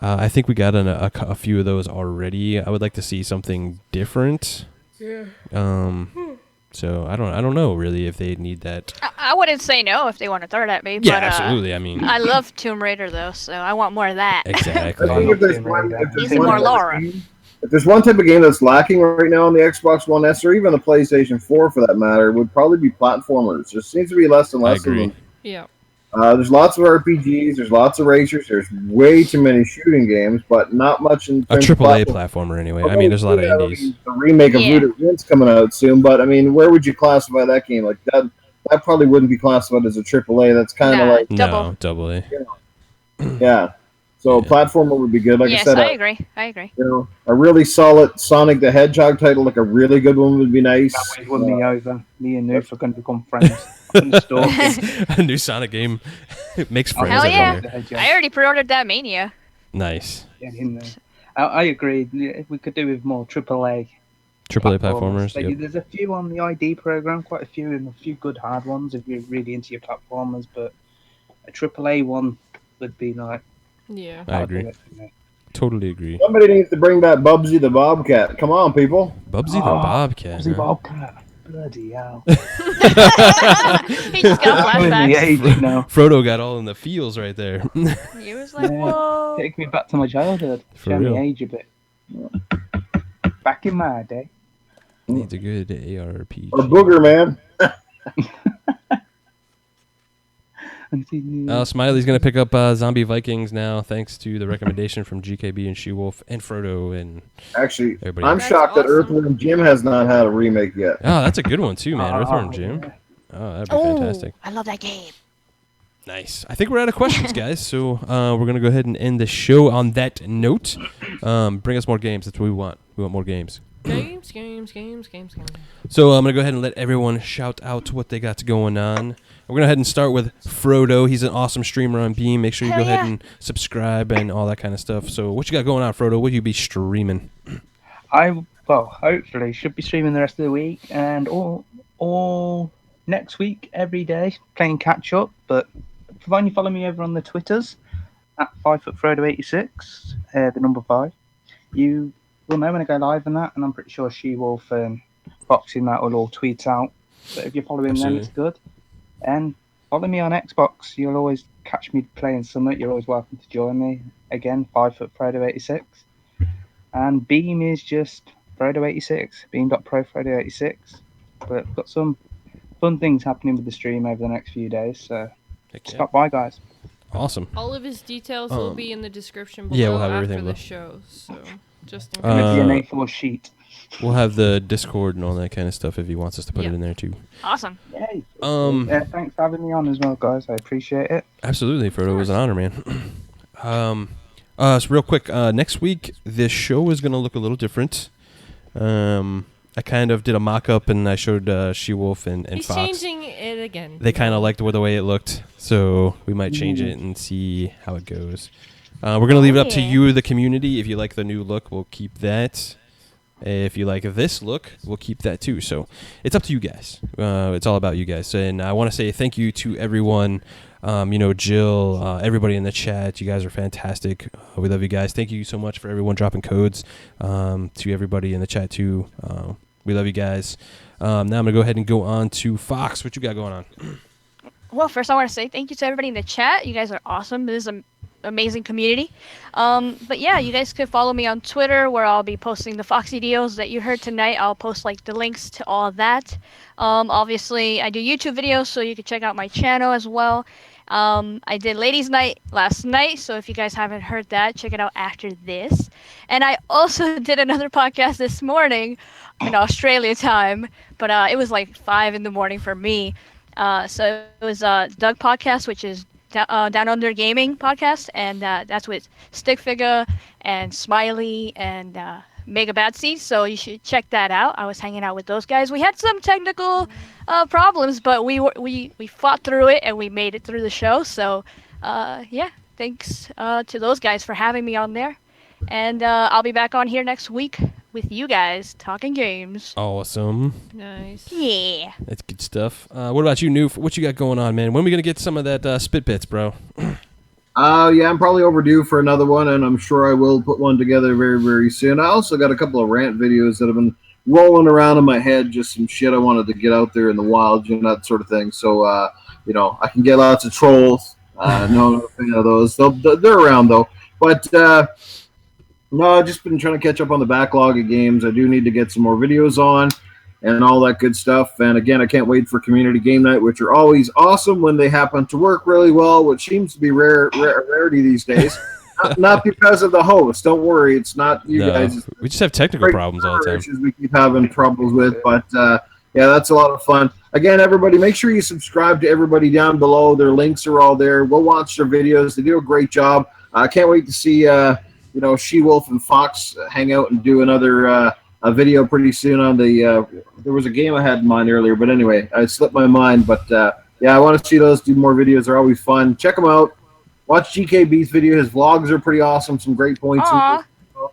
I think we got a few of those already. I would like to see something different. Yeah. So I don't know really if they need that. I wouldn't say no if they want to throw it at me. Yeah, but, absolutely. I mean, I love Tomb Raider though, so I want more of that. exactly. I think if there's one, Easy more Laura. if there's one type of game that's lacking right now on the Xbox One S or even the PlayStation 4 for that matter, it would probably be platformers. There seems to be less and I less of agree. them. Yeah. There's lots of RPGs. There's lots of racers. There's way too many shooting games, but not much in A terms of AAA platform. platformer, anyway. I mean, there's a lot of indies. The remake of Yeah. Voodoo Rint's coming out soon, but I mean, where would you classify that game? Like that probably wouldn't be classified as a AAA. That's kind of Nah, like double. No, AA. yeah. So Yeah. platformer would be good. Like Yes, I said, I agree. I agree. you know, a really solid Sonic the Hedgehog title, like a really good one, would be nice. That way won me over. Me and Noof are going to become friends. I'm going to stalk him. A new Sonic game makes friends Hell yeah. everywhere. I already pre-ordered that Mania. Nice. Get in there. I agree. If we could do with more AAA AAA platformers. Like, Yep. there's a few on the ID program, quite a few, and a few good hard ones if you're really into your platformers. But a AAA one would be like. Yeah. I agree. Totally agree. Somebody needs to bring back Bubsy the Bobcat. Come on, people. Bubsy the Bobcat. Bubsy huh? Bobcat. Bloody hell. He just got Showing the flashbacks. age now. Frodo got all in the feels right there. He was like, Yeah. whoa. Take me back to my childhood. For Show real. me age a bit. Back in my day. Needs a good ARPG. Or Booger Man. Smiley's gonna pick up Zombie Vikings now, thanks to the recommendation from GKB and SheWulf and Frodo and Actually, everybody. I'm else. shocked that awesome. Earthworm Jim has not had a remake yet. Oh, that's a good one too, man. Oh, Earthworm Jim. yeah. Oh, that'd be Oh, fantastic. I love that game. Nice. I think we're out of questions, guys. So we're gonna go ahead and end the show on that note. Bring us more games. That's what we want. We want more games. Games. So I'm going to go ahead and let everyone shout out what they got going on. We're going to go ahead and start with Frodo. He's an awesome streamer on Beam. Make sure you Hell go ahead yeah. and subscribe and all that kind of stuff. So what you got going on, Frodo? What will you be streaming? Hopefully should be streaming the rest of the week and all next week every day playing catch up. But providing you follow me over on the Twitters at 5footfrodo86, the number 5, you will know when I go live and that. And I'm pretty sure SheWulf and Boxing that will all tweet out. But if you're following them, it's good. And follow me on Xbox. You'll always catch me playing Summit. You're always welcome to join me. Again, 5footfrodo86. And Beam is just Frodo86, beam.profrodo86. But I've got some fun things happening with the stream over the next few days, so Heck yeah. stop by, guys. Awesome. All of his details will be in the description below yeah, we'll have after everything the below. show. So just in It's going to case. be an A4 sheet. We'll have the Discord and all that kind of stuff if he wants us to put it Yeah. in there too. Awesome. Yay. Um, Thanks for having me on as well, guys. I appreciate it. Absolutely, Frodo. It was an honor, man. So real quick, next week this show is going to look a little different. I kind of did a mock-up and I showed SheWulf and He's Fox. changing it again. They kind of liked the way it looked, so we might change it and see how it goes. We're going to leave it up to Yeah. you, the community. If you like the new look, we'll keep that. If you like this look, we'll keep that too. So it's up to you guys. It's all about you guys. And I want to say thank you to everyone. Jill, everybody in the chat. You guys are fantastic. We love you guys. Thank you so much for everyone dropping codes. To everybody in the chat too. We love you guys. Now I'm going to go ahead and go on to Fox. What you got going on? Well, first I want to say thank you to everybody in the chat. You guys are awesome. This is an amazing community. But yeah, you guys could follow me on Twitter where I'll be posting the Foxy deals that you heard tonight. I'll post like the links to all of that. Obviously, I do YouTube videos, so you can check out my channel as well. I did Ladies Night last night, so if you guys haven't heard that, check it out after this. And I also did another podcast this morning in Australia time, but it was like 5 in the morning for me. So it was Doug podcast, which is Down Under Gaming podcast, and that's with Stickfigure and Smiley and Mega Batsy. So you should check that out. I was hanging out with those guys. We had some technical problems, but we fought through it and we made it through the show. So yeah, thanks to those guys for having me on there. And I'll be back on here next week with you guys talking games. Awesome. Nice. Yeah. That's good stuff. What about you, Noof? What you got going on, man? When are we going to get some of that spit bits, bro? Yeah, I'm probably overdue for another one, and I'm sure I will put one together very, very soon. I also got a couple of rant videos that have been rolling around in my head, just some shit I wanted to get out there in the wild, that sort of thing. So, I can get lots of trolls. No, I'm not a fan of those. They're around, though. But, no, I've just been trying to catch up on the backlog of games. I do need to get some more videos on. and all that good stuff. And again, I can't wait for community game night, which are always awesome when they happen to work really well, which seems to be rarity these days. Not because of the host. Don't worry, it's not you guys. We just have technical problems all the time. Issues we keep having troubles with, but yeah, that's a lot of fun. Again, everybody, make sure you subscribe to everybody down below. Their links are all there. Go watch their videos. They do a great job. I can't wait to see SheWulf and Fox hang out and do another a video pretty soon on the there was a game I had in mind earlier, but anyway, I slipped my mind. But yeah, I want to see those do more videos. They're always fun. Check them out. Watch GKB's video. His vlogs are pretty awesome. Some great points. Aw,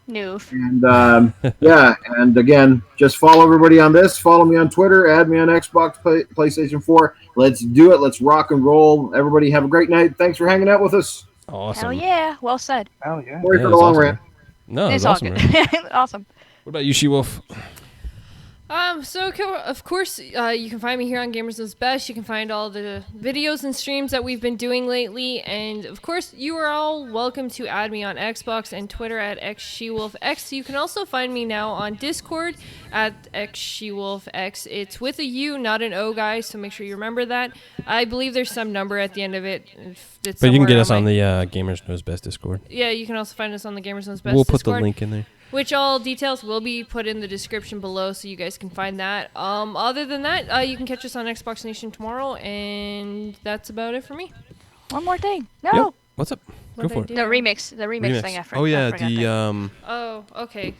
noof. And yeah, and again, just follow everybody on this. Follow me on Twitter. Add me on Xbox, PlayStation 4. Let's do it. Let's rock and roll. Everybody have a great night. Thanks for hanging out with us. Awesome. Hell yeah. Well said. Oh yeah. Sorry Yeah, for it the was long awesome. rant. No, it was It's all awesome. good. Man. Awesome. What about you, SheWulf? So of course, you can find me here on Gamers Knows Best. You can find all the videos and streams that we've been doing lately, and of course, you are all welcome to add me on Xbox and Twitter at xSHEWULFx. You can also find me now on Discord at xSHEWULFx. It's with a U, not an O, guys. So make sure you remember that. I believe there's some number at the end of it. It's But you can get somewhere us on my- the Gamers Knows Best Discord. Yeah, you can also find us on the Gamers Knows Best We'll put Discord. the link in there. Which all details will be put in the description below, so you guys can find that. Other than that, you can catch us on Xbox Nation tomorrow, and that's about it for me. One more thing. No. Yep. What's up? Go What'd I for it. do? The remix thing. Oh yeah, I forgot that. Oh, okay.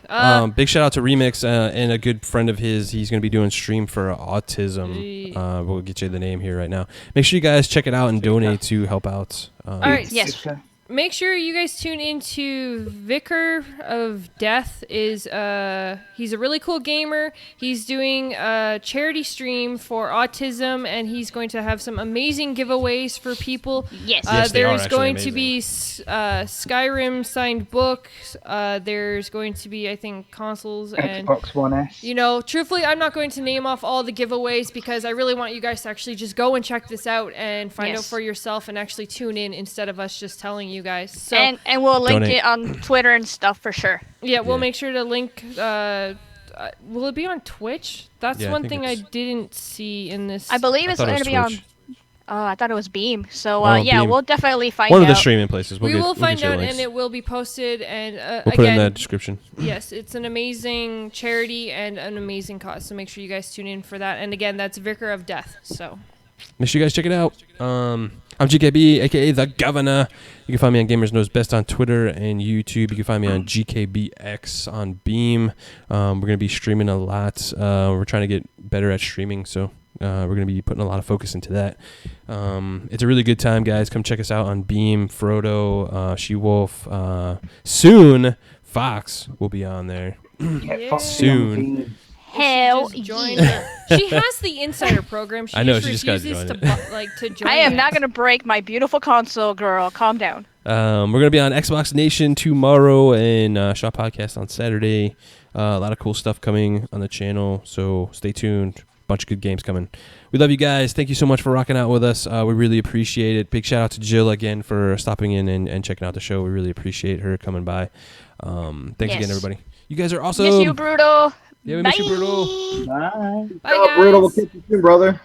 big shout out to Remix and a good friend of his. He's going to be doing stream for autism. We'll get you the name here right now. Make sure you guys check it out and donate to help out. All right. Yes. Make sure you guys tune into Vicar of Death. He's a really cool gamer. He's doing a charity stream for autism, and he's going to have some amazing giveaways for people. Yes. Yes, they are there's actually going to be Skyrim signed books. There's going to be, I think, consoles and Xbox One S. You know, truthfully, I'm not going to name off all the giveaways because I really want you guys to actually just go and check this out and find out Yes. for yourself and actually tune in instead of us just telling you guys. So And we'll link Donate. it on Twitter and stuff for sure. yeah, we'll Yeah. make sure to link. Will it be on Twitch? That's Yeah, I one think thing I it's- didn't see in this. I believe I it's thought it going was to be on. Twitch. I thought it was Beam. So Oh, yeah, Beam. we'll definitely find One out. of the streaming places. We will we'll find get you out, links. and it will be posted. And We'll put it in again, the description. yes, it's an amazing charity and an amazing cause. So make sure you guys tune in for that. And again, that's Vicar of Death. So. Make sure you guys check it out. I'm GKB, aka the Governor. You can find me on Gamers Knows Best on Twitter and YouTube. You can find me on GKBX on Beam. We're gonna be streaming a lot. We're trying to get better at streaming, so we're gonna be putting a lot of focus into that. It's a really good time, guys. Come check us out on Beam, Frodo, SheWulf. Soon, Fox will be on there. Yeah. Soon. Hell She just joined yeah. She has the insider program. She I know, just she just gotta refuses join to join. I am it. not going to break my beautiful console, girl. Calm down. We're gonna be on Xbox Nation tomorrow and Shop Podcast on Saturday. A lot of cool stuff coming on the channel, so stay tuned. Bunch of good games coming. We love you guys. Thank you so much for rocking out with us. We really appreciate it. Big shout out to Jill again for stopping in and checking out the show. We really appreciate her coming by. Thanks Yes. again, everybody. You guys are awesome. Miss you, Brutal. Yeah, we miss you, Brutal. Bye. Bye, Oh, guys. brutal. We'll catch you soon, brother.